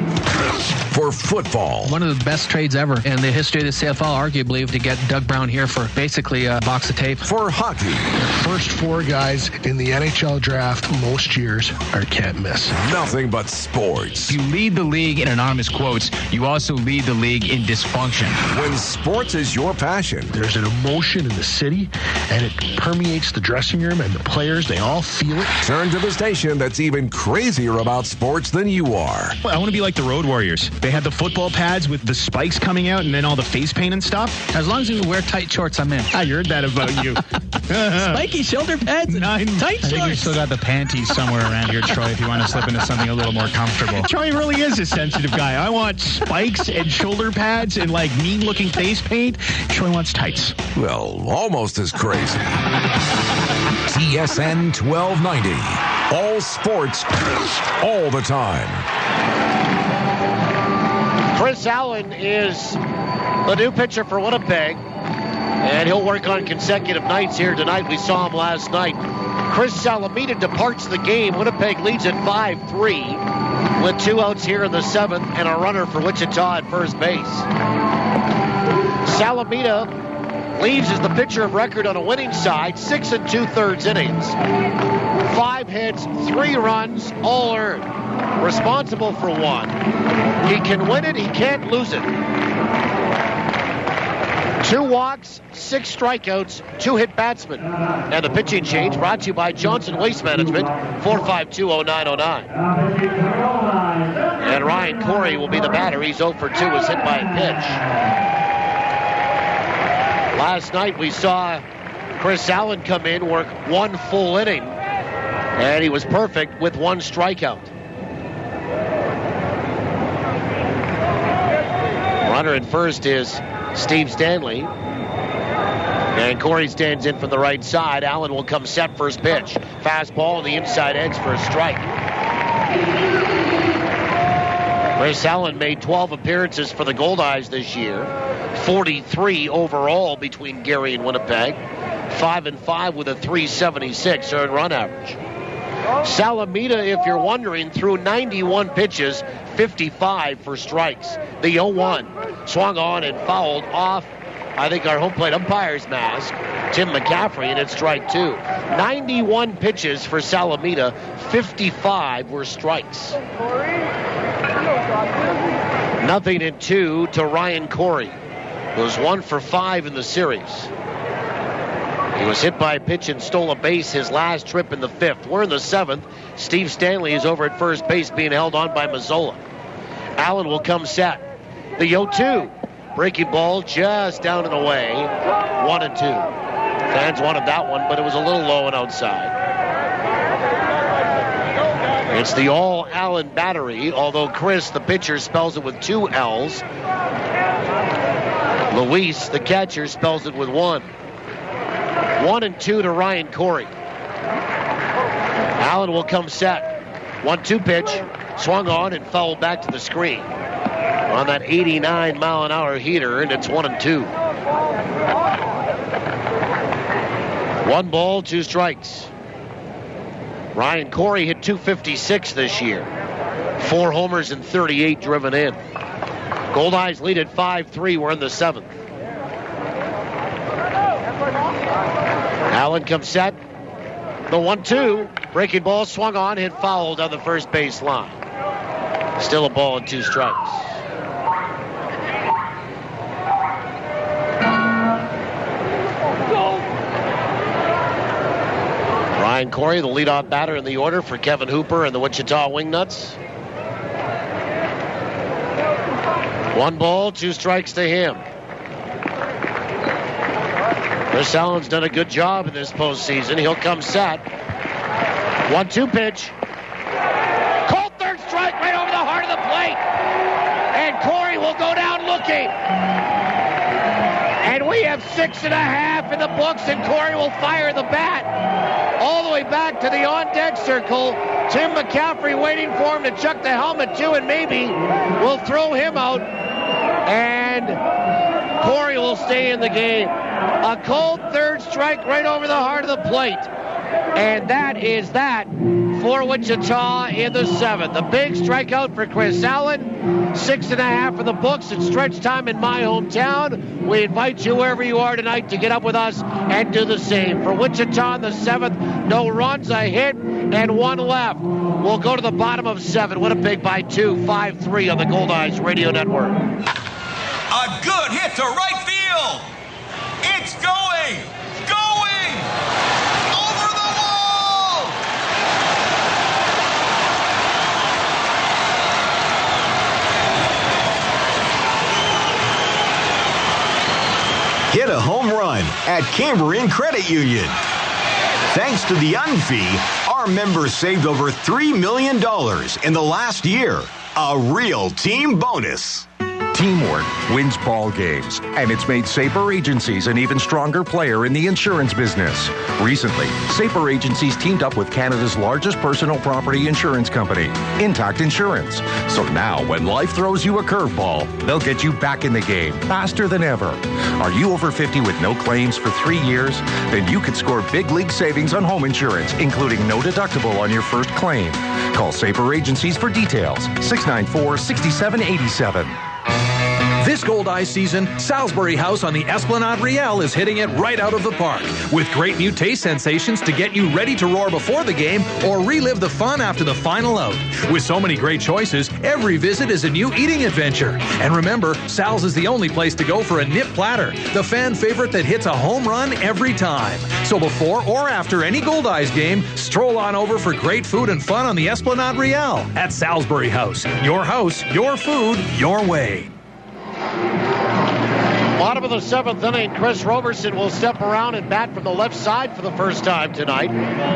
For football. One of the best trades ever in the history of the CFL, arguably, to get Doug Brown here for basically a box of tape. For hockey. The first 4 guys in the NHL draft most years are can't miss. Nothing but sports. If you lead the league in anonymous quotes, you also lead the league in dysfunction. When sports is your passion. There's an emotion in the city, and it permeates the dressing room, and the players, they all feel it. Turn to the station that's even crazier about sports than you are. I want to be like the Road Warriors. They had the football pads with the spikes coming out and then all the face paint and stuff. As long as you wear tight shorts, I'm in. I heard that about you. Spiky shoulder pads and tight shorts. I think you still got the panties somewhere around here, Troy, if you want to slip into something a little more comfortable. Troy really is a sensitive guy. I want spikes and shoulder pads and like mean-looking face paint. Troy wants tights. Well, almost as crazy. TSN 1290. All sports, all the time. Chris Allen is the new pitcher for Winnipeg, and he'll work on consecutive nights here tonight. We saw him last night. Chris Salamita departs the game. Winnipeg leads at 5-3 with 2 outs here in the 7th and a runner for Wichita at first base. Salamita leaves as the pitcher of record on a winning side, 6 2/3 innings. 5 hits, 3 runs, all earned. Responsible for 1. He can win it, he can't lose it. 2 walks, 6 strikeouts, 2 hit batsmen. And the pitching change brought to you by Johnson Waste Management, 4520909. And Ryan Corey will be the batter. He's 0 for 2, was hit by a pitch. Last night we saw Chris Allen come in, work 1 full inning. And he was perfect with one strikeout. Runner at first is Steve Stanley. And Corey stands in from the right side. Allen will come set first pitch. Fastball on the inside edge for a strike. Chris Allen made 12 appearances for the Goldeyes this year. 43 overall between Gary and Winnipeg. 5-5 with a .376 earned run average. Salamita, if you're wondering, threw 91 pitches, 55 for strikes. The 0-1 swung on and fouled off, I think, our home plate umpire's mask, Tim McCaffrey, and it's strike two. 91 pitches for Salamita, 55 were strikes. 0-2 to Ryan Corey, who was 1 for 5 in the series. He was hit by a pitch and stole a base his last trip in the 5th. We're in the 7th. Steve Stanley is over at first base being held on by Mazzola. Allen will come set. The 0-2. Breaking ball just down and away. 1-2. Fans wanted that one, but it was a little low and outside. It's the all Allen battery, although Chris, the pitcher, spells it with 2 L's. Luis, the catcher, spells it with 1. 1-2 to Ryan Corey. Allen will come set. 1-2 pitch. Swung on and fouled back to the screen. On that 89-mile-an-hour heater, and it's 1-2. 1 ball, 2 strikes. Ryan Corey hit .256 this year. 4 homers and 38 driven in. Goldeyes lead at 5-3. We're in the 7th. Allen comes set. The 1-2. Breaking ball swung on, hit fouled on the first base line. Still a ball and 2 strikes. Ryan Corey, the leadoff batter in the order for Kevin Hooper and the Wichita Wingnuts. 1 ball, 2 strikes to him. Chris Allen's done a good job in this postseason. He'll come set. 1-2 pitch. Called third strike right over the heart of the plate. And Corey will go down looking. And we have 6.5 in the books, and Corey will fire the bat all the way back to the on-deck circle. Tim McCaffrey waiting for him to chuck the helmet too, and maybe will throw him out. And Corey will stay in the game. A cold third strike right over the heart of the plate. And that is that for Wichita in the 7th. A big strikeout for Chris Allen. 6.5 for the books. It's stretch time in my hometown. We invite you wherever you are tonight to get up with us and do the same. For Wichita in the 7th, no runs, a hit, and 1 left. We'll go to the bottom of 7. Winnipeg by 2, 5-3 on the Goldeyes Radio Network. A good hit to right field. It's going. Over the wall. Hit a home run at Cambrian Credit Union. Thanks to the UNFI, our members saved over $3 million in the last year. A real team bonus. Teamwork wins ball games, and it's made Safer Agencies an even stronger player in the insurance business. Recently, Safer Agencies teamed up with Canada's largest personal property insurance company, Intact Insurance. So now, when life throws you a curveball, they'll get you back in the game faster than ever. Are you over 50 with no claims for 3 years? Then you could score big league savings on home insurance, including no deductible on your first claim. Call Safer Agencies for details. 694-6787. This Goldeyes season, Salisbury House on the Esplanade Riel is hitting it right out of the park with great new taste sensations to get you ready to roar before the game or relive the fun after the final out. With so many great choices, every visit is a new eating adventure. And remember, Sal's is the only place to go for a nip platter, the fan favorite that hits a home run every time. So before or after any Goldeyes game, stroll on over for great food and fun on the Esplanade Riel at Salisbury House. Your house, your food, your way. Bottom of the 7th inning, Chris Roberson will step around and bat from the left side for the first time tonight.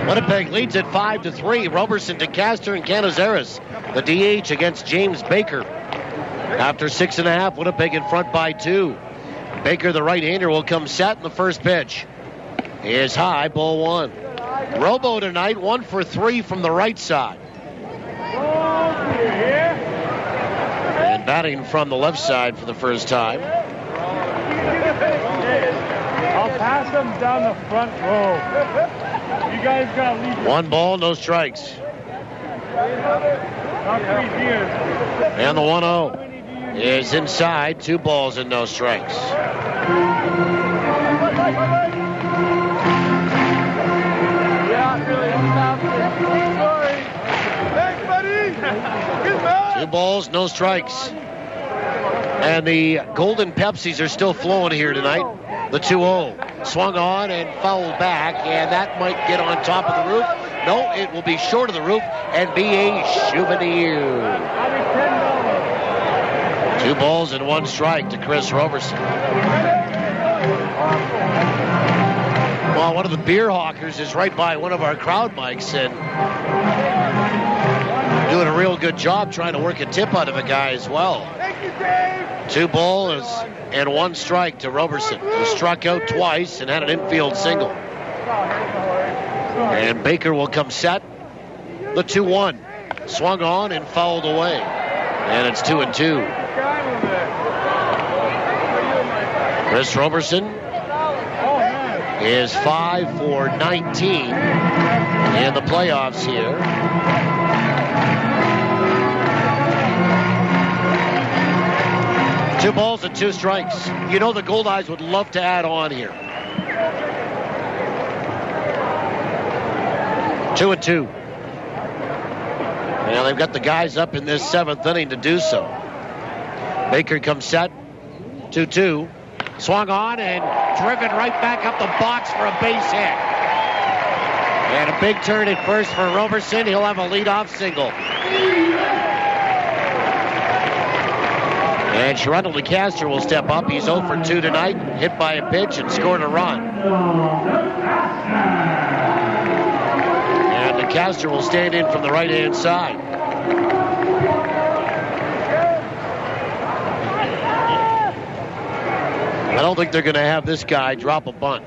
Winnipeg leads at 5-3. Roberson, DeCaster, and Canizares, the DH against James Baker. After 6.5, Winnipeg in front by 2. Baker, the right-hander, will come set in the first pitch. Is high, ball 1. Robo tonight, 1 for 3 from the right side. And batting from the left side for the first time. I'll pass them down the front row. You guys got to leave. 1 ball, no strikes. And the 1-0 is inside. 2 balls and no strikes. Thanks, buddy. 2 balls, no strikes. And the Golden Pepsis are still flowing here tonight. The 2-0 swung on and fouled back, and that might get on top of the roof. No, it will be short of the roof and be a souvenir. 2 balls and 1 strike to Chris Roberson. Well, one of the beer hawkers is right by one of our crowd mics and doing a real good job trying to work a tip out of a guy as well. 2 balls and 1 strike to Roberson, who struck out twice and had an infield single. And Baker will come set. The 2-1 swung on and fouled away. And it's 2-2. Chris Roberson is 5 for 19 in the playoffs here. Two balls and 2 strikes. You know the Goldeyes would love to add on here. 2-2. Now they've got the guys up in this 7th inning to do so. Baker comes set. 2-2. Swung on and driven right back up the box for a base hit. And a big turn at first for Roberson. He'll have a leadoff single. And Sherundle DeCaster will step up. He's 0 for 2 tonight. Hit by a pitch and scored a run. And DeCaster will stand in from the right-hand side. I don't think they're going to have this guy drop a bunt.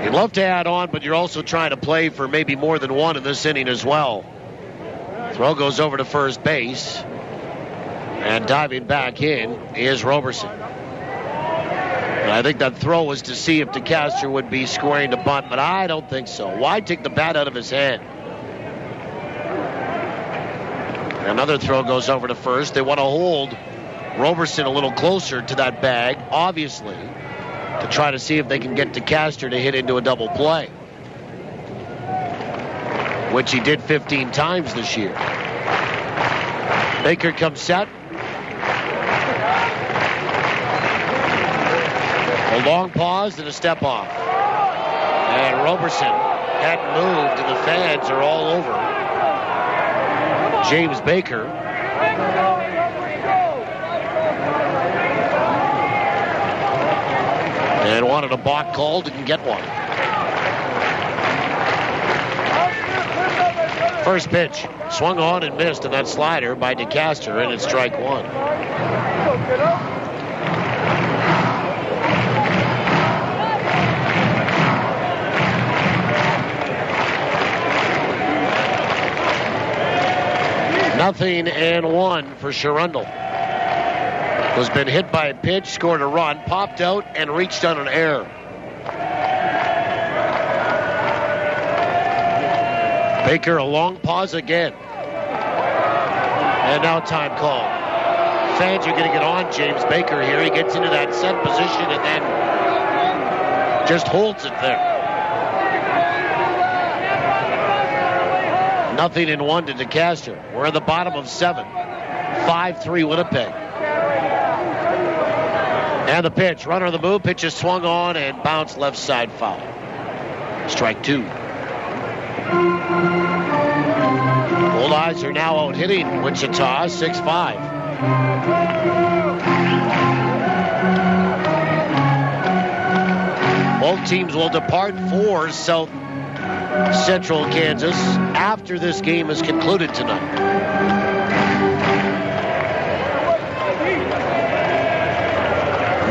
You'd love to add on, but you're also trying to play for maybe more than 1 in this inning as well. Throw goes over to first base. And diving back in is Roberson. And I think that throw was to see if DeCaster would be scoring to bunt, but I don't think so. Why take the bat out of his hand? Another throw goes over to first. They want to hold Roberson a little closer to that bag, obviously, to try to see if they can get DeCaster to hit into a double play, which he did 15 times this year. Baker comes set. A long pause and a step off. And Roberson hadn't moved, and the fans are all over James Baker. And wanted a balk call, didn't get one. First pitch, swung on and missed on that slider by DeCaster, and it's strike 1. Nothing and 1 for Sherundle. Has been hit by a pitch, scored a run, popped out, and reached on an error. Baker, a long pause again. And now time call. Fans are going to get on James Baker here. He gets into that set position and then just holds it there. Nothing in 1 to DeCaster. We're at the bottom of 7. 5-3 Winnipeg. And the pitch. Runner on the move. Pitch is swung on and bounced left side foul. Strike 2. Goldeyes are now out hitting Wichita 6-5. Both teams will depart for South Central Kansas after this game is concluded tonight.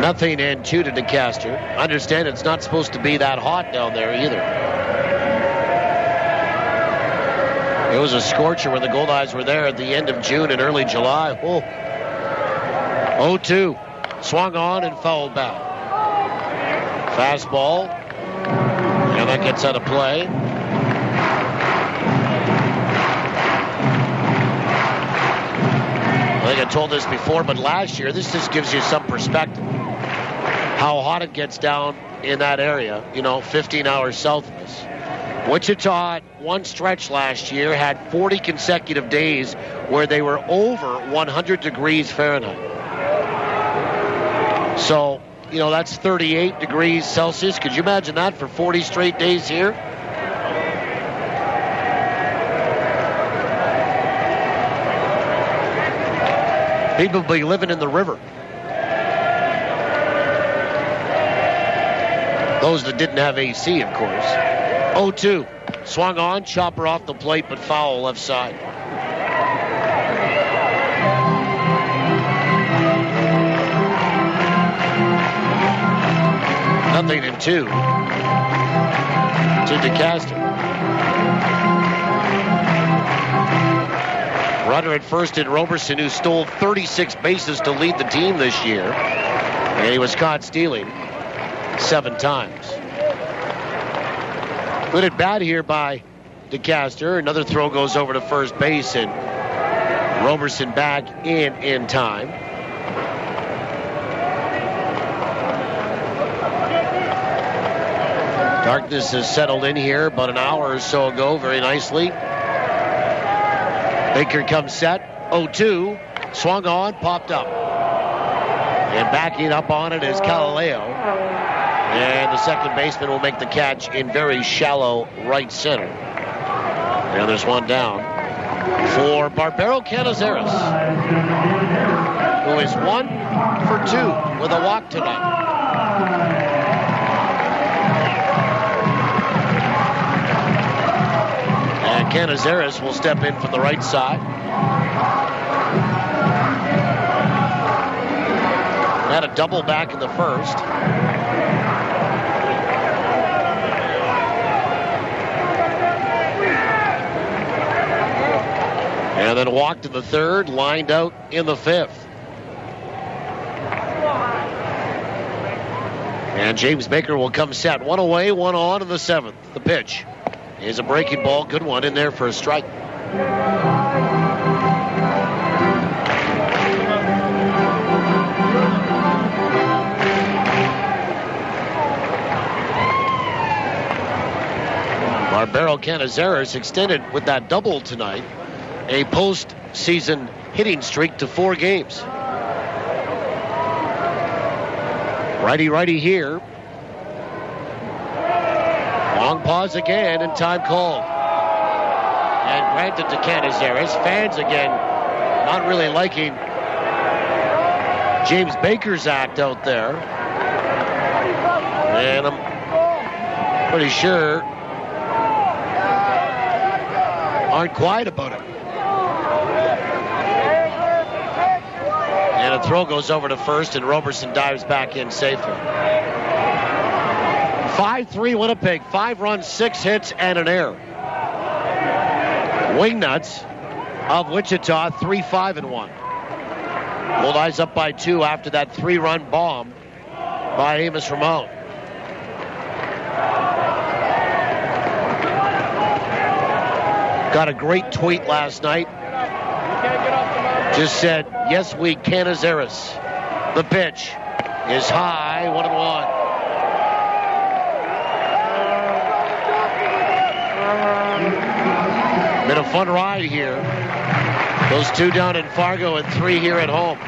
Nothing and 2 to DeCaster. Understand it's not supposed to be that hot down there either. It was a scorcher when the Goldeyes were there at the end of June and early July. Oh. 0-2. Swung on and fouled back. Fastball. And that gets out of play. I think I told this before, but last year, this just gives you some perspective. How hot it gets down in that area, 15 hours south of us. Wichita, one stretch last year, had 40 consecutive days where they were over 100 degrees Fahrenheit. So, that's 38 degrees Celsius. Could you imagine that for 40 straight days here? People will be living in the river. Those that didn't have AC, of course. 0-2. Swung on, chopper off the plate, but foul left side. Nothing in 2 to DeCaster. Runner at first in Roberson, who stole 36 bases to lead the team this year. And he was caught stealing 7 times. Good at bat here by DeCaster. Another throw goes over to first base, and Roberson back in time. Darkness has settled in here about an hour or so ago very nicely. Baker comes set. 0-2. Swung on, popped up. And backing up on it is Galileo. And the second baseman will make the catch in very shallow right center. And there's one down for Barbero Canizares, who is 1 for 2 with a walk tonight. And Canizares will step in from the right side. Had a double back in the first. And then walked in the third, lined out in the fifth. And James Baker will come set. 1 away, 1 on in the 7th. The pitch is a breaking ball. Good one in there for a strike. Barbero Canizares extended with that double tonight a postseason hitting streak to 4 games. Righty here. Long pause again, and time called. And granted to Canizares. Fans again not really liking James Baker's act out there. And I'm pretty sure aren't quiet about it. And a throw goes over to first, and Roberson dives back in safely. 5-3 Winnipeg. 5 runs, 6 hits, and an error. Wingnuts of Wichita, 3-5-1. Goldeyes up by 2 after that 3-run bomb by Amos Ramon. Got a great tweet last night. Just said, yes, we Canizares. The pitch is high, 1-1. Been a fun ride here. Those 2 down in Fargo and 3 here at home.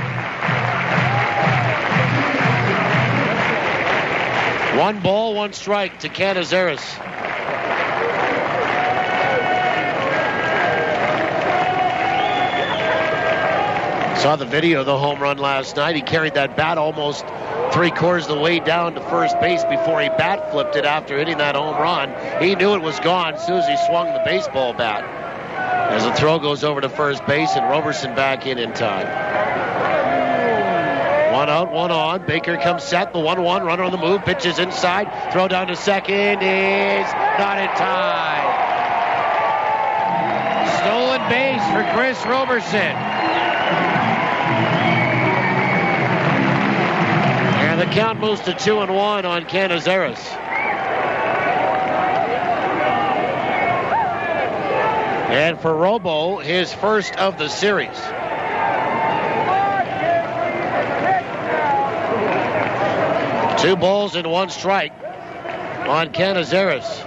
1 ball, 1 strike to Canizares. Saw the video of the home run last night. He carried that bat almost 3/4 of the way down to first base before he bat flipped it after hitting that home run. He knew it was gone as soon as he swung the baseball bat. As the throw goes over to first base and Roberson back in time. 1 out, 1 on. Baker comes set. The 1-1. Runner on the move. Pitches inside. Throw down to second is not in time. Stolen base for Chris Roberson. And the count moves to 2-1 on Canizares. And for Robo, his first of the series. Two balls and 1 strike on Canizares.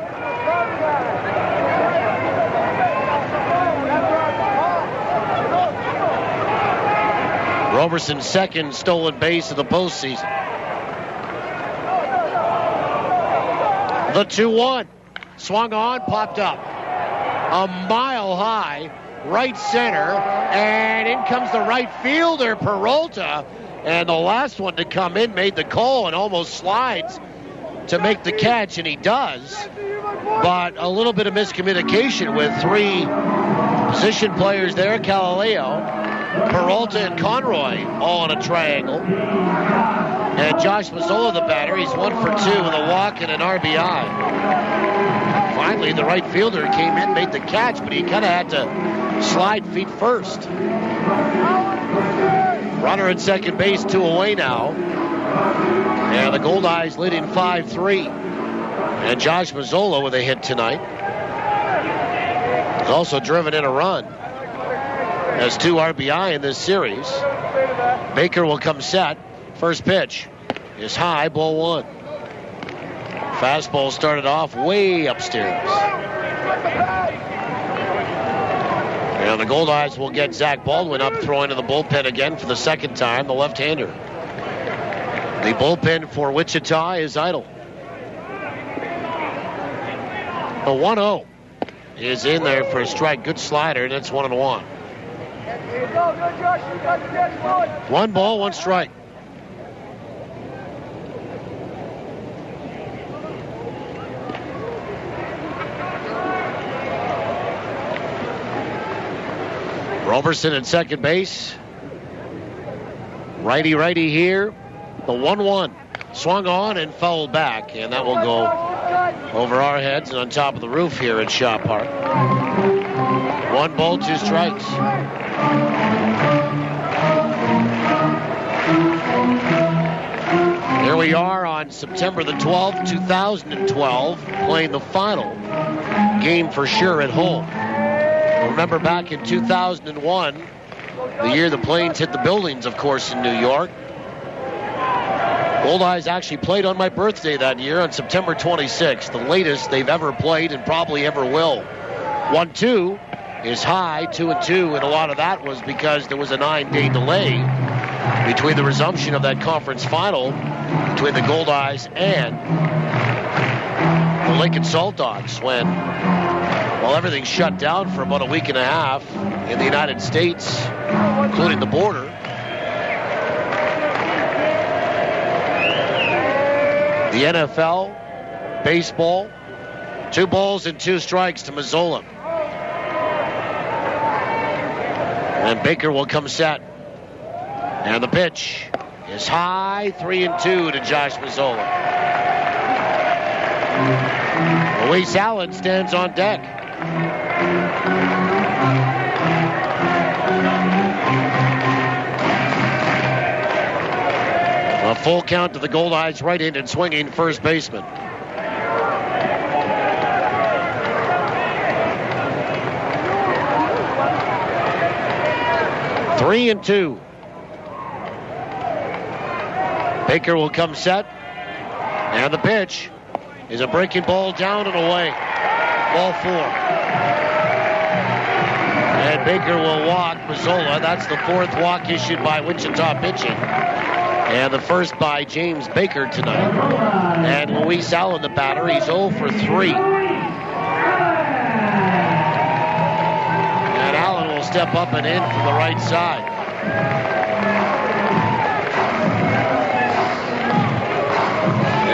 Roberson's second stolen base of the postseason. The 2-1. Swung on, popped up. A mile high, right center, and in comes the right fielder, Peralta. And the last one to come in made the call and almost slides to make the catch, and he does. But a little bit of miscommunication with 3 position players there, Galileo, Peralta, and Conroy, all in a triangle. And Josh Mazzola, the batter, he's 1 for 2 with a walk and an RBI. Finally, the right fielder came in, made the catch, but he kind of had to slide feet first. Runner at second base, 2 away now. And the Goldeyes leading 5-3. And Josh Mazzola with a hit tonight. He's also driven in a run. Has 2 RBI in this series. Baker will come set. First pitch is high, ball 1. Fastball started off way upstairs. And the Goldeyes will get Zach Baldwin up throwing to the bullpen again for the second time, the left-hander. The bullpen for Wichita is idle. The 1-0 is in there for a strike. Good slider, and it's 1-1. 1 ball, 1 strike. Roberson at second base. Righty here. The 1-1 swung on and fouled back, and that will go over our heads and on top of the roof here at Shaw Park. 1 ball, 2 strikes. Here we are on September the 12th, 2012, playing the final game for sure at home. Remember back in 2001, the year the planes hit the buildings, of course, in New York. Goldeyes actually played on my birthday that year on September 26th, the latest they've ever played and probably ever will. 1-2 is high, 2-2, and a lot of that was because there was a 9-day delay between the resumption of that conference final between the Goldeyes and the Lincoln Salt Dogs when, well, everything shut down for about a week and a half in the United States, including the border. The NFL, baseball, 2 balls and 2 strikes to Mazzola. And Baker will come set. And the pitch is high, 3-2 to Josh Mazzola. Luis Allen stands on deck. A full count to the Goldeyes right-handed swinging first baseman. Three and 2. Baker will come set. And the pitch is a breaking ball down and away. Ball 4. And Baker will walk Mazzola. That's the 4th walk issued by Wichita pitching. And the first by James Baker tonight. And Luis Allen, the batter, he's 0 for 3. And Allen will step up and in from the right side.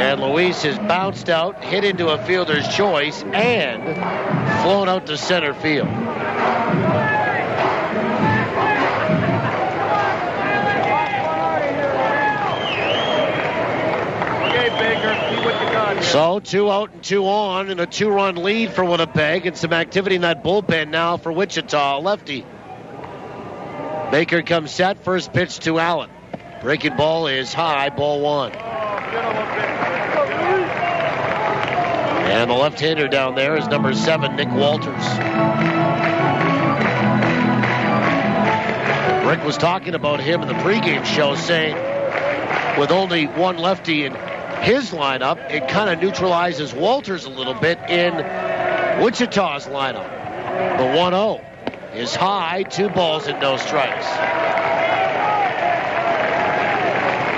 And Luis has bounced out, hit into a fielder's choice, and flown out to center field. So 2 out and 2 on, and a 2-run lead for Winnipeg, and some activity in that bullpen now for Wichita. Lefty. Baker comes set. First pitch to Allen. Breaking ball is high. Ball 1. And the left-hander down there is number 7, Nick Walters. Rick was talking about him in the pregame show, saying with only one lefty in his lineup, it kind of neutralizes Walters a little bit in Wichita's lineup. The 1-0 is high, 2 balls and no strikes.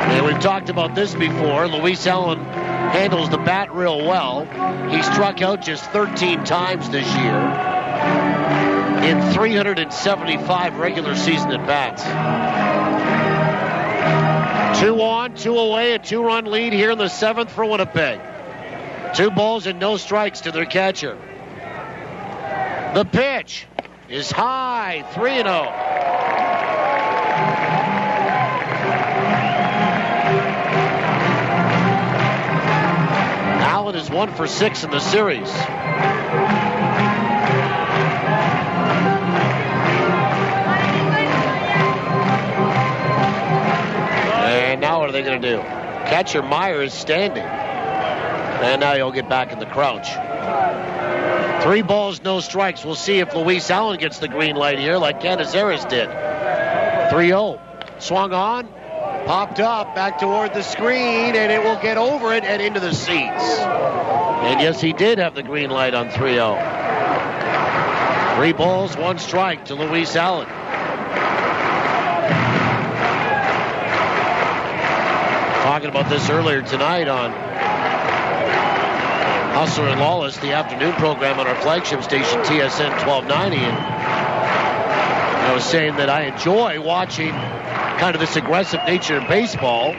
And we've talked about this before. Luis Allen handles the bat real well. He struck out just 13 times this year in 375 regular season at-bats. 2 on, 2 away, a 2-run lead here in the 7th for Winnipeg. 2 balls and no strikes to their catcher. The pitch is high, 3-0. Allen is 1 for 6 in the series. And now what are they going to do? Catcher Meyer is standing. And now he'll get back in the crouch. 3 balls, no strikes. We'll see if Luis Allen gets the green light here like Canizares did. 3-0. Swung on. Popped up back toward the screen. And it will get over it and into the seats. And yes, he did have the green light on 3-0. 3 balls, 1 strike to Luis Allen. Talking about this earlier tonight on Hustler and Lawless, the afternoon program on our flagship station, TSN 1290. And I was saying that I enjoy watching kind of this aggressive nature of baseball.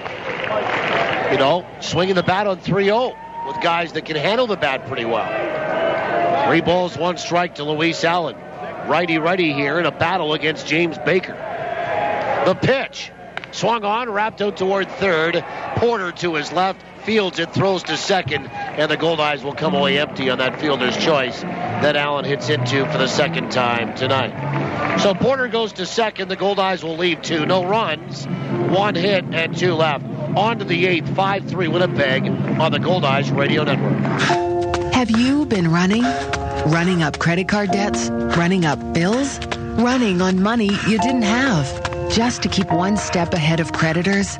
You know, swinging the bat on 3-0 with guys that can handle the bat pretty well. 3 balls, 1 strike to Luis Allen. Righty-righty here in a battle against James Baker. The pitch. Swung on, wrapped out toward third. Porter to his left, fields it, throws to second, and the Goldeyes will come away empty on that fielder's choice that Allen hits into for the second time tonight. So Porter goes to second. The Goldeyes will leave 2. No runs, 1 hit, and 2 left. On to the 8th, 5-3 Winnipeg on the Goldeyes Radio Network. Have you been running? Running up credit card debts? Running up bills? Running on money you didn't have? Just to keep one step ahead of creditors?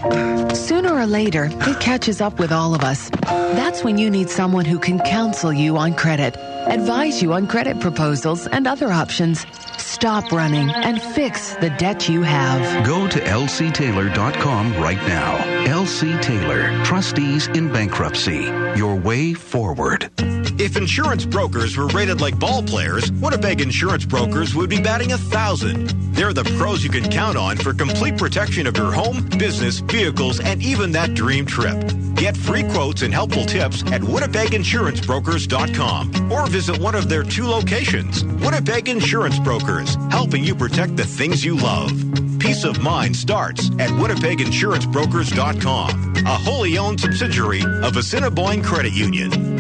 Sooner or later, it catches up with all of us. That's when you need someone who can counsel you on credit, advise you on credit proposals and other options. Stop running and fix the debt you have. Go to lctaylor.com right now. LC Taylor, trustees in bankruptcy. Your way forward. If insurance brokers were rated like ball players, Winnipeg Insurance Brokers would be batting 1,000. They're the pros you can count on for complete protection of your home, business, vehicles, and even that dream trip. Get free quotes and helpful tips at WinnipegInsuranceBrokers.com or visit one of their 2 locations. Winnipeg Insurance Brokers, helping you protect the things you love. Peace of mind starts at WinnipegInsuranceBrokers.com, a wholly owned subsidiary of Assiniboine Credit Union.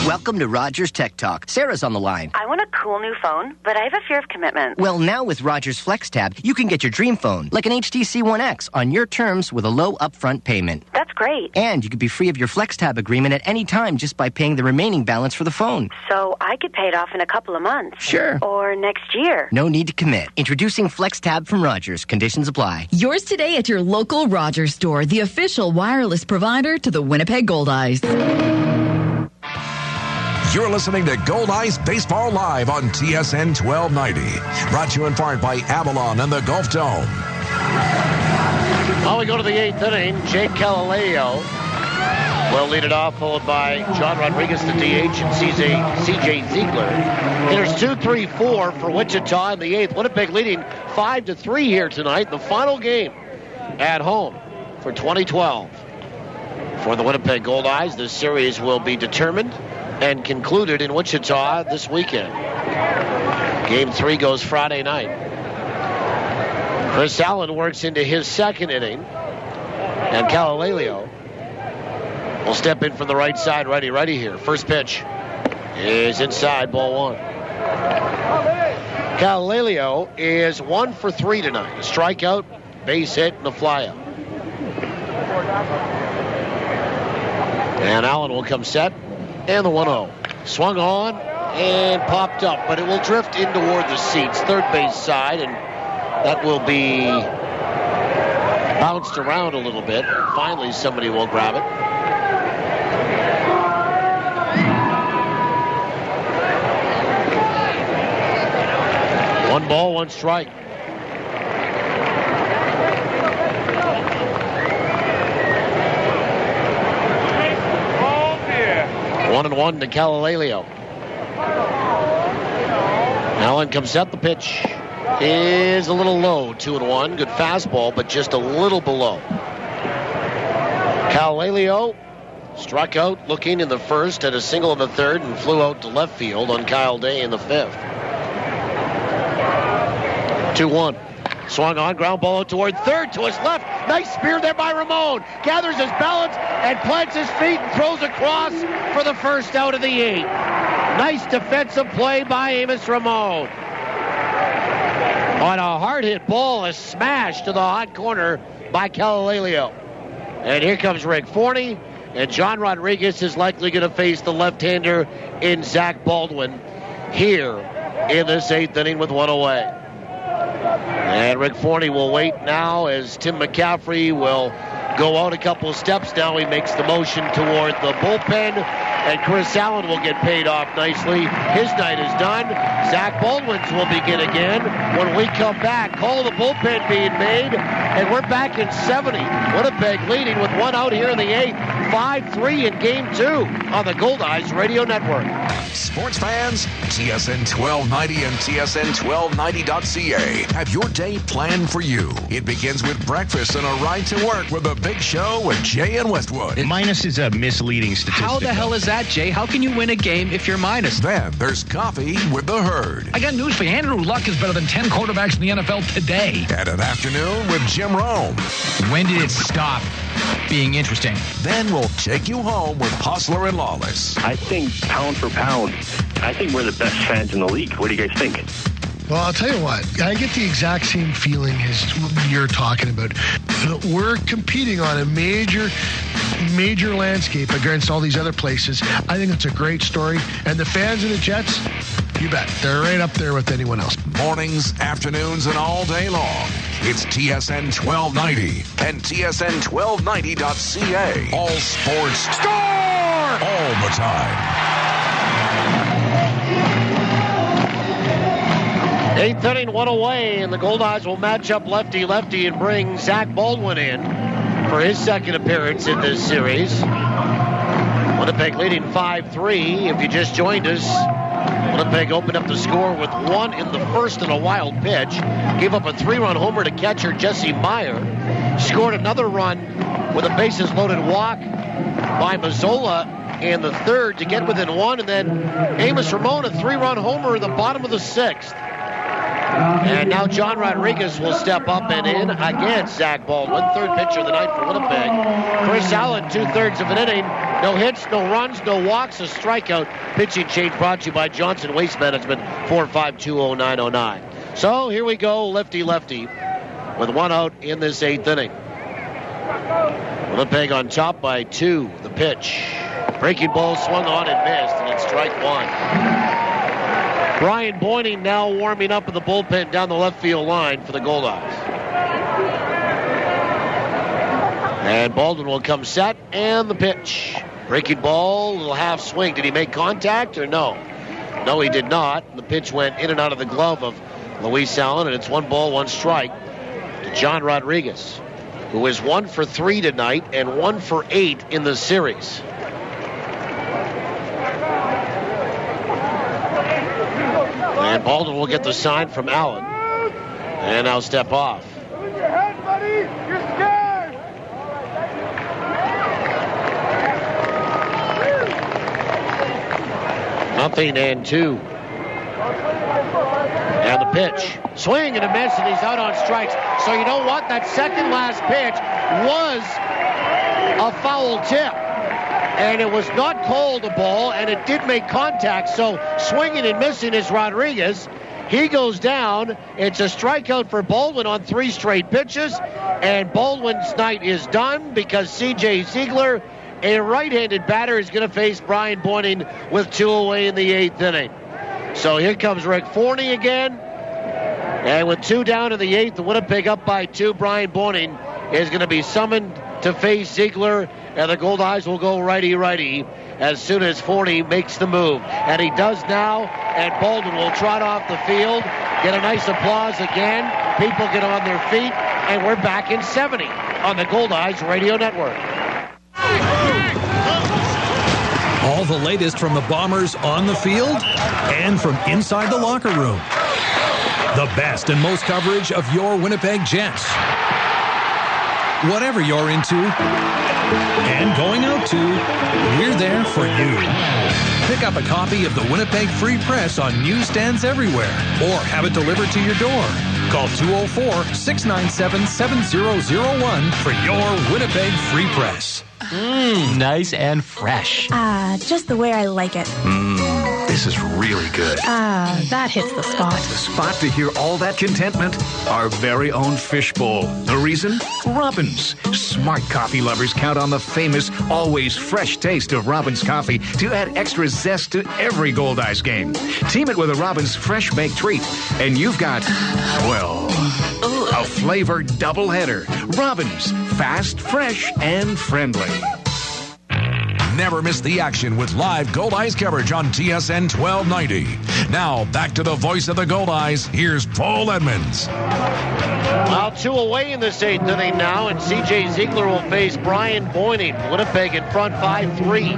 Welcome to Rogers Tech Talk. Sarah's on the line. I want a cool new phone, but I have a fear of commitment. Well, now with Rogers FlexTab, you can get your dream phone, like an HTC One X, on your terms with a low upfront payment. That's great. And you could be free of your FlexTab agreement at any time just by paying the remaining balance for the phone. So I could pay it off in a couple of months. Sure. Or next year. No need to commit. Introducing FlexTab from Rogers. Conditions apply. Yours today at your local Rogers store, the official wireless provider to the Winnipeg Goldeyes. You're listening to Goldeyes Baseball Live on TSN 1290. Brought to you in part by Avalon and the Gulf Dome. Well, we go to the 8th inning. Jake Galileo will lead it off, followed by John Rodriguez, the DH, and CJ Ziegler. There's 2-3-4 for Wichita in the 8th. Winnipeg leading 5-3 here tonight. The final game at home for 2012. For the Winnipeg Goldeyes, this series will be determined and concluded in Wichita this weekend. Game 3 goes Friday night. Chris Allen works into his second inning, and Calalelio will step in from the right side, righty here. First pitch is inside, ball 1. Calalelio is 1 for 3 tonight. A strikeout, base hit, and a flyout. And Allen will come set, and the 1-0. Swung on and popped up, but it will drift in toward the seats, third base side, and that will be bounced around a little bit. Finally, somebody will grab it. One ball, one strike. One and one to Calalelio. Allen comes set. The pitch is a little low. 2-1. Good fastball, but just a little below. Calalelio struck out looking in the first, had a single in the third, and flew out to left field on Kyle Day in the 5th. 2-1. Swung on, ground ball out toward third, to his left. Nice spear there by Ramon. Gathers his balance and plants his feet and throws across for the first out of the 8th. Nice defensive play by Amos Ramon. On a hard-hit ball, a smash to the hot corner by Calalelio. And here comes Rick Forney, and John Rodriguez is likely going to face the left-hander in Zach Baldwin here in this 8th inning with 1 away. And Rick Forney will wait now as Tim McCaffrey will go out a couple of steps. Now he makes the motion toward the bullpen, and Chris Allen will get paid off nicely. His night is done. Zach Baldwin's will begin again when we come back. Call the bullpen being made, and we're back in 70. Winnipeg leading with 1 out here in the 8th. 5-3 in Game 2 on the Goldeyes Radio Network. Sports fans, TSN 1290 and TSN1290.ca have your day planned for you. It begins with breakfast and a ride to work with a big show with Jay and Westwood. Minus is a misleading statistic. How the hell is that, Jay? How can you win a game if you're minus? Then there's coffee with the herd. I got news for you. Andrew Luck is better than 10 quarterbacks in the NFL today. And an afternoon with Jim Rome. When did it stop being interesting? Then we'll take you home with Hustler and Lawless. I think pound for pound, I think we're the best fans in the league. What do you guys think? Well, I'll tell you what. I get the exact same feeling as you're talking about. We're competing on a major landscape against all these other places. I think it's a great story. And the fans of the Jets, you bet. They're right up there with anyone else. Mornings, afternoons, and all day long. It's TSN 1290 and TSN1290.ca. All sports. Score! All the time. 8th inning, 1 away, and the Goldeyes will match up lefty-lefty and bring Zach Baldwin in for his second appearance in this series. Winnipeg leading 5-3. If you just joined us, Winnipeg opened up the score with 1 in the first and a wild pitch. Gave up a 3-run homer to catcher Jesse Meyer. Scored another run with a bases-loaded walk by Mazzola in the 3rd to get within 1, and then Amos Ramon, a 3-run homer in the bottom of the 6th. And now John Rodriguez will step up and in against Zach Baldwin. 3rd pitcher of the night for Winnipeg. Chris Allen, 2/3 of an inning. No hits, no runs, no walks, a strikeout. Pitching change brought to you by Johnson Waste Management, 4520909. So here we go, lefty-lefty, with 1 out in this 8th inning. Winnipeg on top by 2. The pitch. Breaking ball swung on and missed, and it's strike 1. Brian Boyning now warming up in the bullpen down the left field line for the Goldeyes. And Baldwin will come set, and the pitch. Breaking ball, little half swing. Did he make contact or no? No, he did not. The pitch went in and out of the glove of Luis Allen, and it's 1 ball, 1 strike to John Rodriguez. who is 1 for 3 tonight and 1 for 8 in the series. And Baldwin will get the sign from Allen. And now step off. Move your head, buddy. You're scared. Nothing and 2. And the pitch. Swing and a miss, and he's out on strikes. So you know what? That second last pitch was a foul tip. And it was not called a ball, and it did make contact. So swinging and missing is Rodriguez. He goes down. It's a strikeout for Baldwin on 3 straight pitches. And Baldwin's night is done because C.J. Ziegler, a right-handed batter, is going to face Brian Boyning with 2 away in the 8th inning. So here comes Rick Forney again. And with 2 down in the 8th, the Winnipeg up by 2. Brian Boyning is going to be summoned to face Ziegler. And the Goldeyes will go righty-righty as soon as Forney makes the move. And he does now. And Baldwin will trot off the field. Get a nice applause again. People get on their feet. And we're back in 70 on the Goldeyes Radio Network. All the latest from the Bombers on the field and from inside the locker room. The best and most coverage of your Winnipeg Jets. Whatever you're into and going out to, we're there for you. Pick up a copy of the Winnipeg Free Press on newsstands everywhere or have it delivered to your door. Call 204-697-7001 for your Winnipeg Free Press. Nice and fresh. Just the way I like it. This is really good. That hits the spot. The spot to hear all that contentment? Our very own fishbowl. The reason? Robins. Smart coffee lovers count on the famous, always fresh taste of Robins coffee to add extra zest to every Goldeyes game. Team it with a Robins fresh baked treat, and you've got, well, a flavored doubleheader. Robins. Fast, fresh, and friendly. Never miss the action with live Goldeyes coverage on TSN 1290. Now, back to the voice of the Goldeyes. Here's Paul Edmonds. Well, 2 away in this 8th inning now, and C.J. Ziegler will face Brian Boyning. Winnipeg in front 5-3.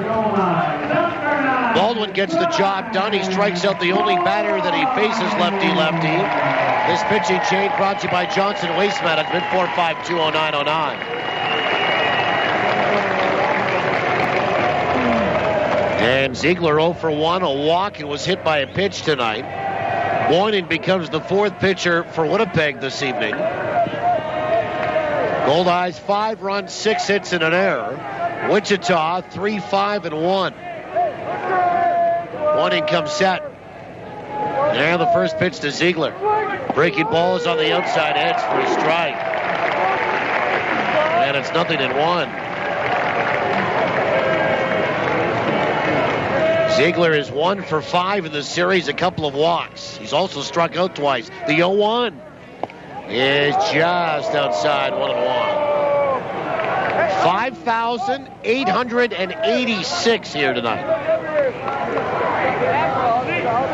Baldwin gets the job done. He strikes out the only batter that he faces, lefty-lefty. This pitching change brought to you by Johnson Waste Management, 4520909. And Ziegler 0 for 1, a walk, and was hit by a pitch tonight. Boyning becomes the 4th pitcher for Winnipeg this evening. Goldeyes 5 runs, 6 hits, and an error. Wichita 3-5-1. Boyning comes set. And the first pitch to Ziegler. Breaking ball is on the outside edge for a strike. And it's 0-1. Ziegler is 1 for 5 in the series, a couple of walks. He's also struck out twice. The 0-1 is just outside 1-1. 5,886 here tonight.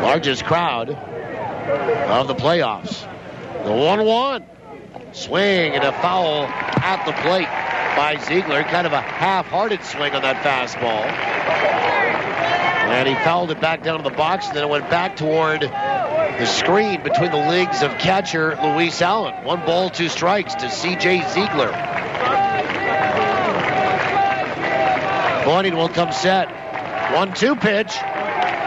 Largest crowd of the playoffs. The 1-1. Swing and a foul at the plate by Ziegler. Kind of a half-hearted swing on that fastball. And he fouled it back down to the box, and then it went back toward the screen between the legs of catcher Luis Allen. 1 ball, 2 strikes to C.J. Ziegler. Boyning will come set. 1-2 pitch.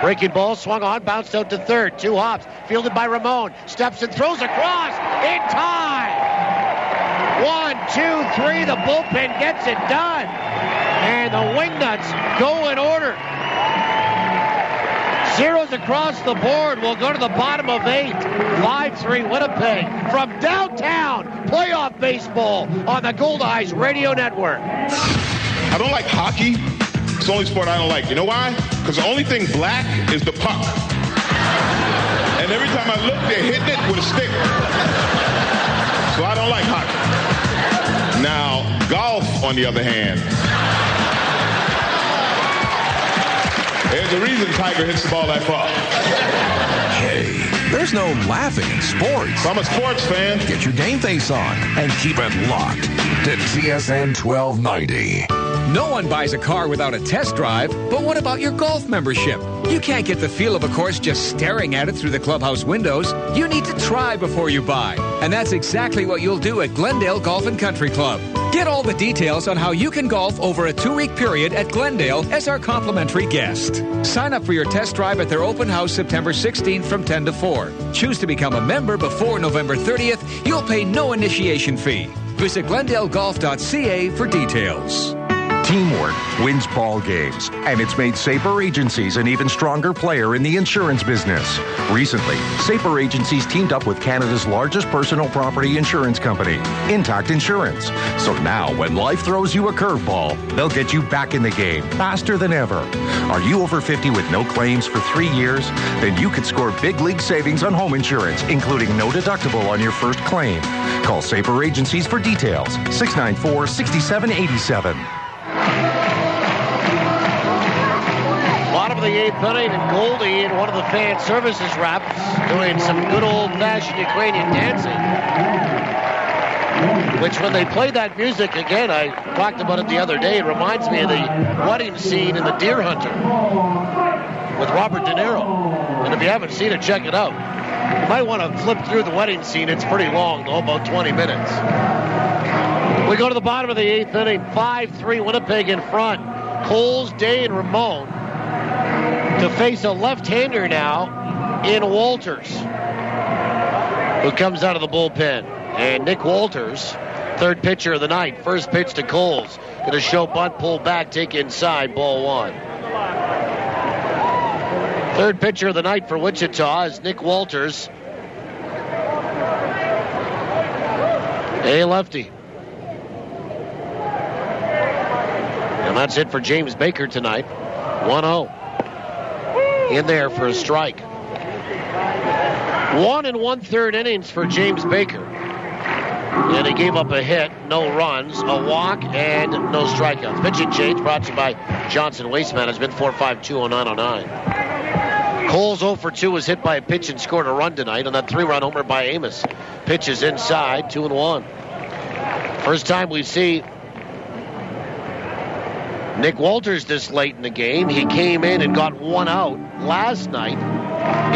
Breaking ball, swung on, bounced out to third. 2 hops, fielded by Ramon. Steps and throws across in time. 1, 2, 3. The bullpen gets it done. And the Wingnuts go in order. Zeros across the board. We'll go to the bottom of 8. 5-3 Winnipeg from downtown. Playoff baseball on the Goldeyes Radio Network. I don't like hockey. It's the only sport I don't like. You know why? Because the only thing black is the puck. And every time I look, they're hitting it with a stick. So I don't like hockey. Now, golf, on the other hand. There's a reason Tiger hits the ball that far. Hey, There's no laughing in sports. I'm a sports fan. Get your game face on and keep it locked to TSN 1290. No one buys a car without a test drive, but what about your golf membership? You can't get the feel of a course just staring at it through the clubhouse windows. You need to try before you buy. And that's exactly what you'll do at Glendale Golf and Country Club. Get all the details on how you can golf over a 2-week period at Glendale as our complimentary guest. Sign up for your test drive at their open house September 16th from 10 to 4. Choose to become a member before November 30th. You'll pay no initiation fee. Visit GlendaleGolf.ca for details. Teamwork wins ball games, and it's made Sabre Agencies an even stronger player in the insurance business. Recently, Sabre Agencies teamed up with Canada's largest personal property insurance company, Intact Insurance. So now, when life throws you a curveball, they'll get you back in the game faster than ever. Are you over 50 with no claims for 3 years? Then you could score big league savings on home insurance, including no deductible on your first claim. Call Sabre Agencies for details. 694-6787. Bottom of the 8th inning, and Goldie and one of the fan services reps doing some good old-fashioned Ukrainian dancing. Which, when they play that music again, I talked about it the other day, it reminds me of the wedding scene in The Deer Hunter with Robert De Niro. And if you haven't seen it, check it out. You might want to flip through the wedding scene. It's pretty long, though, about 20 minutes. We go to the bottom of the 8th inning, 5-3 Winnipeg in front. Coles, Day, and Ramon to face a left-hander now in Walters, who comes out of the bullpen. And Nick Walters, third pitcher of the night, first pitch to Coles. Going to show bunt, pull back, take inside, ball one. Third pitcher of the night for Wichita is Nick Walters, a lefty. And that's it for James Baker tonight. 1-0. In there for a strike. 1 1/3 innings for James Baker. And he gave up a hit, no runs, a walk, and no strikeouts. Pitching change brought to you by Johnson Waste Management, 4520909. Coles 0 for 2 was hit by a pitch and scored a run tonight on that 3-run homer by Amos. Pitches inside, 2-1. First time we see Nick Walters this late in the game. He came in and got one out last night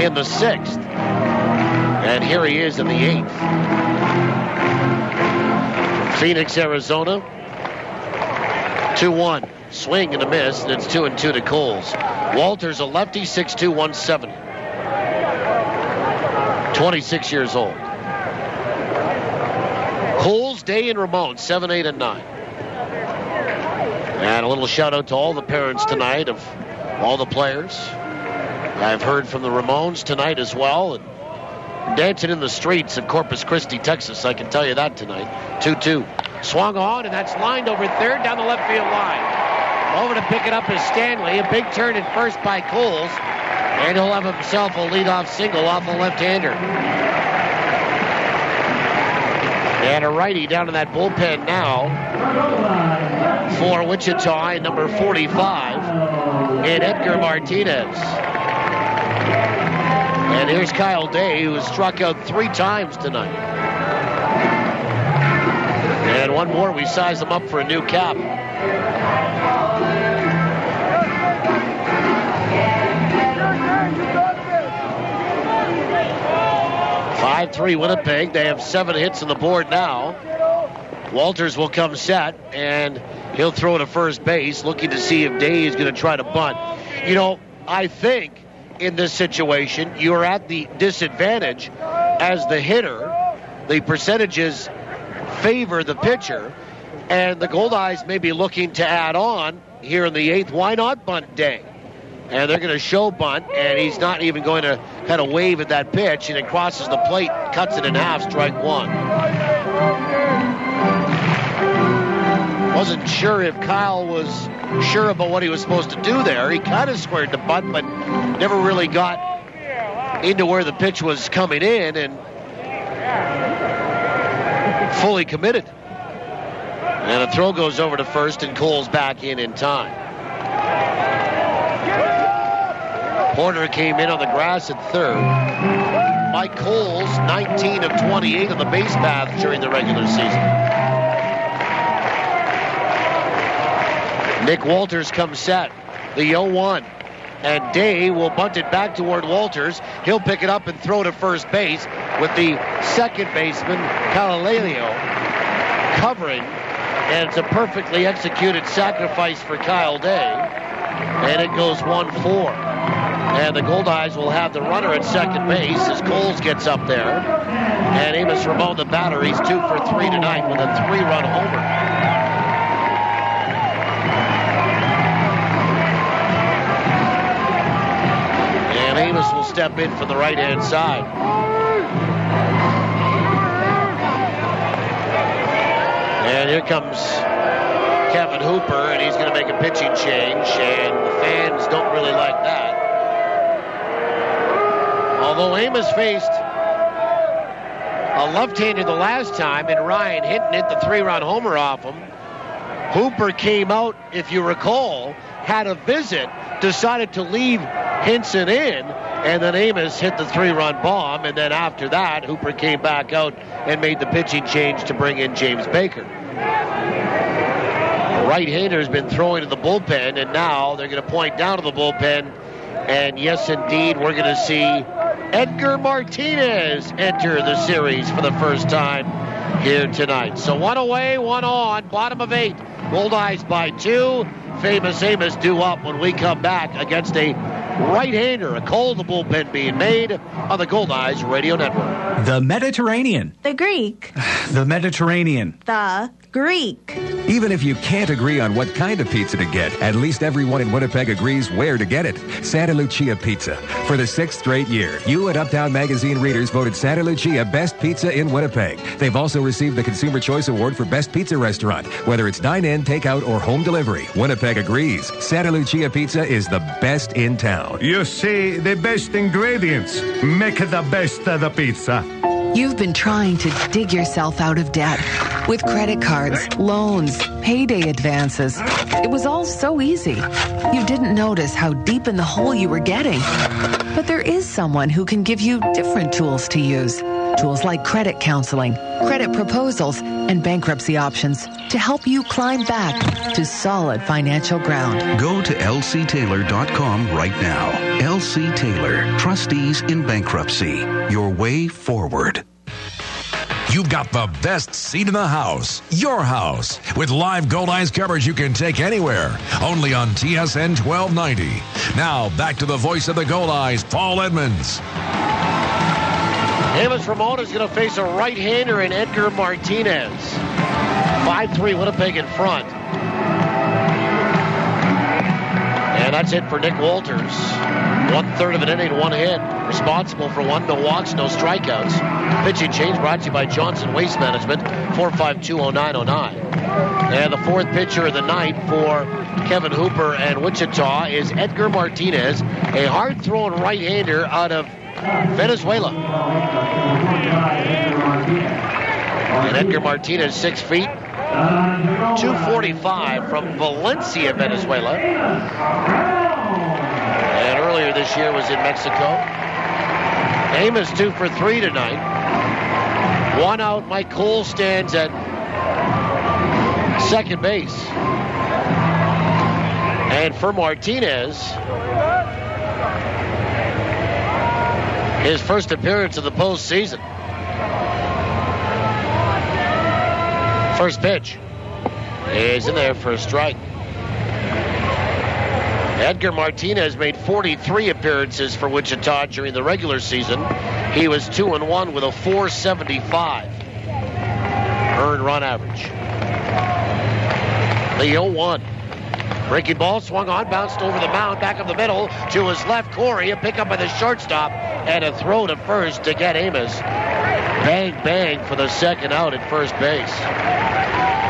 in the 6th. And here he is in the 8th. Phoenix, Arizona. 2-1. Swing and a miss, and it's 2-2 to Coles. Walters, a lefty, 6'2", 170. 26 years old. Coles, Day, and Ramon, 7, 8, and 9. And a little shout out to all the parents tonight of all the players. I've heard from the Ramones tonight as well. And dancing in the streets of Corpus Christi, Texas, I can tell you that tonight. 2-2. Swung on, and that's lined over third down the left field line. Over to pick it up is Stanley. A big turn at first by Coles. And he'll have himself a leadoff single off a left-hander. And a righty down in that bullpen now for Wichita, number 45, and Edgar Martinez. And here's Kyle Day, who has struck out 3 times tonight. And one more, we size him up for a new cap. .5-3 Winnipeg. They have 7 hits on the board now. Walters will come set, and he'll throw to first base, looking to see if Day is going to try to bunt. You know, I think in this situation, you're at the disadvantage as the hitter. The percentages favor the pitcher, and the Goldeyes may be looking to add on here in the 8th. Why not bunt Day? And they're going to show bunt, and he's not even going to kind of wave at that pitch, and it crosses the plate, cuts it in half, strike one. Wasn't sure if Kyle was sure about what he was supposed to do there. He kind of squared the bunt, but never really got into where the pitch was coming in and fully committed. And a throw goes over to first, and Cole's back in time. Porter came in on the grass at third. Mike Coles, 19 of 28 on the base path during the regular season. Nick Walters comes set, the 0-1. And Day will bunt it back toward Walters. He'll pick it up and throw to first base with the second baseman, Calalelio, covering. And it's a perfectly executed sacrifice for Kyle Day. And it goes 1-4. And the Goldeyes will have the runner at second base as Coles gets up there. And Amos Ramon, the batter, he's 2 for 3 tonight with a 3-run homer. And Amos will step in for the right-hand side. And here comes Kevin Hooper, and he's going to make a pitching change, and the fans don't really like that. Although Amos faced a left-hander the last time, and Ryan Hinton hit the 3-run homer off him, Hooper came out, if you recall, had a visit, decided to leave Hinson in, and then Amos hit the 3-run bomb, and then after that, Hooper came back out and made the pitching change to bring in James Baker. The right-hander has been throwing to the bullpen, and now they're going to point down to the bullpen, and yes, indeed, we're going to see Edgar Martinez enter the series for the first time here tonight. So 1 away, 1 on, bottom of 8. Goldeyes by 2. Famous Amos due up when we come back against a right-hander. A call to the bullpen being made on the Goldeyes Radio Network. The Mediterranean. The Greek. The Mediterranean. The Greek. Even if you can't agree on what kind of pizza to get, at least everyone in Winnipeg agrees where to get it. Santa Lucia Pizza. For the 6th straight year, you and Uptown Magazine readers voted Santa Lucia best pizza in Winnipeg. They've also received the Consumer Choice Award for best pizza restaurant. Whether it's dine-in, takeout, or home delivery, Winnipeg agrees. Santa Lucia Pizza is the best in town. You see, the best ingredients make the best of the pizza. You've been trying to dig yourself out of debt with credit cards, loans, payday advances. It was all so easy. You didn't notice how deep in the hole you were getting. But there is someone who can give you different tools to use. Tools like credit counseling, credit proposals, and bankruptcy options to help you climb back to solid financial ground. Go to lctaylor.com right now. LC Taylor, trustees in bankruptcy. Your way forward. You've got the best seat in the house, your house, with live Goldeyes coverage you can take anywhere, only on TSN 1290. Now, back to the voice of the Goldeyes, Paul Edmonds. Amos Ramon is going to face a right-hander in Edgar Martinez. 5-3 Winnipeg in front. And that's it for Nick Walters. 1/3 of an inning, 1 hit. Responsible for 1, no walks, no strikeouts. Pitching change brought to you by Johnson Waste Management, 4520909. And the 4th pitcher of the night for Kevin Hooper and Wichita is Edgar Martinez, a hard-throwing right-hander out of Venezuela. And Edgar Martinez, 6 feet, 245 from Valencia, Venezuela. And earlier this year was in Mexico. Amos 2 for 3 tonight. 1 out. Mike Cole stands at second base. And for Martinez, his first appearance of the postseason. First pitch is in there for a strike. Edgar Martinez made 43 appearances for Wichita during the regular season. He was 2-1 with a 475 earned run average. The 0-1. Breaking ball, swung on, bounced over the mound, back up the middle to his left. Corey, a pickup by the shortstop, and a throw to first to get Amos. Bang, bang for the second out at first base.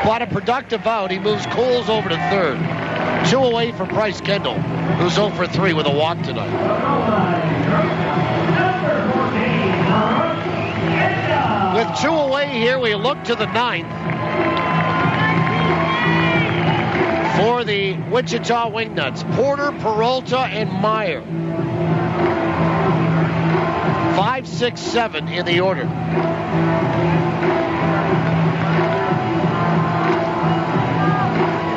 But a productive out. He moves Coles over to third. 2 away from Bryce Kendall, who's 0 for 3 with a walk tonight. With 2 away here, we look to the 9th for the Wichita Wingnuts. Porter, Peralta, and Meyer. 5, 6, 7 in the order.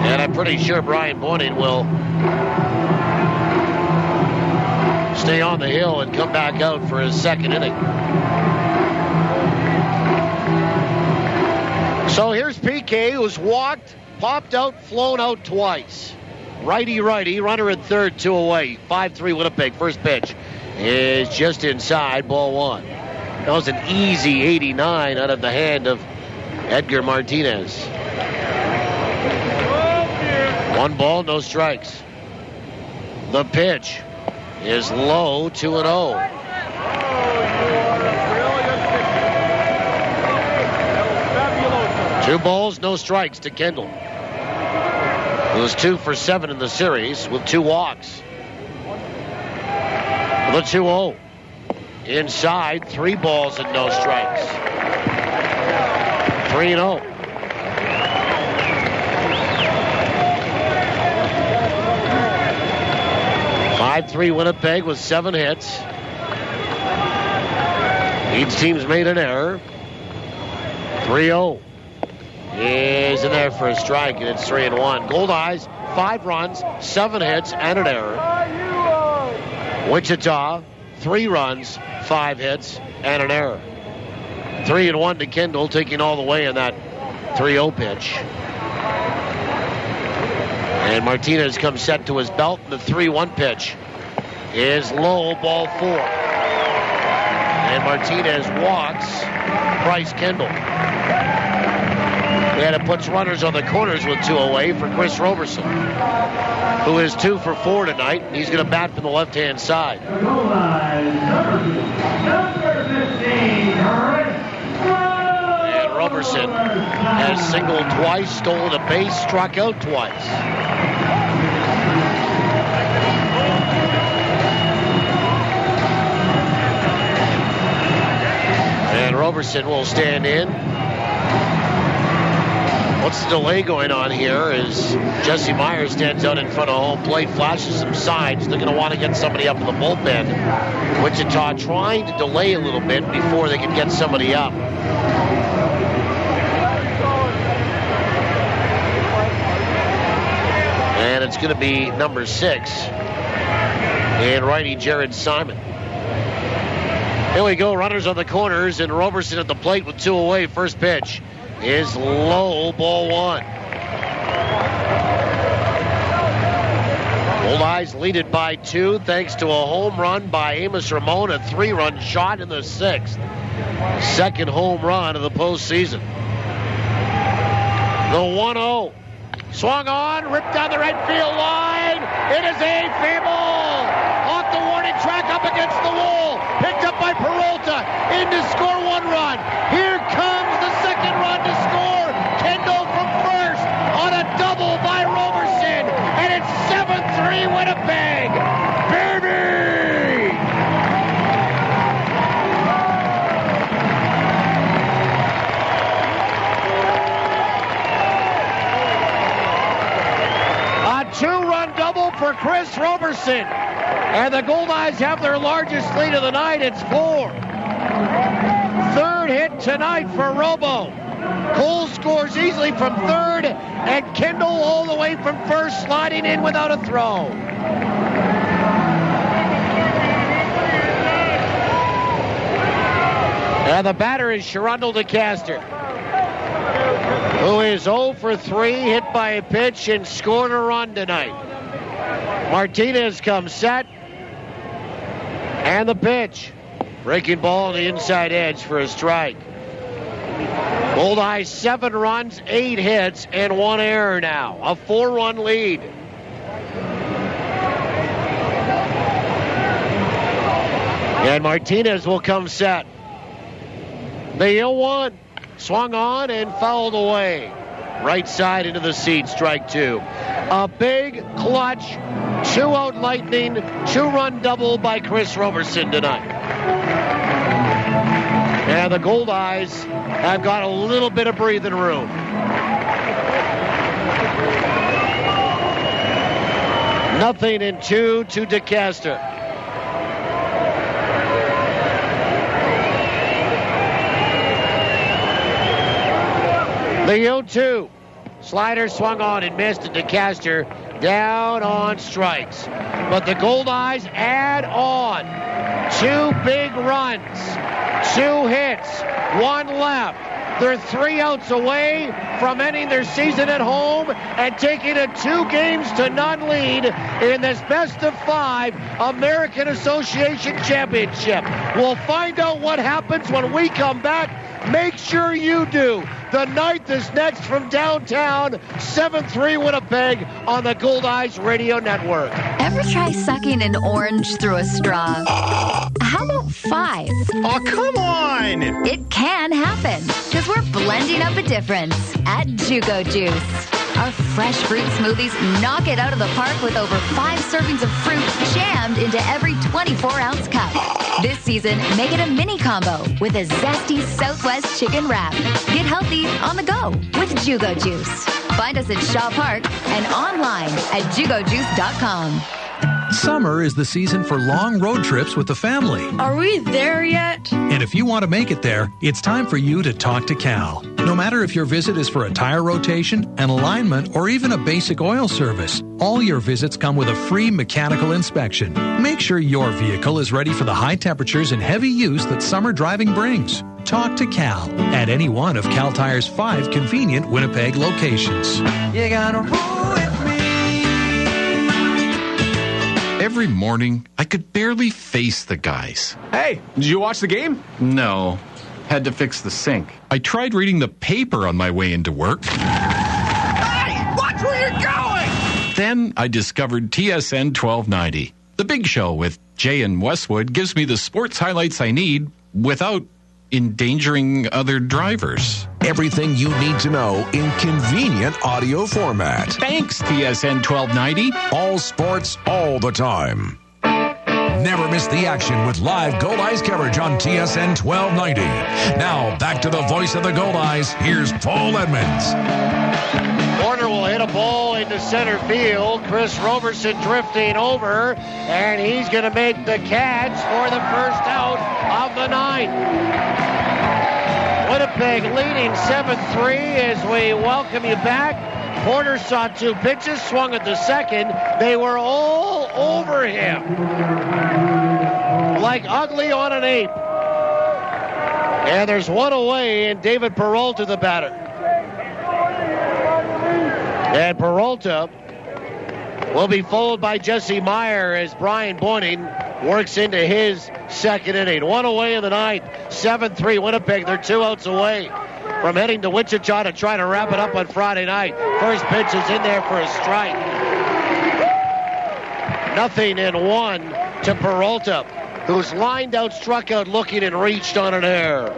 And I'm pretty sure Brian Boyning will stay on the hill and come back out for his second inning. So here's PK, who's walked, popped out, flown out twice. Righty, runner at third, 2 away. 5-3 Winnipeg. First pitch is just inside, ball 1. That was an easy 89 out of the hand of Edgar Martinez. 1 ball, no strikes. The pitch is low, 2-0. Two balls, no strikes to Kendall. It was 2 for 7 in the series with 2 walks. The 2-0. Inside, 3 balls and no strikes. 3-0. Winnipeg with 7 hits. Each team's made an error. 3-0 is in there for a strike, and it's 3-1. Goldeyes, 5 runs, 7 hits, and an error. Wichita, 3 runs, 5 hits, and an error. 3-1 to Kendall, taking all the way in that 3-0 pitch. And Martinez comes set to his belt, and the 3-1 pitch is low, ball 4. And Martinez walks Bryce Kendall. And it puts runners on the corners with 2 away for Chris Roberson, who is 2 for 4 tonight. He's going to bat from the left-hand side. And Roberson has singled twice, stolen a base, struck out twice. And Roberson will stand in. What's the delay going on here is Jesse Myers stands out in front of home plate, flashes some signs. They're going to want to get somebody up in the bullpen. Wichita trying to delay a little bit before they can get somebody up. And it's going to be number 6 and righty Jared Simon. Here we go, runners on the corners, and Roberson at the plate with 2 away. First pitch is low, ball 1. Goldeyes lead it by 2 thanks to a home run by Amos Ramon, a 3-run shot in the 6th. Second home run of the postseason. The 1-0. Swung on, ripped down the right field line. It is a fair ball. Off the warning track, up against the wall. Picked up by Peralta. In to score 1 run. Here comes the second run to score. Kendall from first on a double by Roberson. And it's 7-3 Winnipeg. Baby! A 2-run double for Chris Roberson. And the Goldeyes have their largest lead of the night. It's 4. Third hit tonight for Robo. Cole scores easily from third, and Kendall all the way from first, sliding in without a throw. And the batter is Sherundle DeCaster, who is 0 for 3, hit by a pitch and scored a run tonight. Martinez comes set, and the pitch. Breaking ball on the inside edge for a strike. Goldeyes 7 runs, 8 hits, and 1 error now. A 4-run lead. And Martinez will come set. The 0-1 swung on and fouled away. Right side into the seat, strike 2. A big clutch, 2-out lightning, 2-run double by Chris Roberson tonight. And the Goldeyes have got a little bit of breathing room. Nothing in 2 to DeCaster. The 0-2. Slider swung on and missed it to Castor. Down on strikes. But the Goldeyes add on. 2 big runs. 2 hits. 1 left. They're 3 outs away from ending their season at home and taking a 2-0 lead in this best-of-5 American Association Championship. We'll find out what happens when we come back. Make sure you do. The 9th is next from downtown, 7-3 Winnipeg on the Goldeyes Radio Network. Ever try sucking an orange through a straw? How about 5? Oh, come on! It can happen, because we're blending up a difference at Jugo Juice. Our fresh fruit smoothies knock it out of the park with over 5 servings of fruit jammed into every 24-ounce cup. This season, make it a mini combo with a zesty Southwest chicken wrap. Get healthy on the go with Jugo Juice. Find us at Shaw Park and online at jugojuice.com. Summer is the season for long road trips with the family. Are we there yet? And if you want to make it there, it's time for you to talk to Cal. No matter if your visit is for a tire rotation, an alignment, or even a basic oil service, all your visits come with a free mechanical inspection. Make sure your vehicle is ready for the high temperatures and heavy use that summer driving brings. Talk to Cal at any one of Cal Tire's 5 convenient Winnipeg locations. You gotta roll with me. Every morning, I could barely face the guys. Hey, did you watch the game? No. Had to fix the sink. I tried reading the paper on my way into work. Hey, watch where you're going! Then I discovered TSN 1290. The Big Show with Jay and Westwood gives me the sports highlights I need without endangering other drivers. Everything you need to know in convenient audio format. Thanks, TSN 1290. All sports, all the time. Never miss the action with live Goldeyes coverage on TSN 1290. Now, back to the voice of the Goldeyes. Here's Paul Edmonds. Warner will hit a ball into center field. Chris Roberson drifting over, and he's going to make the catch for the first out of the 9th. Winnipeg leading 7-3 as we welcome you back. Porter saw 2 pitches, swung at the second. They were all over him. Like ugly on an ape. And there's 1 away, and David Peralta, the batter. And Peralta will be followed by Jesse Meyer as Brian Boyning works into his second inning. 1 away in the 9th. 7-3 Winnipeg. They're 2 outs away from heading to Wichita to try to wrap it up on Friday night. First pitch is in there for a strike. 0-1 to Peralta, who's lined out, struck out, looking, and reached on an error.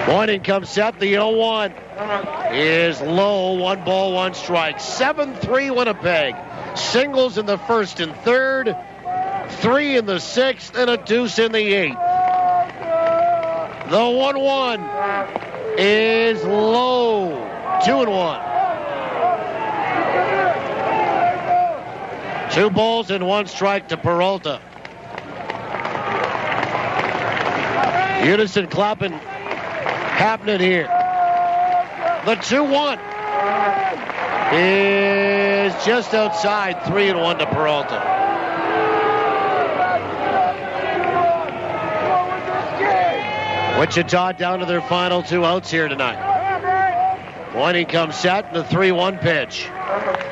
Boyning comes set. The 0-1 is low. 1 ball, 1 strike. 7-3 Winnipeg. Singles in the first and third, 3 in the 6th, and a deuce in the 8th. The 1-1 is low. 2-1. 2 balls and 1 strike to Peralta. Unison clapping happening here. The 2-1 is just outside. 3-1 to Peralta. Wichita down to their final 2 outs here tonight. Boyning comes set. The 3-1 pitch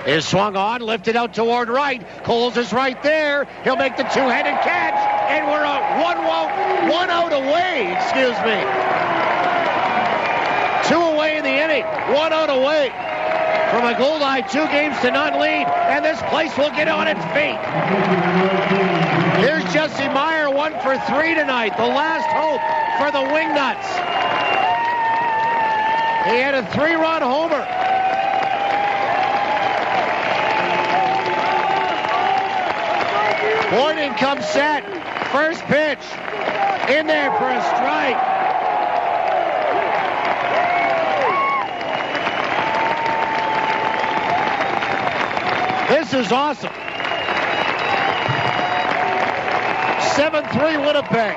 is swung on, lifted out toward right. Coles is right there. He'll make the 2-handed catch, and we're one out away. Excuse me. 2 away in the inning. 1 out away from a Goldeye 2-0 lead, and this place will get on its feet. Here's Jesse Meyer, 1 for 3 tonight. The last hope for the Wingnuts. He had a 3-run homer. Boyning comes set. First pitch. In there for a strike. This is awesome. 7-3 Winnipeg.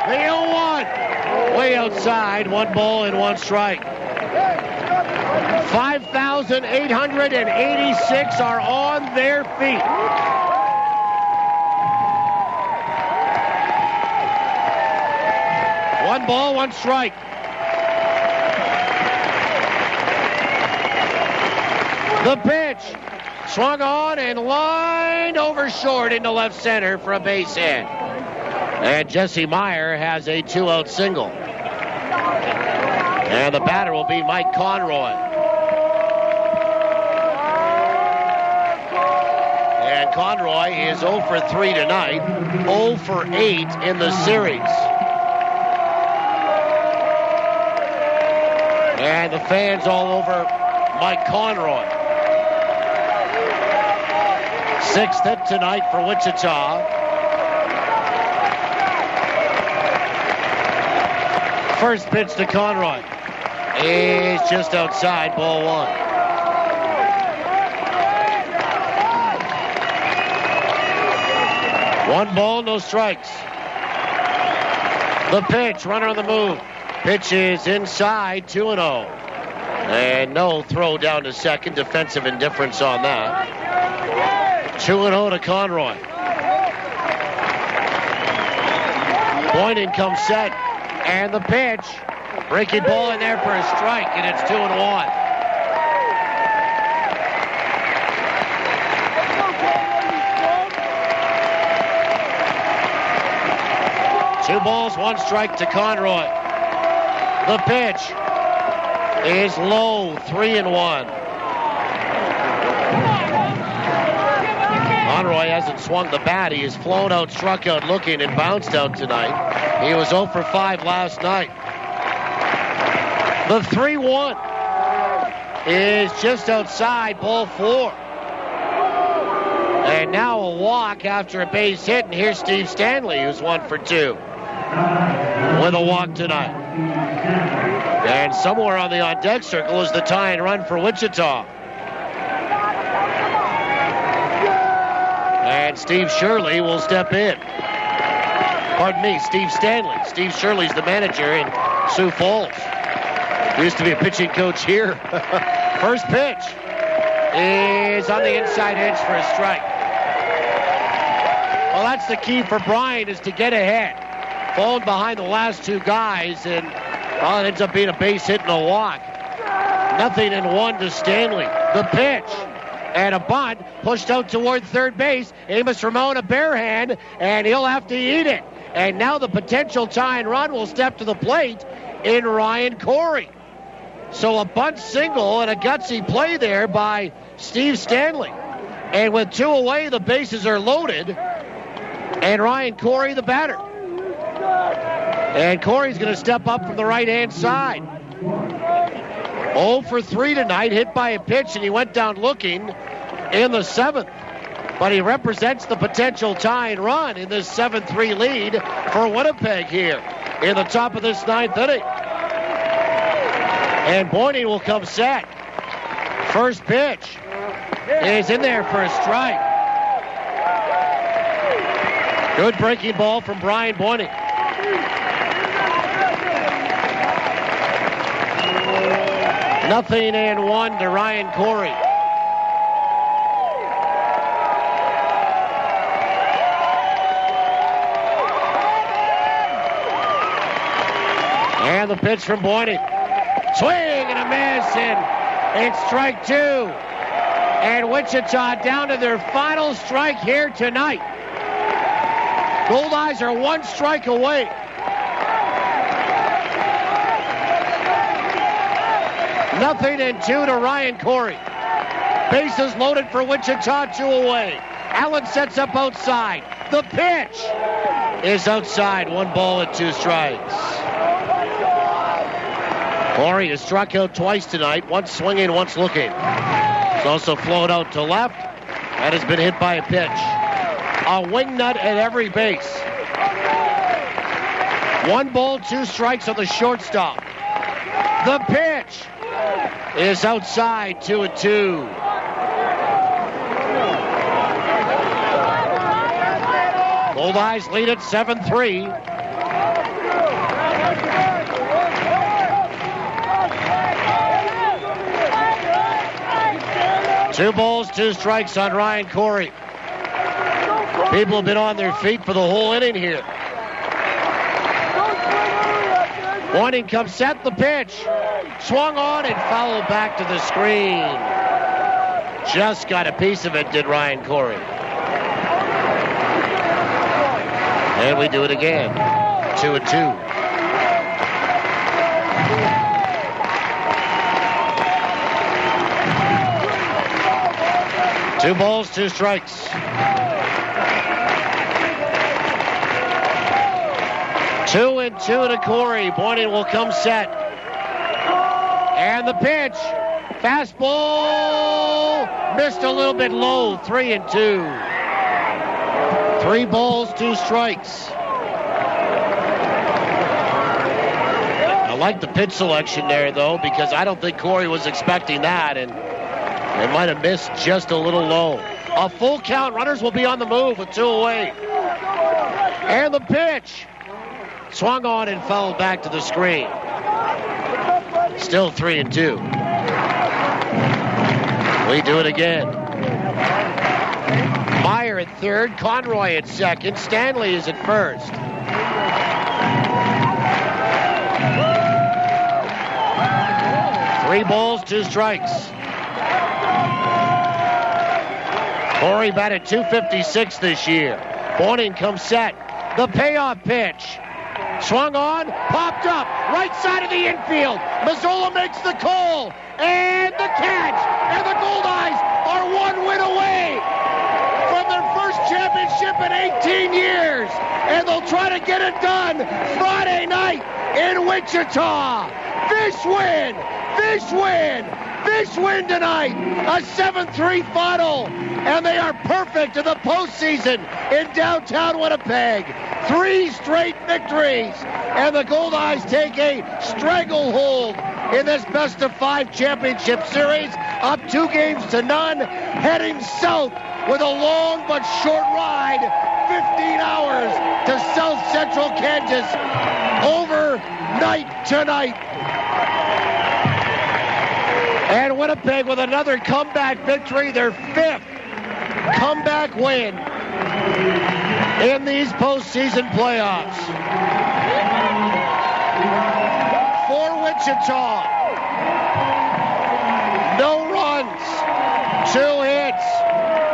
The 0-1. Way outside. 1 ball and 1 strike. 5,886 are on their feet. One ball, 1 strike. The pitch. Swung on and lined over short into left center for a base hit. And Jesse Meyer has a 2-out single. And the batter will be Mike Conroy. And Conroy is 0 for 3 tonight, 0 for 8 in the series. And the fans all over Mike Conroy. 6th hit tonight for Wichita. First pitch to Conroy is just outside, ball 1. One ball, no strikes. The pitch, runner on the move. Pitch is inside, 2-0. And no throw down to second. Defensive indifference on that. 2-0 to Conroy. Boynton comes set. And the pitch. Breaking ball in there for a strike. And it's 2-1. Two balls, 1 strike to Conroy. The pitch is low, 3-1. Conroy hasn't swung the bat. He has flown out, struck out looking, and bounced out tonight. He was 0 for 5 last night. The 3-1 is just outside, ball 4. And now a walk after a base hit, and here's Steve Stanley, who's 1 for 2. With a walk tonight. And somewhere on the on-deck circle is the tie and run for Wichita. And Steve Shirley will step in. Pardon me, Steve Stanley. Steve Shirley's the manager in Sioux Falls. Used to be a pitching coach here. First pitch is on the inside edge for a strike. Well, that's the key for Brian, is to get ahead. Falling behind the last 2 guys, and well, it ends up being a base hit and a walk. 0-1 to Stanley. The pitch and a bunt pushed out toward third base. Amos Ramon, a bare hand, and he'll have to eat it. And now the potential tie and run will step to the plate in Ryan Corey. So a bunt single and a gutsy play there by Steve Stanley. And with 2 away, the bases are loaded. And Ryan Corey, the batter. And Corey's going to step up from the right-hand side. 0 for 3 tonight, hit by a pitch, and he went down looking in the 7th. But he represents the potential tie and run in this 7-3 lead for Winnipeg here in the top of this 9th inning. And Boynton will come set. First pitch is in there for a strike. Good breaking ball from Brian Boynton. Nothing and 1 to Ryan Corey. And the pitch from Boynton. Swing and a miss, and it's strike 2. And Wichita down to their final strike here tonight. Goldeyes are 1 strike away. Nothing and 2 to Ryan Corey. Bases loaded for Wichita, 2 away. Allen sets up outside. The pitch is outside. 1 ball and 2 strikes. Corey has struck out twice tonight. Once swinging, once looking. He's also flown out to left and has been hit by a pitch. A wingnut at every base. 1 ball, 2 strikes on the shortstop. The pitch is outside, 2-2. Goldeyes lead at 7-3. Two balls, two strikes on Ryan Corey. People have been on their feet for the whole inning here. Warning comes set, the pitch. Swung on and fouled back to the screen. Just got a piece of it, did Ryan Corey. And we do it again. 2-2. Two balls, two strikes. Two and two to Corey. Boynton will come set. And the pitch. Fastball. Missed a little bit low. 3-2. 3 balls, 2 strikes. I like the pitch selection there, though, because I don't think Corey was expecting that, and they might have missed just a little low. A full count. Runners will be on the move with 2 away. And the pitch. Swung on and fouled back to the screen. Still 3-2. We do it again. Meyer at third, Conroy at second, Stanley is at first. Three balls, 2 strikes. Corey batted .256 this year. Boynton comes set. The payoff pitch. Swung on, popped up, right side of the infield. Mazzola makes the call, and the catch. And the Goldeyes are 1 win away from their first championship in 18 years. And they'll try to get it done Friday night in Wichita. Fish win! Fish win! Fish win tonight! A 7-3 final! And they are perfect in the postseason in downtown Winnipeg. 3 straight victories. And the Goldeyes take a stranglehold in this best-of-5 championship series. Up 2-0, heading south with a long but short ride. 15 hours to South Central Kansas. Overnight tonight. And Winnipeg with another comeback victory, their 5th comeback win in these postseason playoffs. For Wichita, no runs, 2 hits.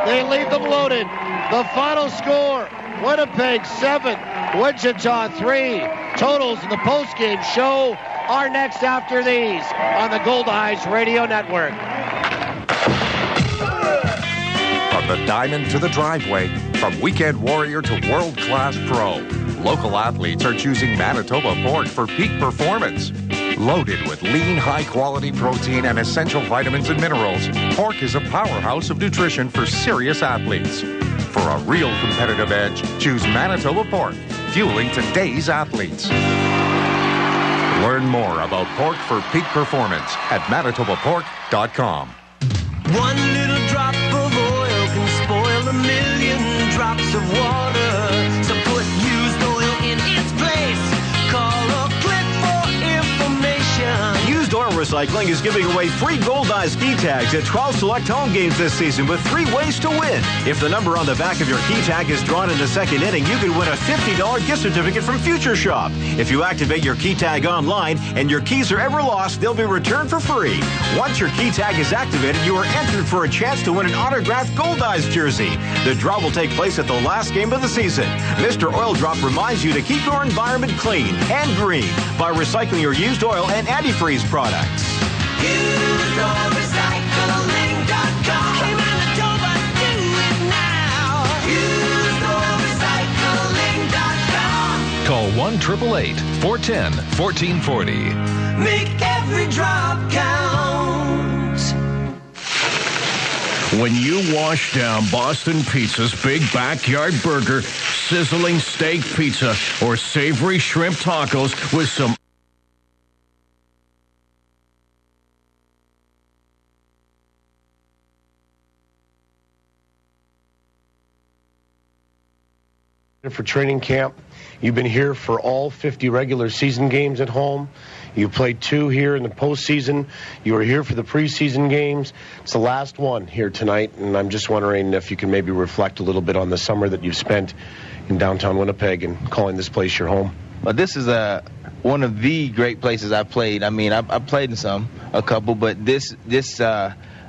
They leave them loaded. The final score, Winnipeg 7, Wichita 3. Totals in the postgame show are next after these on the Goldeyes Radio Network. From the diamond to the driveway, from weekend warrior to world-class pro, local athletes are choosing Manitoba pork for peak performance. Loaded with lean, high-quality protein and essential vitamins and minerals, pork is a powerhouse of nutrition for serious athletes. For a real competitive edge, choose Manitoba pork, fueling today's athletes. Learn more about pork for peak performance at manitobapork.com. One little drop of oil can spoil a million drops of water. So put used oil in its place. Call or click for information. Used oil recycling is giving away free Goldeyes key tags at 12 select home games this season with 3 ways to win. If the number on the back of your key tag is drawn in the second inning, you can win a $50 gift certificate from Future Shop. If you activate your key tag online and your keys are ever lost, they'll be returned for free. Once your key tag is activated, you are entered for a chance to win an autographed Goldeyes jersey. The draw will take place at the last game of the season. Mr. Oil Drop reminds you to keep your environment clean and green by recycling your used oil and antifreeze products. UseOilRecycling.com. Hey, Manitoba, do it now. UseOilRecycling.com. Call 1-888-410-1440. Make every drop count. When you wash down Boston Pizza's Big Backyard Burger, sizzling steak pizza, or savory shrimp tacos with some for training camp. You've been here for all 50 regular season games at home. You played 2 here in the postseason. You were here for the preseason games. It's the last one here tonight, and I'm just wondering if you can maybe reflect a little bit on the summer that you've spent in downtown Winnipeg and calling this place your home. Well, this is one of the great places I've played. I mean, I've played in a couple, but this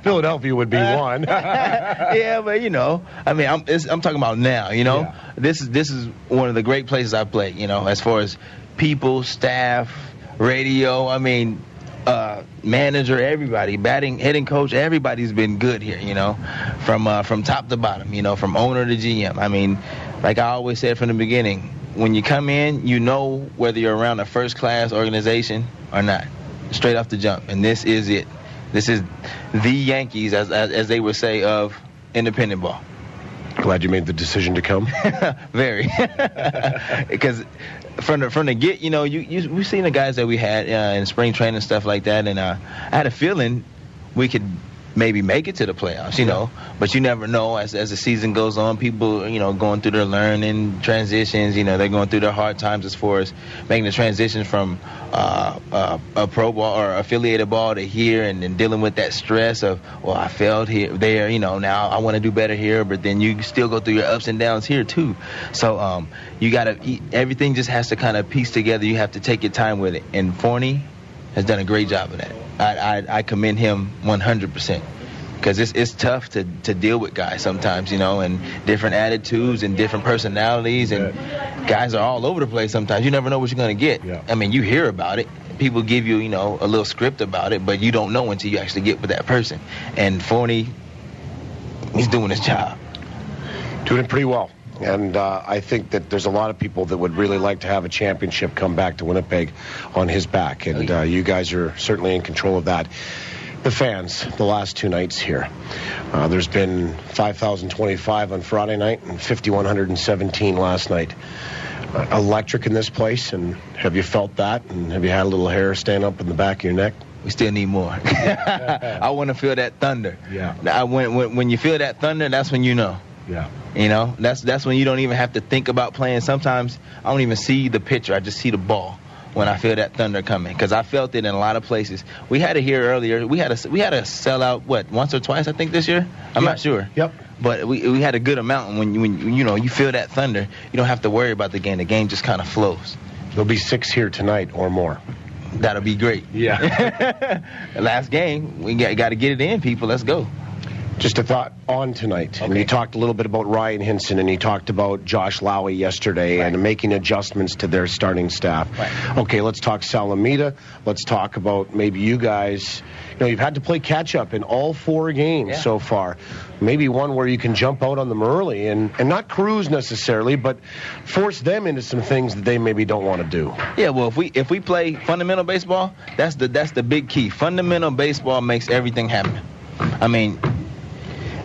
Philadelphia would be one. Yeah, but I mean, I'm talking about now. Yeah. This is one of the great places I've played. As far as people, staff, radio. I mean, manager, everybody, batting, hitting coach, everybody's been good here. From top to bottom. From owner to GM. I mean, like I always said from the beginning, when you come in, you know whether you're around a first-class organization or not, straight off the jump. And this is it. This is the Yankees, as they would say, of independent ball. Glad you made the decision to come. Very, because from the get, we've seen the guys that we had in spring training and stuff like that, and I had a feeling we could maybe make it to the playoffs, but you never know as the season goes on. People, going through their learning transitions, they're going through their hard times as far as making the transition from a pro ball or affiliated ball to here, and then dealing with that stress of, well, I failed there, now I want to do better here, but then you still go through your ups and downs here too. So you got to, everything just has to kind of piece together. You have to take your time with it, and Forney has done a great job of that. I commend him 100%, because it's tough to deal with guys sometimes, and different attitudes and different personalities, and guys are all over the place sometimes. You never know what you're going to get. Yeah. I mean, you hear about it. People give you, a little script about it, but you don't know until you actually get with that person. And Forney, he's doing his job. Doing it pretty well. And I think that there's a lot of people that would really like to have a championship come back to Winnipeg on his back. And you guys are certainly in control of that. The fans, the last 2 nights here. There's been 5,025 on Friday night and 5,117 last night. Electric in this place. And have you felt that? And have you had a little hair stand up in the back of your neck? We still need more. I want to feel that thunder. Yeah. When you feel that thunder, that's when you know. Yeah. That's when you don't even have to think about playing. Sometimes I don't even see the pitcher. I just see the ball when I feel that thunder coming, because I felt it in a lot of places. We had it here earlier. We had a sellout, once or twice, I think, this year? I'm not sure. Yep. But we had a good amount. When you feel that thunder, you don't have to worry about the game. The game just kind of flows. There'll be 6 here tonight or more. That'll be great. Yeah. Last game, we got to get it in, people. Let's go. Just a thought on tonight. Okay. And you talked a little bit about Ryan Hinson, and you talked about Josh Lowy yesterday, and making adjustments to their starting staff. Right. Okay, let's talk Salamita. Let's talk about maybe you guys. You've had to play catch-up in all 4 games so far. Maybe one where you can jump out on them early and not cruise necessarily, but force them into some things that they maybe don't want to do. Yeah, well, if we play fundamental baseball, that's the big key. Fundamental baseball makes everything happen. I mean,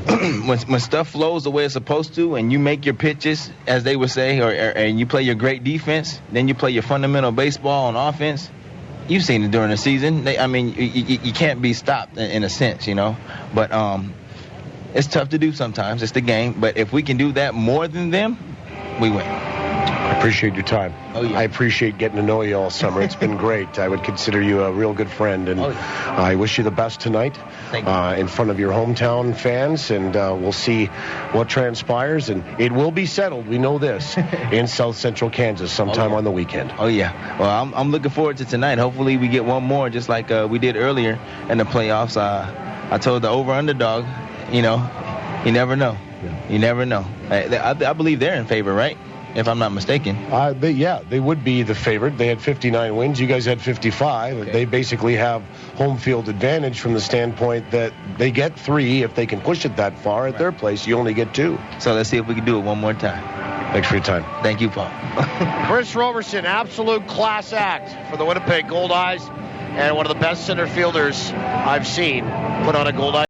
when stuff flows the way it's supposed to, and you make your pitches, as they would say, and you play your great defense, then you play your fundamental baseball on offense. You've seen it during the season. You can't be stopped in a sense, But it's tough to do sometimes. It's the game. But if we can do that more than them, we win. I appreciate your time. Oh, yeah. I appreciate getting to know you all summer. It's been great. I would consider you a real good friend, and I wish you the best tonight in front of your hometown fans, and we'll see what transpires, and it will be settled, we know this, in South Central Kansas sometime on the weekend. Oh, yeah. Well, I'm looking forward to tonight. Hopefully we get one more, just like we did earlier in the playoffs. I told the over-underdog, you never know. Yeah. You never know. I believe they're in favor, right? If I'm not mistaken. They would be the favorite. They had 59 wins. You guys had 55. Okay. They basically have home field advantage from the standpoint that they get 3. If they can push it that far at their place, you only get 2. So let's see if we can do it one more time. Thanks for your time. Thank you, Paul. Chris Roberson, absolute class act for the Winnipeg Goldeyes, and one of the best center fielders I've seen put on a Goldeyes